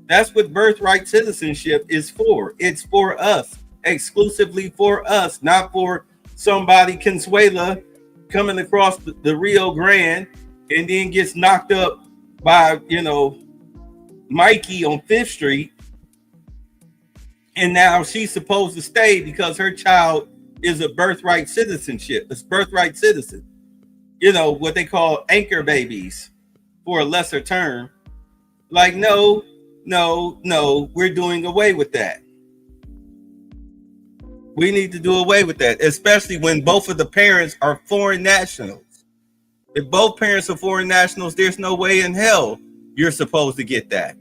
[SPEAKER 29] That's what birthright citizenship is for. It's for us, exclusively for us, not for somebody Consuela coming across the Rio Grande and then gets knocked up by, Mikey on 5th Street. And now she's supposed to stay because her child is a birthright citizenship. It's birthright citizen. What they call anchor babies for a lesser term. Like, no, we're doing away with that. We need to do away with that, especially when both of the parents are foreign nationals. If both parents are foreign nationals, there's no way in hell you're supposed to get that.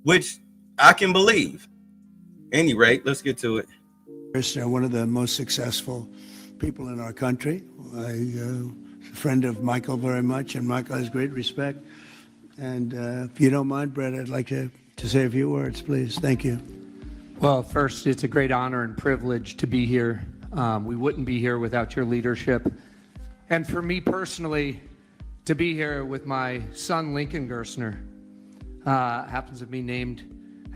[SPEAKER 29] Which I can believe. Any rate, let's get to it.
[SPEAKER 16] They're one of the most successful people in our country. I'm a friend of Michael very much, and Michael has great respect. And if you don't mind, Brett, I'd like to say a few words, please. Thank you.
[SPEAKER 10] Well, first, it's a great honor and privilege to be here. We wouldn't be here without your leadership. And for me personally, to be here with my son, Lincoln Gerstner, happens to be named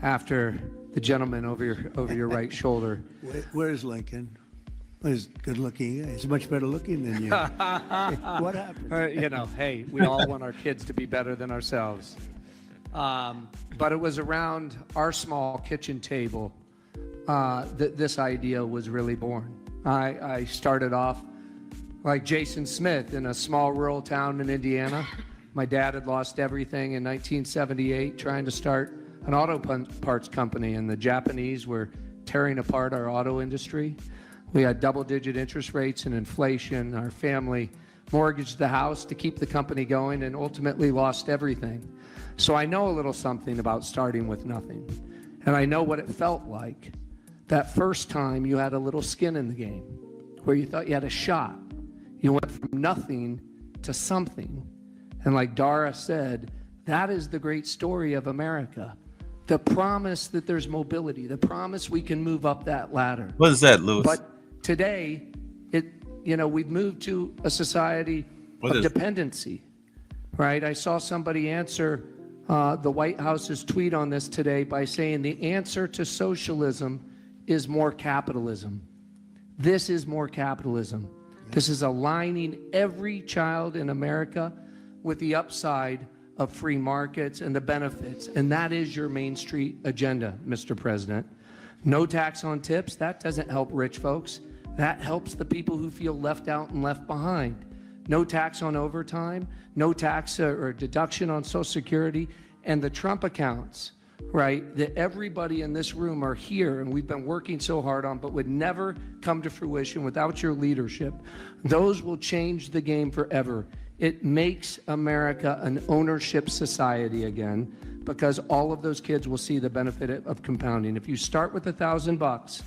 [SPEAKER 10] after the gentleman over your right shoulder.
[SPEAKER 16] Where's Lincoln? He's good looking. He's much better looking than you. What happened?
[SPEAKER 10] Hey, we all want our kids to be better than ourselves. But it was around our small kitchen table that this idea was really born. I started off like Jason Smith in a small rural town in Indiana. My dad had lost everything in 1978 trying to start an auto parts company, and the Japanese were tearing apart our auto industry. We had double-digit interest rates and inflation. Our family mortgaged the house to keep the company going and ultimately lost everything. So I know a little something about starting with nothing. And I know what it felt like that first time you had a little skin in the game, where you thought you had a shot. You went from nothing to something. And like Dara said, that is the great story of America. The promise that there's mobility, the promise we can move up that ladder.
[SPEAKER 29] What is that, Louis?
[SPEAKER 10] But today, we've moved to a society of dependency, right? I saw somebody answer the White House's tweet on this today by saying the answer to socialism is more capitalism. This is more capitalism. This is aligning every child in America with the upside of free markets and the benefits. And that is your Main Street agenda, Mr. President. No tax on tips, that doesn't help rich folks. That helps the people who feel left out and left behind. No tax on overtime, no tax or deduction on Social Security, and the Trump accounts, right, that everybody in this room are here and we've been working so hard on, but would never come to fruition without your leadership. Those will change the game forever. It makes America an ownership society again, because all of those kids will see the benefit of compounding. If you start with $1,000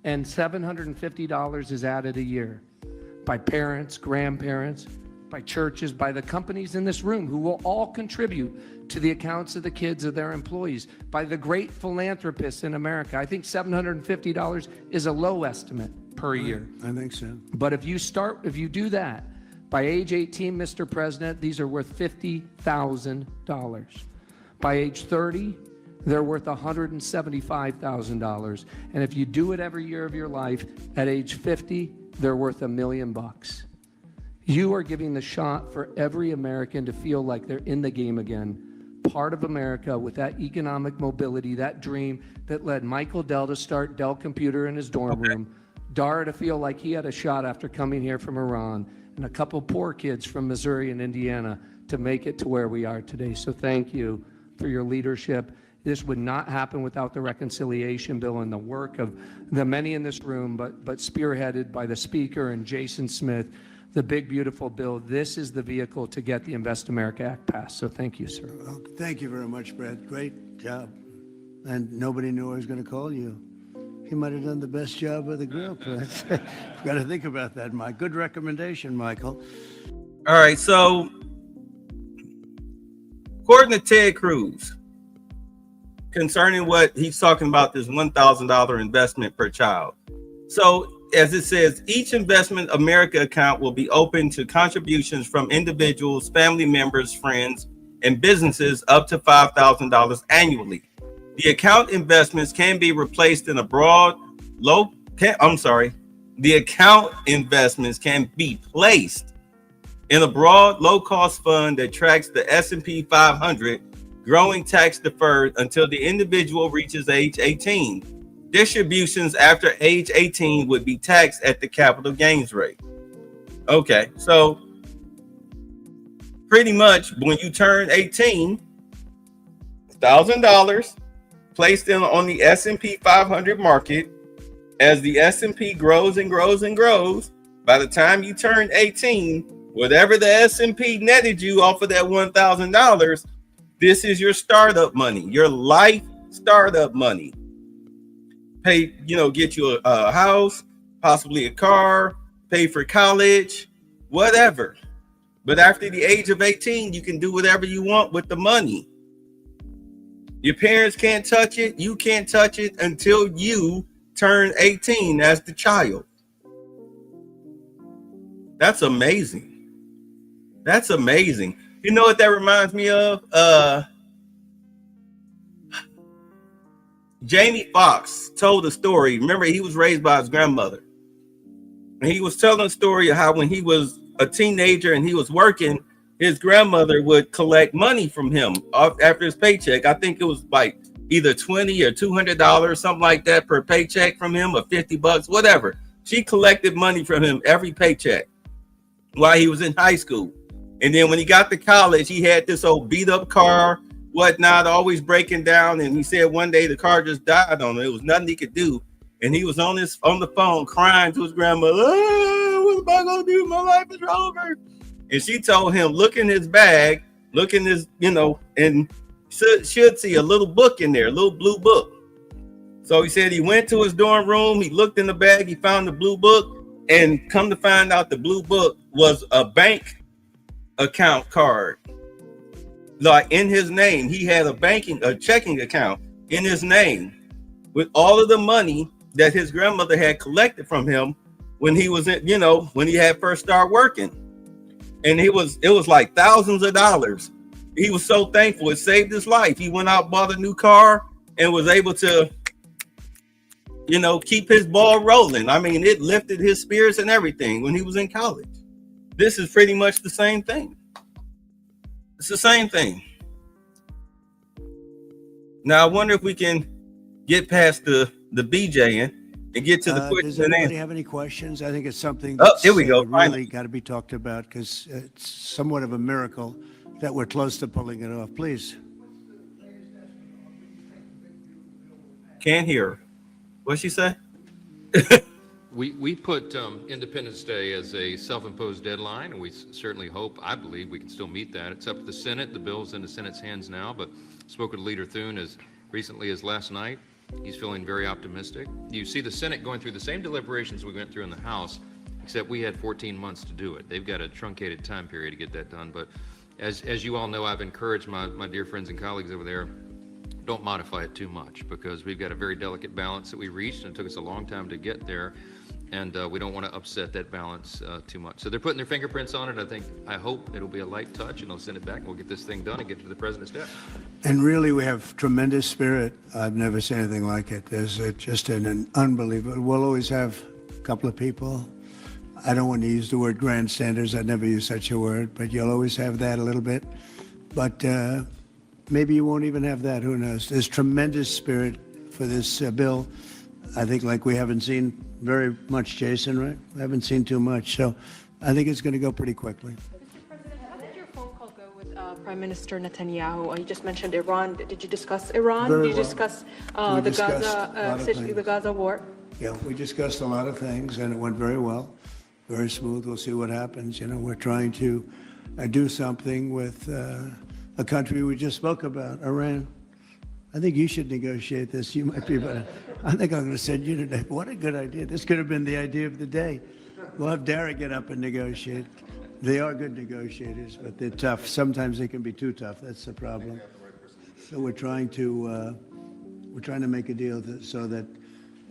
[SPEAKER 10] and $750 is added a year by parents, grandparents, by churches, by the companies in this room who will all contribute to the accounts of the kids of their employees, by the great philanthropists in America. I think $750 is a low estimate per year.
[SPEAKER 16] I think so.
[SPEAKER 10] But if you do that, by age 18, Mr. President, these are worth $50,000. By age 30, they're worth $175,000. And if you do it every year of your life, at age 50, they're worth $1 million. You are giving the shot for every American to feel like they're in the game again, part of America with that economic mobility, that dream that led Michael Dell to start Dell Computer in his dorm room, Dara to feel like he had a shot after coming here from Iran, and a couple poor kids from Missouri and Indiana to make it to where we are today. So thank you for your leadership. This would not happen without the reconciliation bill and the work of the many in this room, but spearheaded by the Speaker and Jason Smith, the big, beautiful bill. This is the vehicle to get the Invest America Act passed. So thank you, sir.
[SPEAKER 16] Well, thank you very much, Brett. Great job. And nobody knew I was going to call you. He might have done the best job of the group. Got to think about that, Mike. Good recommendation, Michael.
[SPEAKER 29] All right, so according to Ted Cruz, concerning what he's talking about, this $1,000 investment per child. So as it says, each Investment America account will be open to contributions from individuals, family members, friends, and businesses up to $5,000 annually. The account investments can be replaced in a broad, the account investments can be placed in a broad, low-cost fund that tracks the S&P 500, growing tax deferred until the individual reaches age 18. Distributions after age 18 would be taxed at the capital gains rate. Okay, so pretty much when you turn 18, $1,000 placed in on the S&P 500 market. As the S&P grows and grows and grows, by the time you turn 18, whatever the S&P netted you off of that $1,000, this is your startup money, your life startup money. Pay, get you a house, possibly a car, pay for college, whatever. But after the age of 18, you can do whatever you want with the money. Your parents can't touch it. You can't touch it until you turn 18 as the child. That's amazing. That's amazing. You know what that reminds me of? Jamie Foxx told a story. Remember, he was raised by his grandmother. And he was telling a story of how when he was a teenager and he was working, his grandmother would collect money from him after his paycheck. I think it was like either $20 or $200, something like that per paycheck from him, or $50, whatever. She collected money from him every paycheck while he was in high school. And then when he got to college, he had this old beat up car, whatnot, always breaking down. And he said one day the car just died on him. It was nothing he could do. And he was on the phone crying to his grandmother, what am I gonna do? My life is over. And she told him, look in his bag, look in his, and should see a little book in there, a little blue book. So he said he went to his dorm room, he looked in the bag, he found the blue book, and come to find out the blue book was a bank account card. Like in his name, he had a checking account in his name with all of the money that his grandmother had collected from him when he was in, when he had first started working. And it was like thousands of dollars. He was so thankful. It saved his life. He went out, bought a new car, and was able to, keep his ball rolling. I mean, it lifted his spirits and everything when he was in college. This is pretty much the same thing. It's the same thing. Now, I wonder if we can get past the BJing and get to the questions.
[SPEAKER 16] Does anybody have any questions? I think it's something
[SPEAKER 29] here we go.
[SPEAKER 16] Really got to be talked about, because it's somewhat of a miracle that we're close to pulling it off. Please.
[SPEAKER 29] Can't hear. What'd she say?
[SPEAKER 18] We put Independence Day as a self-imposed deadline, and we certainly I believe we can still meet that. It's up to the Senate. The bill's in the Senate's hands now, but spoke with Leader Thune as recently as last night. He's feeling very optimistic. You see the Senate going through the same deliberations we went through in the House, except we had 14 months to do it. They've got a truncated time period to get that done. But as you all know, I've encouraged my dear friends and colleagues over there, don't modify it too much, because we've got a very delicate balance that we reached, and it took us a long time to get there. And we don't want to upset that balance too much. So they're putting their fingerprints on it. I hope it'll be a light touch, and they'll send it back, and we'll get this thing done and get to the president's desk.
[SPEAKER 16] And really, we have tremendous spirit. I've never seen anything like it. There's just an unbelievable. We'll always have a couple of people I don't want to use the word grandstanders. I'd never use such a word, but you'll always have that a little bit. But maybe you won't even have that. Who knows? There's tremendous spirit for this bill. I think like we haven't seen very much, Jason, right? We haven't seen too much. So I think it's going to go pretty quickly.
[SPEAKER 3] How did your phone call go with Prime Minister Netanyahu? You just mentioned Iran. Did you discuss Iran?
[SPEAKER 16] Very
[SPEAKER 3] Did you
[SPEAKER 16] well.
[SPEAKER 3] discuss
[SPEAKER 16] We discussed
[SPEAKER 3] the Gaza war?
[SPEAKER 16] Yeah, we discussed a lot of things, and it went very well, very smooth. We'll see what happens. You know, we're trying to do something with a country we just spoke about, Iran. I think you should negotiate this. You might be better. I think I'm going to send you today. What a good idea. This could have been the idea of the day. We'll have Derek get up and negotiate. They are good negotiators, but they're tough. Sometimes they can be too tough. That's the problem. So we're trying to make a deal so that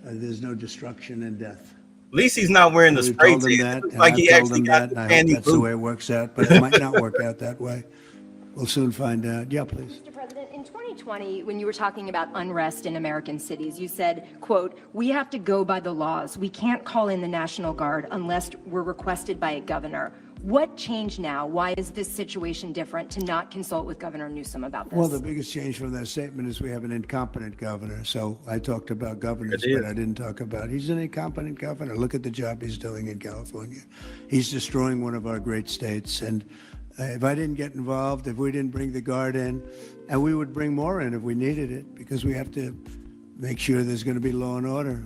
[SPEAKER 16] there's no destruction and death.
[SPEAKER 29] At least he's not wearing the spray tan. It looks like he actually got the
[SPEAKER 16] I hope
[SPEAKER 29] candy
[SPEAKER 16] that's the
[SPEAKER 29] boot.
[SPEAKER 16] way it works out, but it might not work out that way. We'll soon find out. Yeah, please.
[SPEAKER 21] Mr. President, in 2020, when you were talking about unrest in American cities, you said, quote, "We have to go by the laws. We can't call in the National Guard unless we're requested by a governor." What changed now? Why is this situation different to not consult with Governor Newsom about this?
[SPEAKER 16] Well, the biggest change from that statement is we have an incompetent governor. So I talked about governors, but I didn't talk about he's an incompetent governor. Look at the job he's doing in California. He's destroying one of our great states. And if I didn't get involved, if we didn't bring the Guard in, and we would bring more in if we needed it, because we have to make sure there's going to be law and order.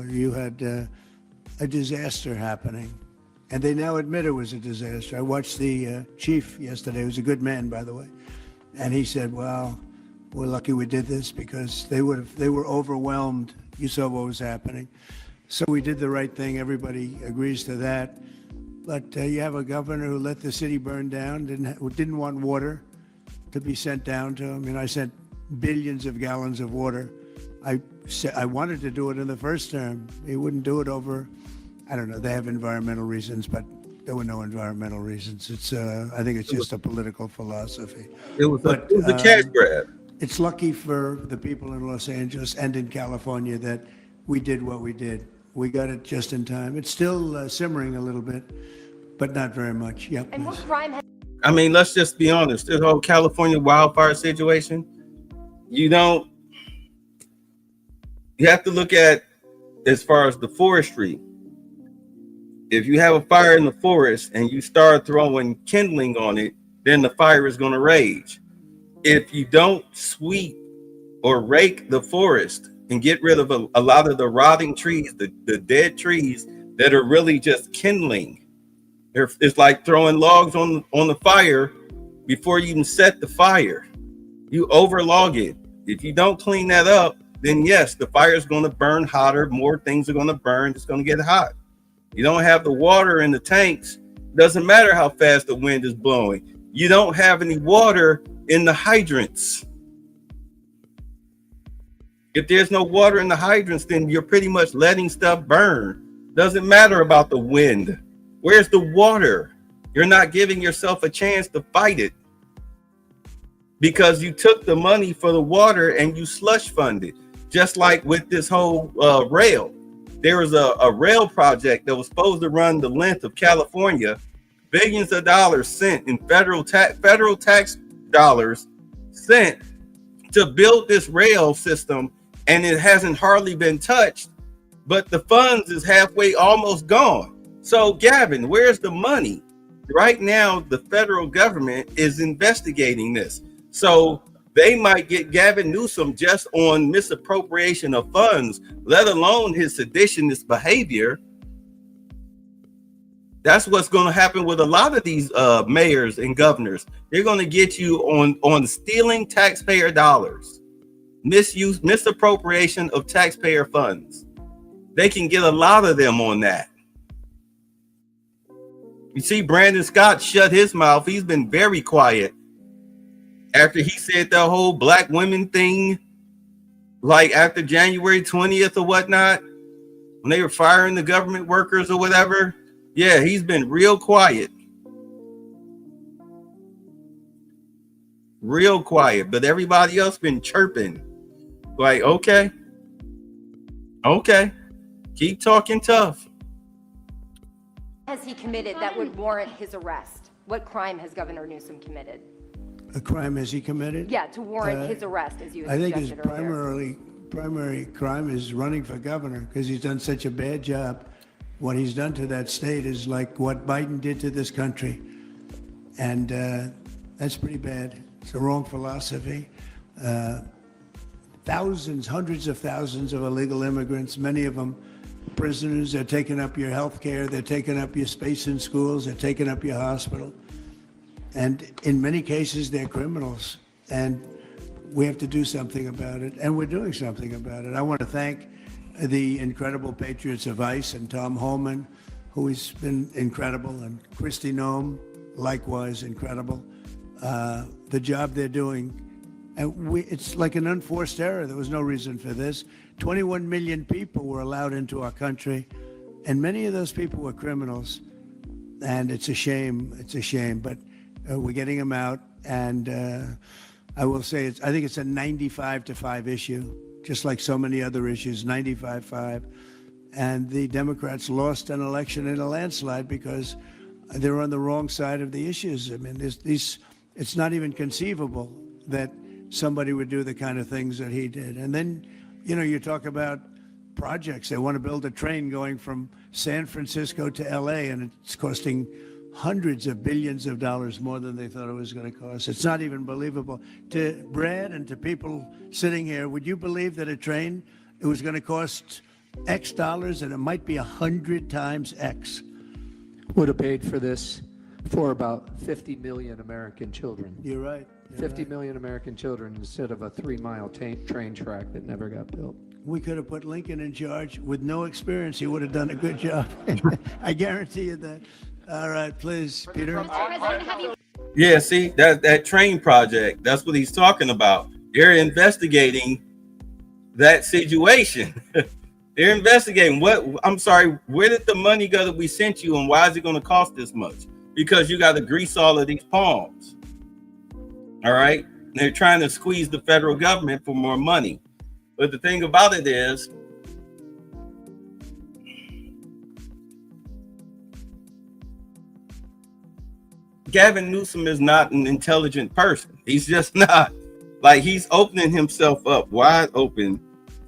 [SPEAKER 16] You had a disaster happening. And they now admit it was a disaster. I watched the chief yesterday, who's a good man, by the way. And he said, well, we're lucky we did this because they were overwhelmed. You saw what was happening. So we did the right thing. Everybody agrees to that. But you have a governor who let the city burn down, didn't want water to be sent down to him. I sent billions of gallons of water. I wanted to do it in the first term. He wouldn't do it over, I don't know, they have environmental reasons, but there were no environmental reasons. It's, I think it's just a political philosophy.
[SPEAKER 29] It was a cash grab.
[SPEAKER 16] It's lucky for the people in Los Angeles and in California that we did what we did. We got it just in time. It's still simmering a little bit, but not very much. Yep.
[SPEAKER 21] And what crime has
[SPEAKER 29] I mean, let's just be honest. This whole California wildfire situation, you have to look at as far as the forestry. If you have a fire in the forest and you start throwing kindling on it, then the fire is going to rage. If you don't sweep or rake the forest and get rid of a lot of the rotting trees, the dead trees that are really just kindling, it's like throwing logs on the fire before you even set the fire. You overlog it. If you don't clean that up, then yes, the fire is going to burn hotter. More things are going to burn. It's going to get hot. You don't have the water in the tanks. Doesn't matter how fast the wind is blowing. You don't have any water in the hydrants. If there's no water in the hydrants, then you're pretty much letting stuff burn. Doesn't matter about the wind. Where's the water? You're not giving yourself a chance to fight it because you took the money for the water and you slush funded. Just like with this whole rail. There was a rail project that was supposed to run the length of California, billions of dollars sent in federal tax dollars sent to build this rail system, and it hasn't hardly been touched, but the funds is halfway almost gone. So Gavin, where's the money? Right now, the federal government is investigating this. So they might get Gavin Newsom just on misappropriation of funds, let alone his seditionist behavior. That's what's going to happen with a lot of these mayors and governors. They're going to get you on stealing taxpayer dollars, misappropriation of taxpayer funds. They can get a lot of them on that. You see, Brandon Scott shut his mouth. He's been very quiet after he said the whole black women thing, like after January 20th or whatnot, when they were firing the government workers or whatever. Yeah, he's been real quiet. Real quiet, but everybody else been chirping. Like, okay, keep talking tough.
[SPEAKER 21] has he committed that would warrant his arrest? What crime has Governor Newsom committed?
[SPEAKER 16] A crime has he committed?
[SPEAKER 21] Yeah, to warrant his arrest, as you had
[SPEAKER 16] I think his
[SPEAKER 21] suggested earlier.
[SPEAKER 16] primary crime is running for governor because he's done such a bad job. What he's done to that state is like what Biden did to this country. And that's pretty bad. It's the wrong philosophy. Thousands, hundreds of thousands of illegal immigrants, many of them prisoners. They're taking up your health care. They're taking up your space in schools. They're taking up your hospital. And in many cases, they're criminals. And we have to do something about it. And we're doing something about it. I want to thank the incredible patriots of ICE and Tom Holman, who has been incredible, and Kristi Noem, likewise incredible. The job they're doing. And it's like an unforced error. There was no reason for this. 21 million people were allowed into our country, and many of those people were criminals. And it's a shame. It's a shame. But we're getting them out. And I will say, I think it's a 95-5 issue, just like so many other issues, 95-5. And the Democrats lost an election in a landslide because they're on the wrong side of the issues. I mean, it's not even conceivable that somebody would do the kind of things that he did. And then, you talk about projects. They want to build a train going from San Francisco to LA, and it's costing hundreds of billions of dollars more than they thought it was going to cost. It's not even believable. To Brad and to people sitting here, would you believe that a train, it was going to cost X dollars and it might be 100 times X?
[SPEAKER 10] Would have paid for this for about 50 million American children.
[SPEAKER 16] You're right.
[SPEAKER 10] 50 million American children instead of a 3-mile train track that never got built.
[SPEAKER 16] We could have put Lincoln in charge with no experience. He would have done a good job. I guarantee you that. All right, please, Peter.
[SPEAKER 29] Yeah, see, that train project, that's what he's talking about. They're investigating that situation. They're investigating I'm sorry, where did the money go that we sent you, and why is it going to cost this much? Because you got to grease all of these palms. All right. They're trying to squeeze the federal government for more money. But the thing about it is, Gavin Newsom is not an intelligent person. He's just not. Like, he's opening himself up wide open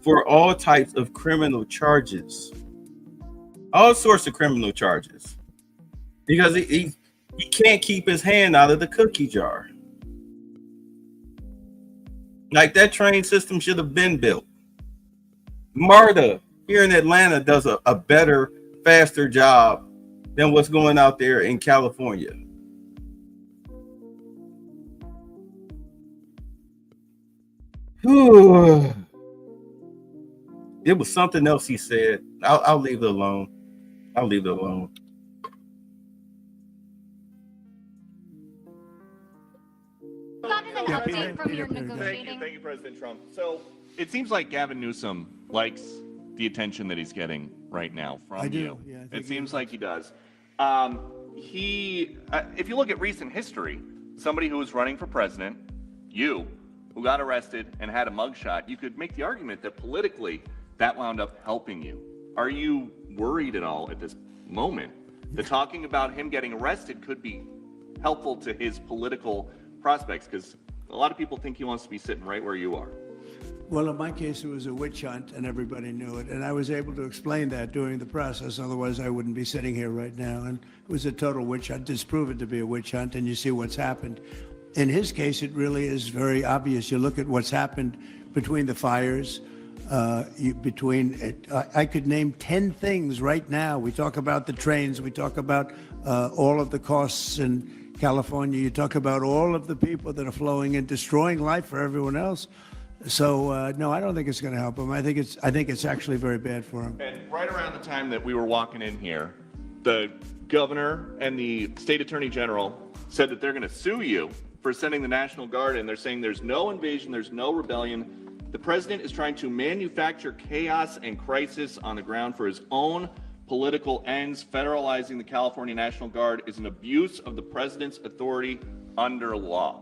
[SPEAKER 29] for all types of criminal charges, all sorts of criminal charges, because he can't keep his hand out of the cookie jar. Like, that train system should have been built. MARTA here in Atlanta does a better, faster job than what's going out there in California. It was something else he said. I'll leave it alone. I'll leave it alone.
[SPEAKER 5] Thank you, President Trump. So it seems like Gavin Newsom likes the attention that he's getting right now from you. Yeah, it seems like he does. If you look at recent history, somebody who was running for president, who got arrested and had a mugshot, you could make the argument that politically that wound up helping you. Are you worried at all at this moment that talking about him getting arrested could be helpful to his political prospects? Because a lot of people think he wants to be sitting right where you are.
[SPEAKER 16] Well, in my case, it was a witch hunt, and everybody knew it. And I was able to explain that during the process. Otherwise, I wouldn't be sitting here right now. And it was a total witch hunt. It's proven to be a witch hunt, and you see what's happened. In his case, it really is very obvious. You look at what's happened between the fires, I could name 10 things right now. We talk about the trains. We talk about all of the costs in California. You talk about all of the people that are flowing and destroying life for everyone else. So no, I don't think it's going to help him. I think it's actually very bad for him.
[SPEAKER 5] And right around the time that we were walking in here, the governor and the state attorney general said that they're going to sue you for sending the National Guard in. They're saying there's no invasion, there's no rebellion. The president is trying to manufacture chaos and crisis on the ground for his own political ends. Federalizing the California National Guard is an abuse of the president's authority under law.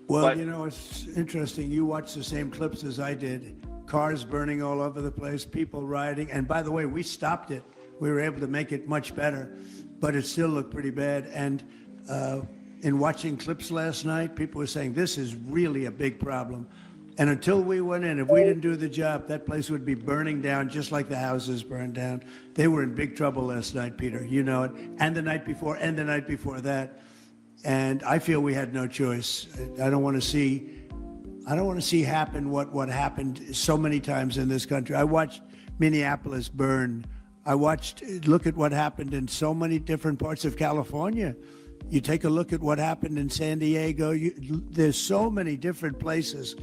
[SPEAKER 16] Well, it's interesting. You watched the same clips as I did. Cars burning all over the place, people rioting. And by the way, we stopped it. We were able to make it much better. but it still looked pretty bad. And in watching clips last night, people were saying this is really a big problem. And until we went in, if we didn't do the job, that place would be burning down just like the houses burned down. They were in big trouble last night, Peter. You know it. And the night before, and the night before that. And I feel we had no choice. I don't want to see happen what happened so many times in this country. I watched Minneapolis burn. Look at what happened in so many different parts of California. You take a look at what happened in San Diego. There's so many different places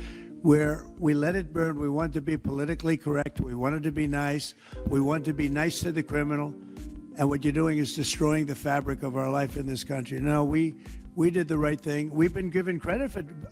[SPEAKER 16] where we let it burn. We wanted to be politically correct. We wanted to be nice. We wanted to be nice to the criminal. And what you're doing is destroying the fabric of our life in this country. No, we did the right thing. We've been given credit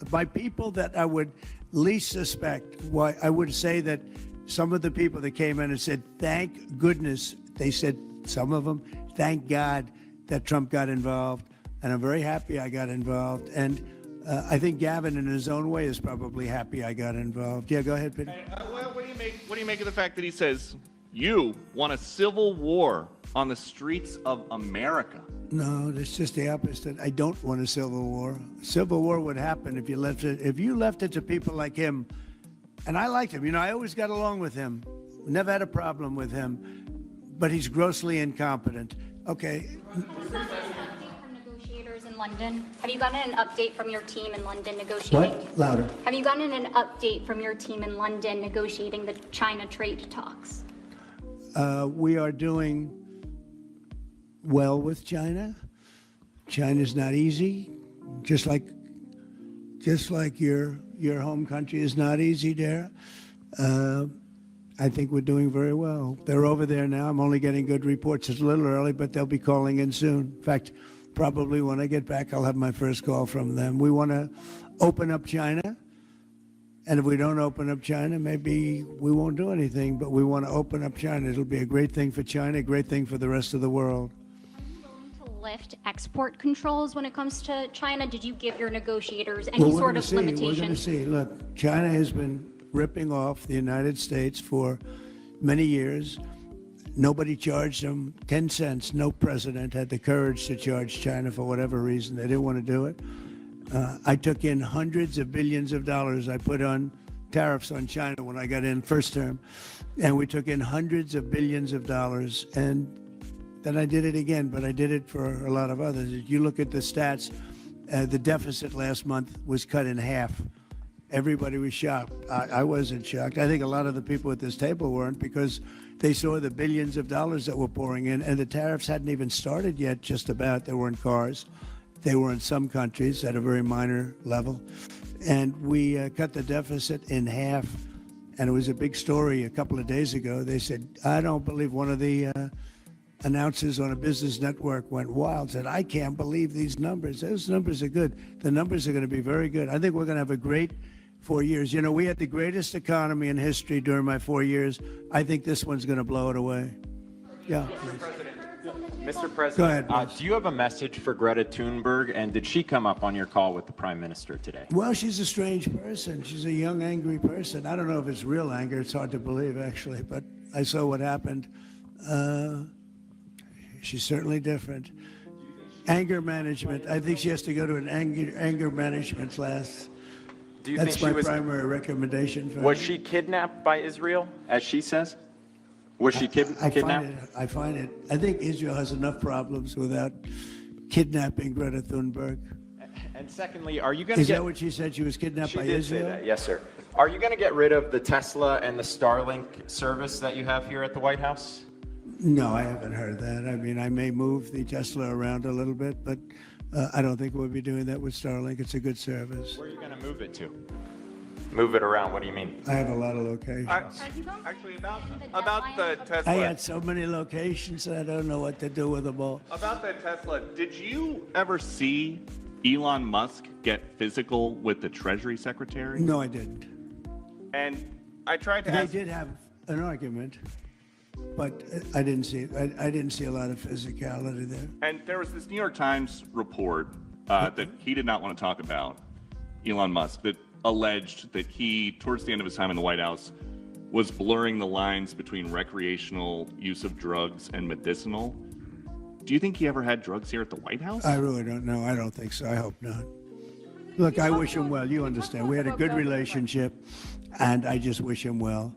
[SPEAKER 16] by people that I would least suspect. Why I would say that some of the people that came in and said, thank goodness, they said, some of them, thank God that Trump got involved. And I'm very happy I got involved. And I think Gavin, in his own way, is probably happy I got involved. Yeah, go ahead, Peter.
[SPEAKER 5] What do you make of the fact that he says you want a civil war on the streets of America?
[SPEAKER 16] No, it's just the opposite. I don't want a civil war. Civil war would happen if you left it to people like him. And I liked him. You know, I always got along with him. Never had a problem with him. But he's grossly incompetent. Okay.
[SPEAKER 6] In London. Have you gotten an update from your team in London negotiating?
[SPEAKER 16] What? Louder.
[SPEAKER 6] Have you gotten an update from your team in London negotiating the China trade talks?
[SPEAKER 16] We are doing well with China. China's not easy, just like your home country is not easy there. I think we're doing very well. They're over there now. I'm only getting good reports. It's a little early, but they'll be calling in soon. In fact, probably when I get back, I'll have my first call from them. We want to open up China. And if we don't open up China, maybe we won't do anything. But we want to open up China. It'll be a great thing for China, a great thing for the rest of the world.
[SPEAKER 6] Are you going to lift export controls when it comes to China? Did you give your negotiators any sort of limitations?
[SPEAKER 16] We're going to see. Look, China has been ripping off the United States for many years. Nobody charged them 10 cents. No president had the courage to charge China for whatever reason. They didn't want to do it. I took in hundreds of billions of dollars. I put on tariffs on China when I got in first term. And we took in hundreds of billions of dollars. And then I did it again, but I did it for a lot of others. If you look at the stats, the deficit last month was cut in half. Everybody was shocked. I wasn't shocked. I think a lot of the people at this table weren't, because they saw the billions of dollars that were pouring in, and the tariffs hadn't even started yet, just about. They were in cars. They were in some countries at a very minor level. And we cut the deficit in half. And it was a big story a couple of days ago. They said, I don't believe, one of the announcers on a business network went wild, said, I can't believe these numbers. Those numbers are good. The numbers are going to be very good. I think we're going to have a great 4 years. You know, we had the greatest economy in history during my 4 years. I think this one's going to blow it away. Yeah.
[SPEAKER 7] Mr. President,
[SPEAKER 16] Go ahead,
[SPEAKER 7] do you have a message for Greta Thunberg, and did she come up on your call with the Prime Minister today?
[SPEAKER 16] Well, she's a strange person. She's a young, angry person. I don't know if it's real anger. It's hard to believe, actually, but I saw what happened. She's certainly different. Anger management. I think she has to go to an anger management class.
[SPEAKER 7] Do you
[SPEAKER 16] That's
[SPEAKER 7] think she
[SPEAKER 16] my
[SPEAKER 7] was
[SPEAKER 16] primary recommendation for
[SPEAKER 7] Was
[SPEAKER 16] her.
[SPEAKER 7] she kidnapped by Israel, as she says? Was she kidnapped?
[SPEAKER 16] I find it. I think Israel has enough problems without kidnapping Greta Thunberg.
[SPEAKER 7] And secondly, are you going to
[SPEAKER 16] Is
[SPEAKER 7] get...
[SPEAKER 16] that what she said? She was kidnapped
[SPEAKER 7] She
[SPEAKER 16] by
[SPEAKER 7] did
[SPEAKER 16] Israel?
[SPEAKER 7] say that, yes, sir. Are you going to get rid of the Tesla and the Starlink service that you have here at the White House?
[SPEAKER 16] No, I haven't heard that. I mean, I may move the Tesla around a little bit, but I don't think we'll be doing that with Starlink. It's a good service.
[SPEAKER 7] Where are you going to move it to? Move it around, what do you mean?
[SPEAKER 16] I have a lot of locations.
[SPEAKER 5] Actually, about the Tesla.
[SPEAKER 16] I got so many locations that I don't know what to do with them all.
[SPEAKER 5] About the Tesla, did you ever see Elon Musk get physical with the Treasury Secretary?
[SPEAKER 16] No, I didn't.
[SPEAKER 5] And I tried to
[SPEAKER 16] They
[SPEAKER 5] ask...
[SPEAKER 16] did have an argument, but I didn't see it. I didn't see a lot of physicality there.
[SPEAKER 5] And there was this New York Times report that he did not want to talk about, Elon Musk, that alleged that he, towards the end of his time in the White House, was blurring the lines between recreational use of drugs and medicinal. Do you think he ever had drugs here at the White House?
[SPEAKER 16] I really don't know. I don't think so. I hope not. Look, I wish him well. You understand. We had a good relationship, and I just wish him well.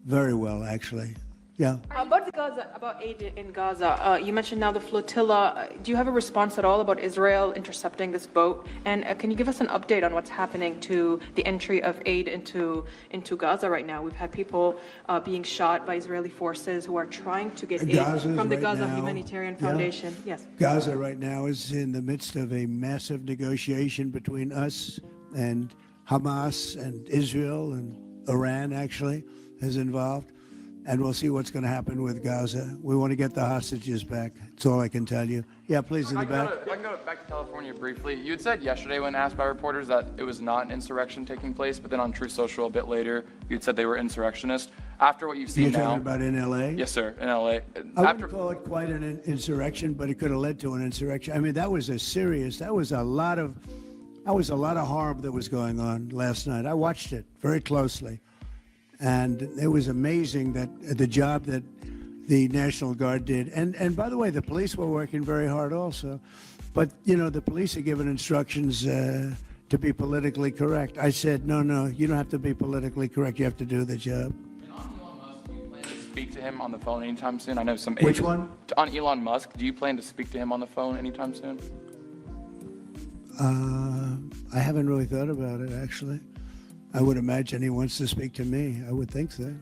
[SPEAKER 16] Very well, actually. Yeah.
[SPEAKER 3] About aid in Gaza, you mentioned now the flotilla. Do you have a response at all about Israel intercepting this boat? And can you give us an update on what's happening to the entry of aid into Gaza right now? We've had people being shot by Israeli forces who are trying to get aid from the Gaza Humanitarian Foundation. Yes.
[SPEAKER 16] Gaza right now is in the midst of a massive negotiation between us and Hamas and Israel, and Iran actually is involved. And we'll see what's going to happen with Gaza. We want to get the hostages back. That's all I can tell you. Yeah, please, in the back.
[SPEAKER 8] I can go back to California briefly. You had said yesterday when asked by reporters that it was not an insurrection taking place, but then on Truth Social a bit later, you'd said they were insurrectionists. After what you've seen now...
[SPEAKER 16] You're talking about in L.A.?
[SPEAKER 8] Yes, sir, in L.A.
[SPEAKER 16] I wouldn't call it quite an insurrection, but it could have led to an insurrection. I mean, that was a lot of harm that was going on last night. I watched it very closely. And it was amazing that the job that the National Guard did. And by the way, the police were working very hard also. But, you know, the police are given instructions to be politically correct. I said, no, you don't have to be politically correct. You have to do the job.
[SPEAKER 8] And on Elon Musk, do you plan to speak to him on the phone anytime soon? I know some...
[SPEAKER 16] Which one?
[SPEAKER 8] On Elon Musk, do you plan to speak to him on the phone anytime soon?
[SPEAKER 16] I haven't really thought about it, actually. I would imagine he wants to speak to me. I would think so.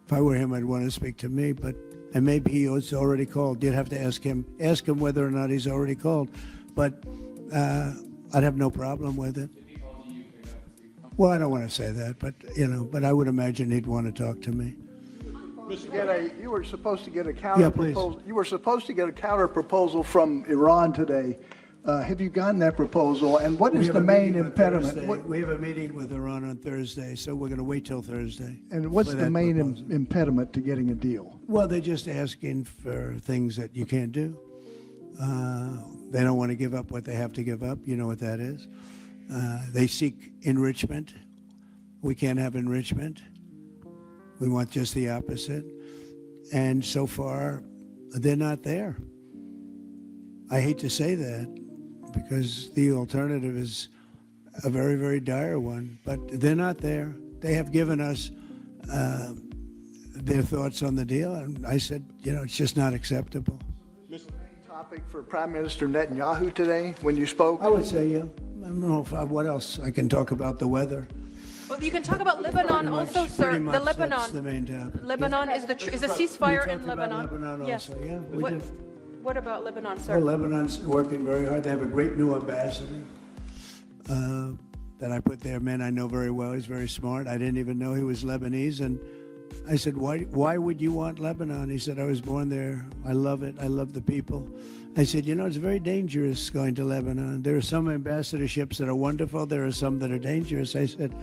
[SPEAKER 16] If I were him, I'd want to speak to me, and maybe he was already called. You'd have to ask him whether or not he's already called. But I'd have no problem with it. Well, I don't want to say that, but I would imagine he'd want to talk to me.
[SPEAKER 9] You were supposed to get a counter
[SPEAKER 16] please.
[SPEAKER 9] proposal. You were supposed to get a counter proposal from Iran today. Have you gotten that proposal? And what is the main impediment?
[SPEAKER 16] We have a meeting with Iran on Thursday, so we're going to wait till Thursday.
[SPEAKER 9] And what's the main impediment to getting a deal?
[SPEAKER 16] Well, they're just asking for things that you can't do. They don't want to give up what they have to give up. You know what that is. They seek enrichment. We can't have enrichment. We want just the opposite. And so far, they're not there. I hate to say that, because the alternative is a very, very dire one, but they're not there. They have given us their thoughts on the deal, and I said, it's just not acceptable.
[SPEAKER 9] Topic for Prime Minister Netanyahu today when you spoke?
[SPEAKER 16] I would say, yeah. I don't know what else. I can talk about the weather.
[SPEAKER 3] Well, you can talk about Lebanon also, sir.
[SPEAKER 16] Pretty much,
[SPEAKER 3] Lebanon.
[SPEAKER 16] That's the main topic.
[SPEAKER 3] Lebanon is a ceasefire in Lebanon.
[SPEAKER 16] Lebanon
[SPEAKER 3] Yes.
[SPEAKER 16] also, yeah.
[SPEAKER 3] What about Lebanon, sir?
[SPEAKER 16] Well, Lebanon's working very hard. They have a great new ambassador that I put there, a man I know very well. He's very smart. I didn't even know he was Lebanese. And I said, why would you want Lebanon? He said, I was born there. I love it. I love the people. I said, it's very dangerous going to Lebanon. There are some ambassadorships that are wonderful. There are some that are dangerous. I said,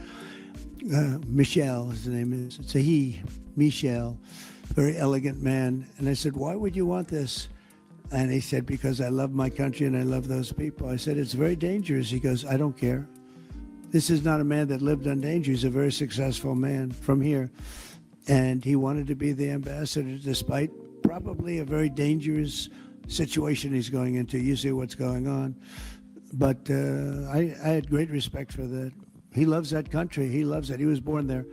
[SPEAKER 16] Michel, his name is. It's a he, Michel, very elegant man. And I said, why would you want this? And he said, because I love my country and I love those people. I said, it's very dangerous. He goes, I don't care. This is not a man that lived on danger. He's a very successful man from here. And he wanted to be the ambassador despite probably a very dangerous situation he's going into. You see what's going on. But I had great respect for that. He loves that country. He loves it. He was born there.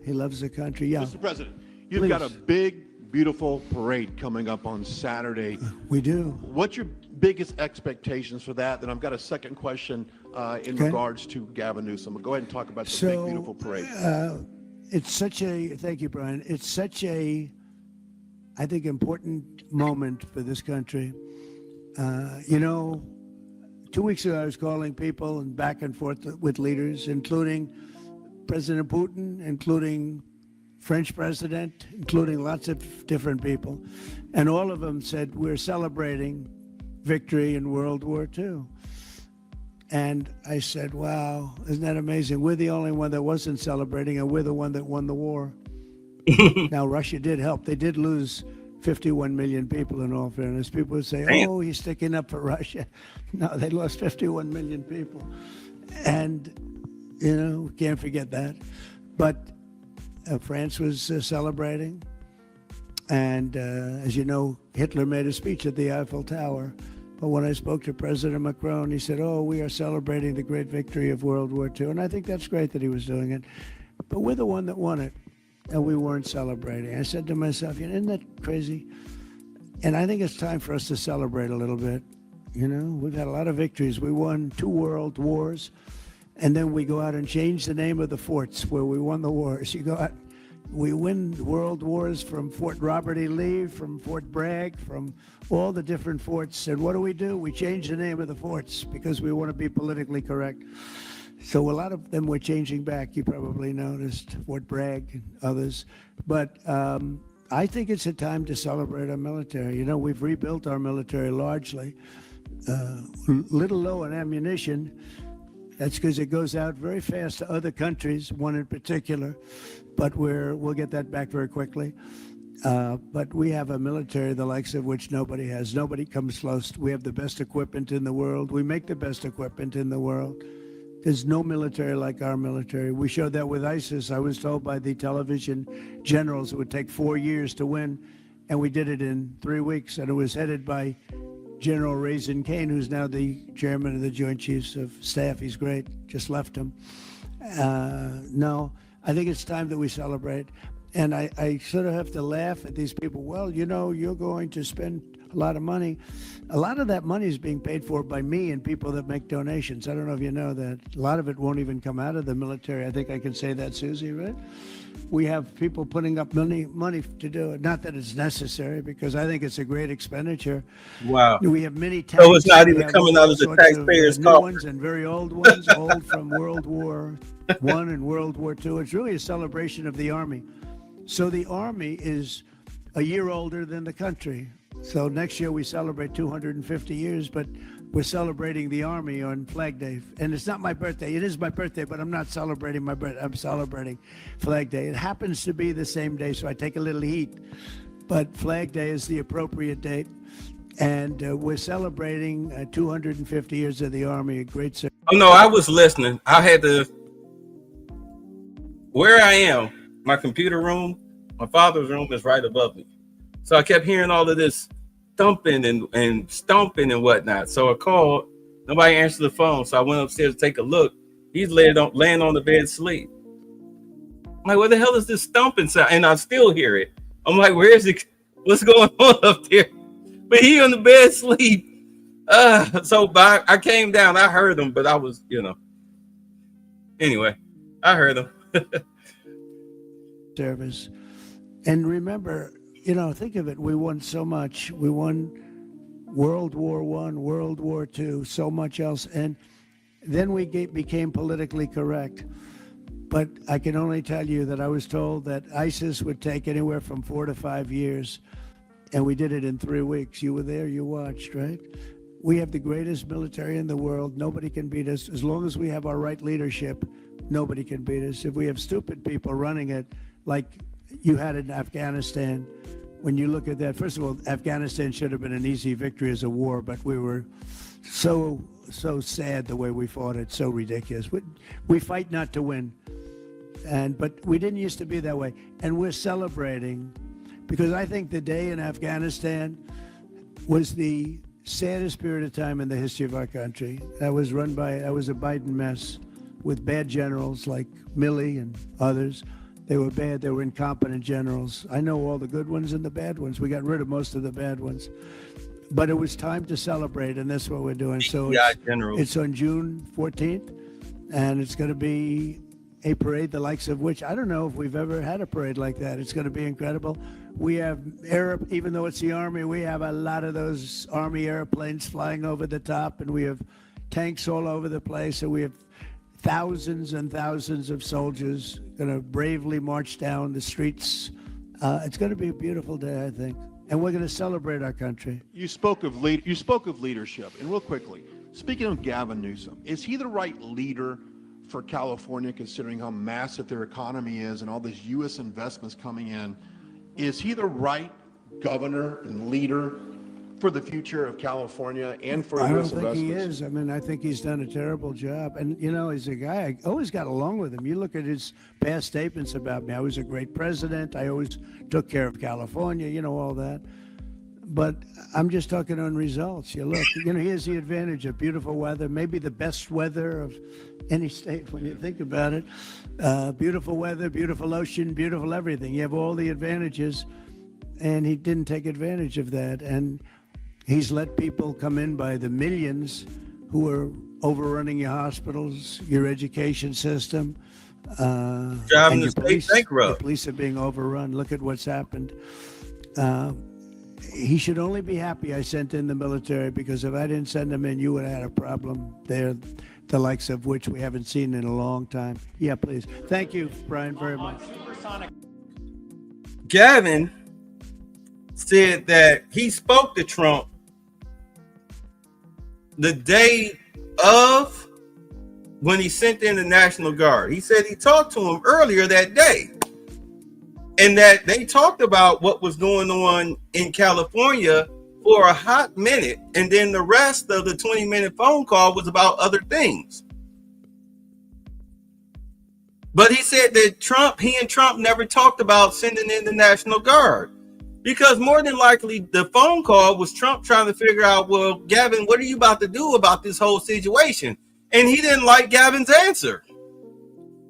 [SPEAKER 16] He loves the country. Yeah.
[SPEAKER 22] Mr. President, you've got a big, beautiful parade coming up on Saturday.
[SPEAKER 16] We do.
[SPEAKER 22] What's your biggest expectations for that? Then I've got a second question in regards to Gavin Newsom. Go ahead and talk about the big, beautiful parade.
[SPEAKER 16] Thank you, Brian. It's such a, I think, important moment for this country. 2 weeks ago, I was calling people and back and forth with leaders, including President Putin, including French president, including lots of different people. And all of them said, we're celebrating victory in World War II. And I said, wow, isn't that amazing? We're the only one that wasn't celebrating, and we're the one that won the war. Now, Russia did help. They did lose 51 million people, in all fairness. People would say, oh, he's sticking up for Russia. No, they lost 51 million people. And, can't forget that. But France was celebrating. And as you know, Hitler made a speech at the Eiffel Tower. But when I spoke to President Macron, he said, oh, we are celebrating the great victory of World War II. And I think that's great that he was doing it. But we're the one that won it, and we weren't celebrating. I said to myself, isn't that crazy? And I think it's time for us to celebrate a little bit. We've had a lot of victories. We won 2 world wars, and then we go out and change the name of the forts where we won the wars. You go out, we win world wars from Fort Robert E. Lee, from Fort Bragg, from all the different forts. And what do? We change the name of the forts because we want to be politically correct. So a lot of them were changing back. You probably noticed Fort Bragg and others. But I think it's a time to celebrate our military. We've rebuilt our military largely. Little low on ammunition. That's because it goes out very fast to other countries, one in particular. But we'll get that back very quickly. But we have a military the likes of which nobody has. Nobody comes close. We have the best equipment in the world. We make the best equipment in the world. There's no military like our military. We showed that with ISIS. I was told by the television generals it would take 4 years to win, and we did it in 3 weeks. And it was headed by General Raisin Kane, who's now the chairman of the Joint Chiefs of Staff. He's great. Just left him. No, I think it's time that we celebrate. And I sort of have to laugh at these people. Well, you're going to spend a lot of money. A lot of that money is being paid for by me and people that make donations. I don't know if you know that. A lot of it won't even come out of the military. I think I can say that, Susie, right? We have people putting up money to do it. Not that it's necessary, because I think it's a great expenditure.
[SPEAKER 29] Wow.
[SPEAKER 16] We have many tanks.
[SPEAKER 29] So it's not
[SPEAKER 16] We
[SPEAKER 29] even
[SPEAKER 16] have
[SPEAKER 29] coming
[SPEAKER 16] all
[SPEAKER 29] out of the
[SPEAKER 16] sorts
[SPEAKER 29] taxpayers'
[SPEAKER 16] new
[SPEAKER 29] coffers.
[SPEAKER 16] ones and very old ones, old from World War I and World War II. It's really a celebration of the Army. So the Army is a year older than the country. So next year we celebrate 250 years, but we're celebrating the Army on Flag Day. And it's not my birthday. It is my birthday, but I'm not celebrating my birthday. I'm celebrating Flag Day. It happens to be the same day, so I take a little heat. But Flag Day is the appropriate date. And we're celebrating 250 years of the Army, a great service.
[SPEAKER 29] Oh, no, I was listening. I had to, where I am, my computer room, my father's room is right above me. So I kept hearing all of this thumping and stomping and whatnot. So I called, nobody answered the phone. So I went upstairs to take a look. He's laying on the bed asleep. I'm like, what the hell is this stomping sound? And I still hear it. I'm like, where is it? What's going on up there? But he on the bed asleep. So I came down, I heard him, but I was, anyway, I heard him.
[SPEAKER 16] Service. And remember, think of it. We won so much. We won World War I, World War II, so much else. And then we became politically correct. But I can only tell you that I was told that ISIS would take anywhere from 4 to 5 years. And we did it in 3 weeks. You were there, you watched, right? We have the greatest military in the world. Nobody can beat us. As long as we have our right leadership, nobody can beat us. If we have stupid people running it, like you had in Afghanistan, when you look at that, first of all, Afghanistan should have been an easy victory as a war, but we were so sad the way we fought it, so ridiculous. We fight not to win, but we didn't used to be that way. And we're celebrating, because I think the day in Afghanistan was the saddest period of time in the history of our country. That was a Biden mess with bad generals like Milley and others. They were bad. They were incompetent generals. I know all the good ones and the bad ones. We got rid of most of the bad ones. But it was time to celebrate, and that's what we're doing. So it's on June 14th, and it's going to be a parade the likes of which I don't know if we've ever had a parade like that. It's going to be incredible. We have even though it's the Army, we have a lot of those Army airplanes flying over the top, and we have tanks all over the place, and we have thousands and thousands of soldiers going to bravely march down the streets. It's going to be a beautiful day, I think, and we're going to celebrate our country.
[SPEAKER 22] You spoke of leadership, and real quickly, speaking of Gavin Newsom, is he the right leader for California, considering how massive their economy is and all these U.S. investments coming in? Is he the right governor and leader for the future of California and for
[SPEAKER 16] I don't
[SPEAKER 22] U.S.
[SPEAKER 16] think he
[SPEAKER 22] investments?
[SPEAKER 16] is. I mean, I think he's done a terrible job. And, you know, he's a guy, I always got along with him. You look at his past statements about me. I was a great president. I always took care of California, you know, all that. But I'm just talking on results. You look, you know, here's the advantage of beautiful weather, maybe the best weather of any state when you think about it. Beautiful weather, beautiful ocean, beautiful everything. You have all the advantages, and he didn't take advantage of that. And he's let people come in by the millions who are overrunning your hospitals, your education system.
[SPEAKER 29] Driving the state bankrupt.
[SPEAKER 16] The police are being overrun. Look at what's happened. He should only be happy I sent in the military, because if I didn't send them in, you would have had a problem there, the likes of which we haven't seen in a long time. Yeah, please. Thank you, Brian, very much.
[SPEAKER 29] Gavin said that he spoke to Trump the day of when he sent in the National Guard. He said he talked to him earlier that day, and that they talked about what was going on in California for a hot minute, and then the rest of the 20-minute phone call was about other things. But he said that he and Trump never talked about sending in the National Guard, because more than likely the phone call was Trump trying to figure out, well, Gavin, what are you about to do about this whole situation? And he didn't like Gavin's answer,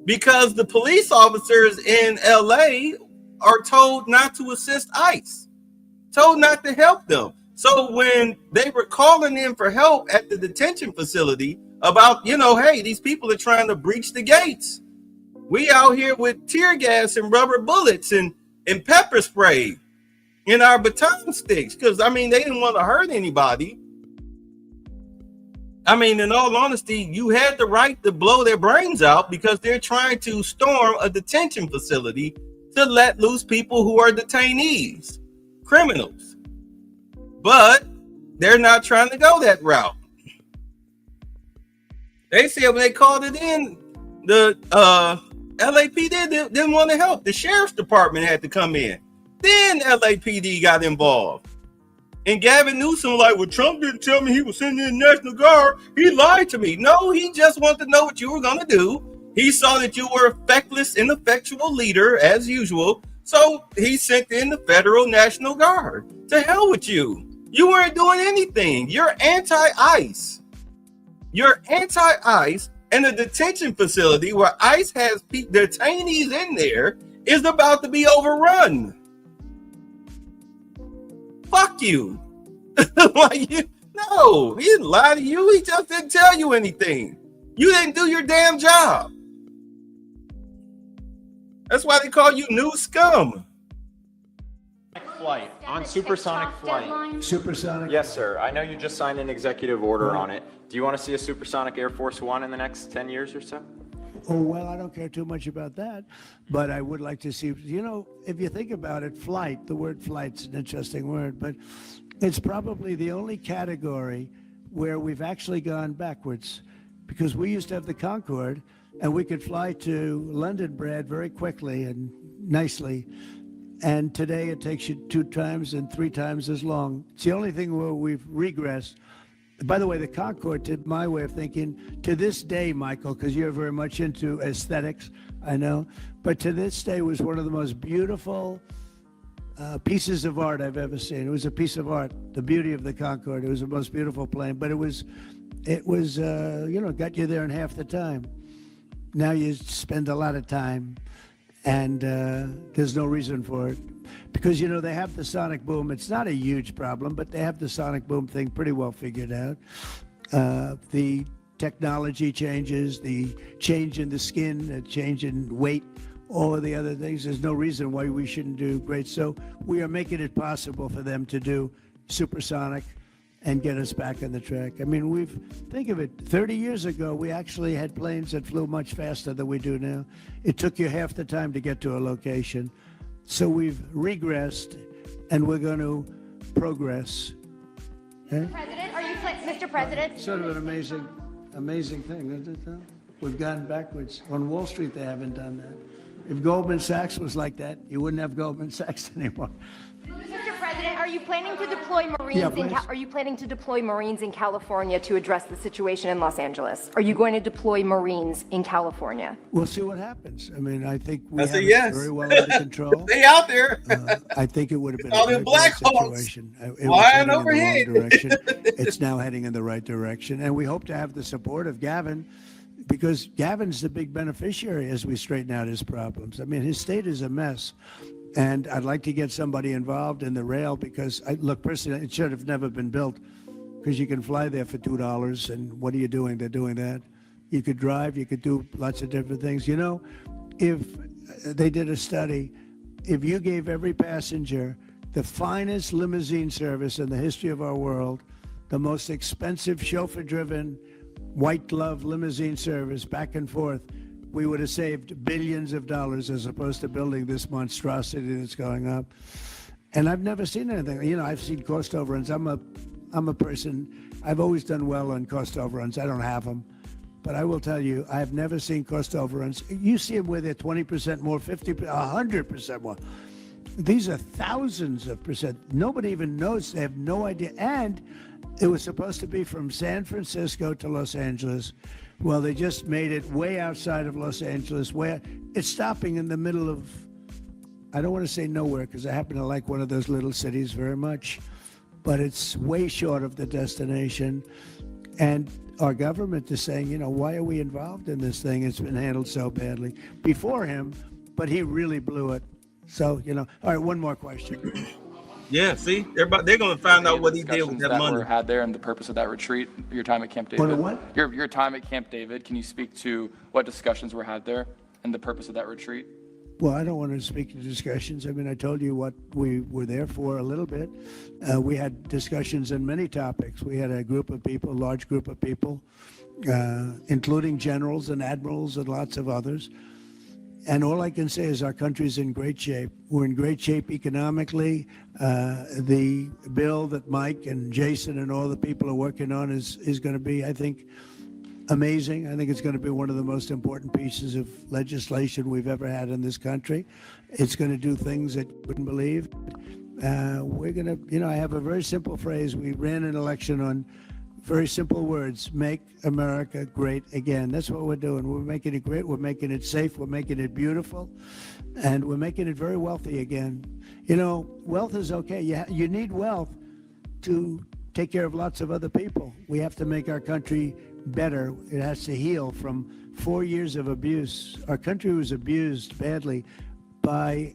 [SPEAKER 29] because the police officers in LA are told not to assist ICE, told not to help them. So when they were calling in for help at the detention facility about, you know, hey, these people are trying to breach the gates. We out here with tear gas and rubber bullets and pepper spray in our baton sticks, because, I mean, they didn't want to hurt anybody. I mean, in all honesty, you had the right to blow their brains out, because they're trying to storm a detention facility to let loose people who are detainees, criminals. But they're not trying to go that route. They said when they called it in, the LAPD didn't want to help. The sheriff's department had to come in. Then LAPD got involved. And Gavin Newsom like, well, Trump didn't tell me he was sending in the National Guard. He lied to me. No, he just wanted to know what you were going to do. He saw that you were a feckless, ineffectual leader, as usual. So he sent in the Federal National Guard. To hell with you. You weren't doing anything. You're anti-ICE. You're anti-ICE, and the detention facility where ICE has detainees in there is about to be overrun. Fuck you. No, he didn't lie to you. He just didn't tell you anything. You didn't do your damn job. That's why they call you new scum.
[SPEAKER 7] Flight, on supersonic flight.
[SPEAKER 16] Supersonic?
[SPEAKER 7] Yes, sir. I know you just signed an executive order on it. Do you want to see a supersonic Air Force One in the next 10 years or so?
[SPEAKER 16] Oh, well, I don't care too much about that, but I would like to see, you know, if you think about it, flight, the word flight's an interesting word, but it's probably the only category where we've actually gone backwards, because we used to have the Concorde, and we could fly to London, Brad, very quickly and nicely. And today it takes you 2 times and 3 times as long. It's the only thing where we've regressed. By the way, the Concorde, to my way of thinking, to this day, Michael, because you're very much into aesthetics, I know, but to this day was one of the most beautiful pieces of art I've ever seen. It was a piece of art, the beauty of the Concorde. It was the most beautiful plane, but it was, you know, got you there in half the time. Now you spend a lot of time, and there's no reason for it. Because, you know, they have the sonic boom. It's not a huge problem, but they have the sonic boom thing pretty well figured out. The technology changes, the change in the skin, the change in weight, all of the other things. There's no reason why we shouldn't do great. So we are making it possible for them to do supersonic and get us back on the track. I mean, think of it, 30 years ago, we actually had planes that flew much faster than we do now. It took you half the time to get to a location. So we've regressed, and we're going to progress. Okay?
[SPEAKER 6] President, are you, Mr. President?
[SPEAKER 16] Sort of an amazing thing, isn't it, though? We've gone backwards. On Wall Street, they haven't done that. If Goldman Sachs was like that, you wouldn't have Goldman Sachs anymore.
[SPEAKER 6] Mr. President,
[SPEAKER 21] President, are you planning to deploy Marines are you planning to deploy Marines in California to address the situation in Los Angeles? Are you going to deploy Marines in California?
[SPEAKER 16] We'll see what happens. I mean, I think we
[SPEAKER 29] I
[SPEAKER 16] have
[SPEAKER 29] say
[SPEAKER 16] it
[SPEAKER 29] yes.
[SPEAKER 16] very well under control.
[SPEAKER 29] They out there.
[SPEAKER 16] I think it would have been
[SPEAKER 29] All
[SPEAKER 16] a
[SPEAKER 29] them
[SPEAKER 16] very bad
[SPEAKER 29] Black Hawks
[SPEAKER 16] situation. It was
[SPEAKER 29] flying
[SPEAKER 16] heading in the
[SPEAKER 29] overhead.
[SPEAKER 16] wrong direction. It's now heading in the right direction. And we hope to have the support of Gavin, because Gavin's the big beneficiary as we straighten out his problems. I mean, his state is a mess. And I'd like to get somebody involved in the rail because, look, personally, it should have never been built because you can fly there for $2. And what are you doing? They're doing that. You could drive. You could do lots of different things. You know, if they did a study, if you gave every passenger the finest limousine service in the history of our world, the most expensive chauffeur-driven white glove limousine service back and forth, we would have saved billions of dollars as opposed to building this monstrosity that's going up. And I've never seen anything. You know, I've seen cost overruns. I'm a person, I've always done well on cost overruns. I don't have them. But I will tell you, I've never seen cost overruns. You see them where they're 20% more, 50%, 100% more. These are thousands of percent. Nobody even knows. They have no idea. And it was supposed to be from San Francisco to Los Angeles. Well, they just made it way outside of Los Angeles, where it's stopping in the middle of, I don't want to say nowhere because I happen to like one of those little cities very much, but it's way short of the destination. And our government is saying, you know, why are we involved in this thing? It's been handled so badly before him, but he really blew it. So, you know, all right, one more question.
[SPEAKER 29] Yeah, see, they're going to find out what he did with that
[SPEAKER 8] that
[SPEAKER 29] money.
[SPEAKER 8] were had there and the purpose of that retreat, your time at Camp David.
[SPEAKER 16] What?
[SPEAKER 8] Your time at Camp David, can you speak to what discussions were had there and the purpose of that retreat?
[SPEAKER 16] Well, I don't want to speak to discussions. I mean, I told you what we were there for a little bit. We had discussions on many topics. We had a group of people, large group of people, including generals and admirals and lots of others. And all I can say is our country's in great shape. We're in great shape economically. The bill that Mike and Jason and all the people are working on is going to be, I think, amazing. I think it's going to be one of the most important pieces of legislation we've ever had in this country. It's going to do things that you wouldn't believe. We're going to, you know, I have a very simple phrase. We ran an election on very simple words: make America great again. That's what we're doing. We're making it great. We're making it safe. We're making it beautiful. And we're making it very wealthy again. You know, wealth is okay. You need wealth to take care of lots of other people. We have to make our country better. It has to heal from 4 years of abuse. Our country was abused badly by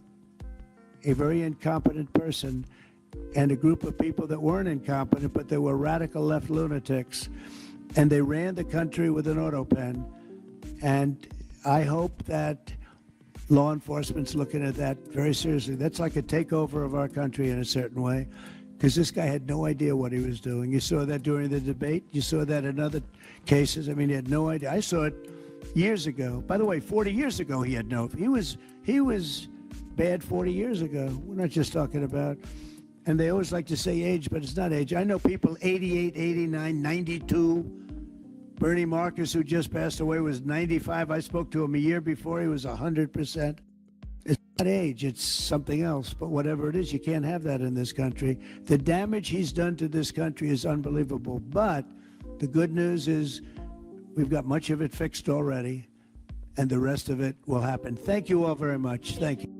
[SPEAKER 16] a very incompetent person and a group of people that weren't incompetent, but they were radical left lunatics. And they ran the country with an auto pen. And I hope that law enforcement's looking at that very seriously. That's like a takeover of our country in a certain way, because this guy had no idea what he was doing. You saw that during the debate. You saw that in other cases. I mean, he had no idea. I saw it years ago. By the way, 40 years ago, he had no, he was bad 40 years ago. We're not just talking about, and they always like to say age, but it's not age. I know people 88, 89, 92. Bernie Marcus, who just passed away, was 95. I spoke to him a year before. He was 100%. It's not age, it's something else. But whatever it is, you can't have that in this country. The damage he's done to this country is unbelievable. But the good news is we've got much of it fixed already, and the rest of it will happen. Thank you all very much. Thank you.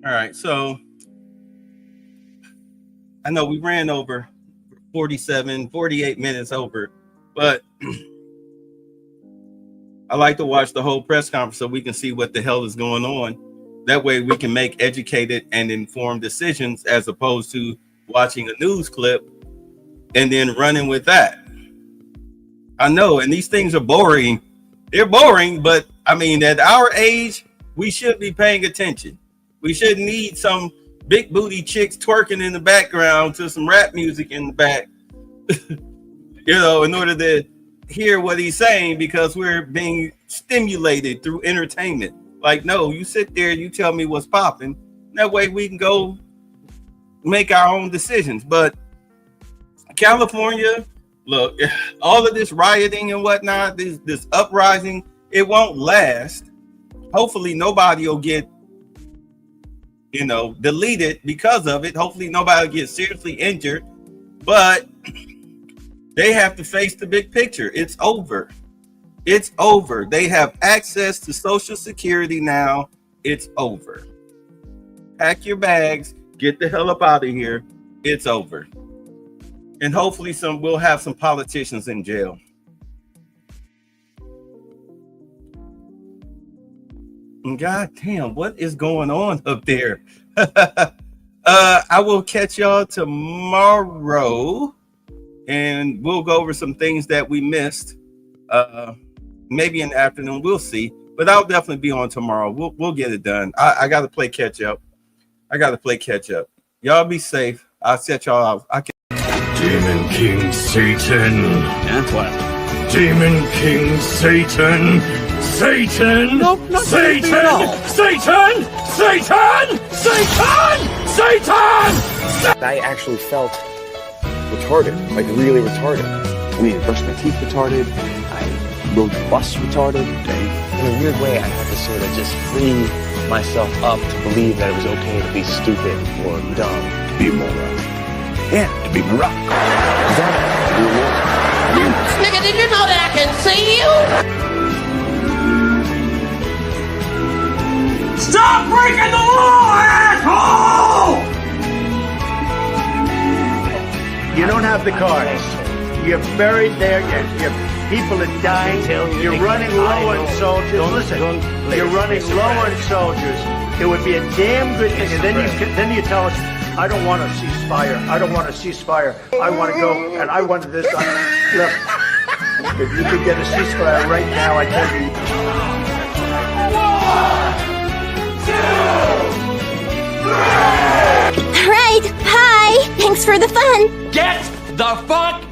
[SPEAKER 29] All right, so I know we ran over 48 minutes over, but I like to watch the whole press conference so we can see what the hell is going on. That way we can make educated and informed decisions as opposed to watching a news clip and then running with that. I know, and these things are boring. They're boring, but I mean, at our age, we should be paying attention. We shouldn't need some big booty chicks twerking in the background to some rap music in the back, you know, in order to hear what he's saying, because we're being stimulated through entertainment. Like, no, you sit there, you tell me what's popping. That way we can go make our own decisions. But California, look, all of this rioting and whatnot, this uprising, it won't last. Hopefully nobody will get deleted because of it. Hopefully nobody will get seriously injured, but they have to face the big picture. It's over. It's over. They have access to Social Security now. It's over. Pack your bags, get the hell up out of here. It's over. And hopefully we'll have some politicians in jail. God damn, what is going on up there? I will catch y'all tomorrow, and we'll go over some things that we missed. Maybe in the afternoon, we'll see. But I'll definitely be on tomorrow. We'll get it done. I got to play catch up. Y'all be safe. I'll set y'all out.
[SPEAKER 1] Demon King Satan.
[SPEAKER 12] And what?
[SPEAKER 1] Demon King Satan. Satan.
[SPEAKER 12] Nope, not Satan. At all.
[SPEAKER 1] Satan. Satan. Satan. Satan.
[SPEAKER 13] I actually felt retarded, like really retarded. I mean, I brushed my teeth retarded. I rode the bus retarded. In a weird way, I had to sort of just free myself up to believe that it was okay to be stupid or dumb.
[SPEAKER 1] Be a moron.
[SPEAKER 13] Yeah, to be Barack. Exactly. To be a moron.
[SPEAKER 23] Nigga, did you know that I can see you?
[SPEAKER 1] Stop breaking the law, asshole!
[SPEAKER 4] You don't have the cards. You're buried there. Your people are dying. You're running low on soldiers. Listen, you're running low on soldiers. It would be a damn good thing. And then you tell us, I don't want a ceasefire. I don't want a ceasefire. I want to go and I want this. Look, if you could get a ceasefire right now, I tell you.
[SPEAKER 23] 1, 2, 3. All right. Hi. Thanks for the fun.
[SPEAKER 1] Get the fuck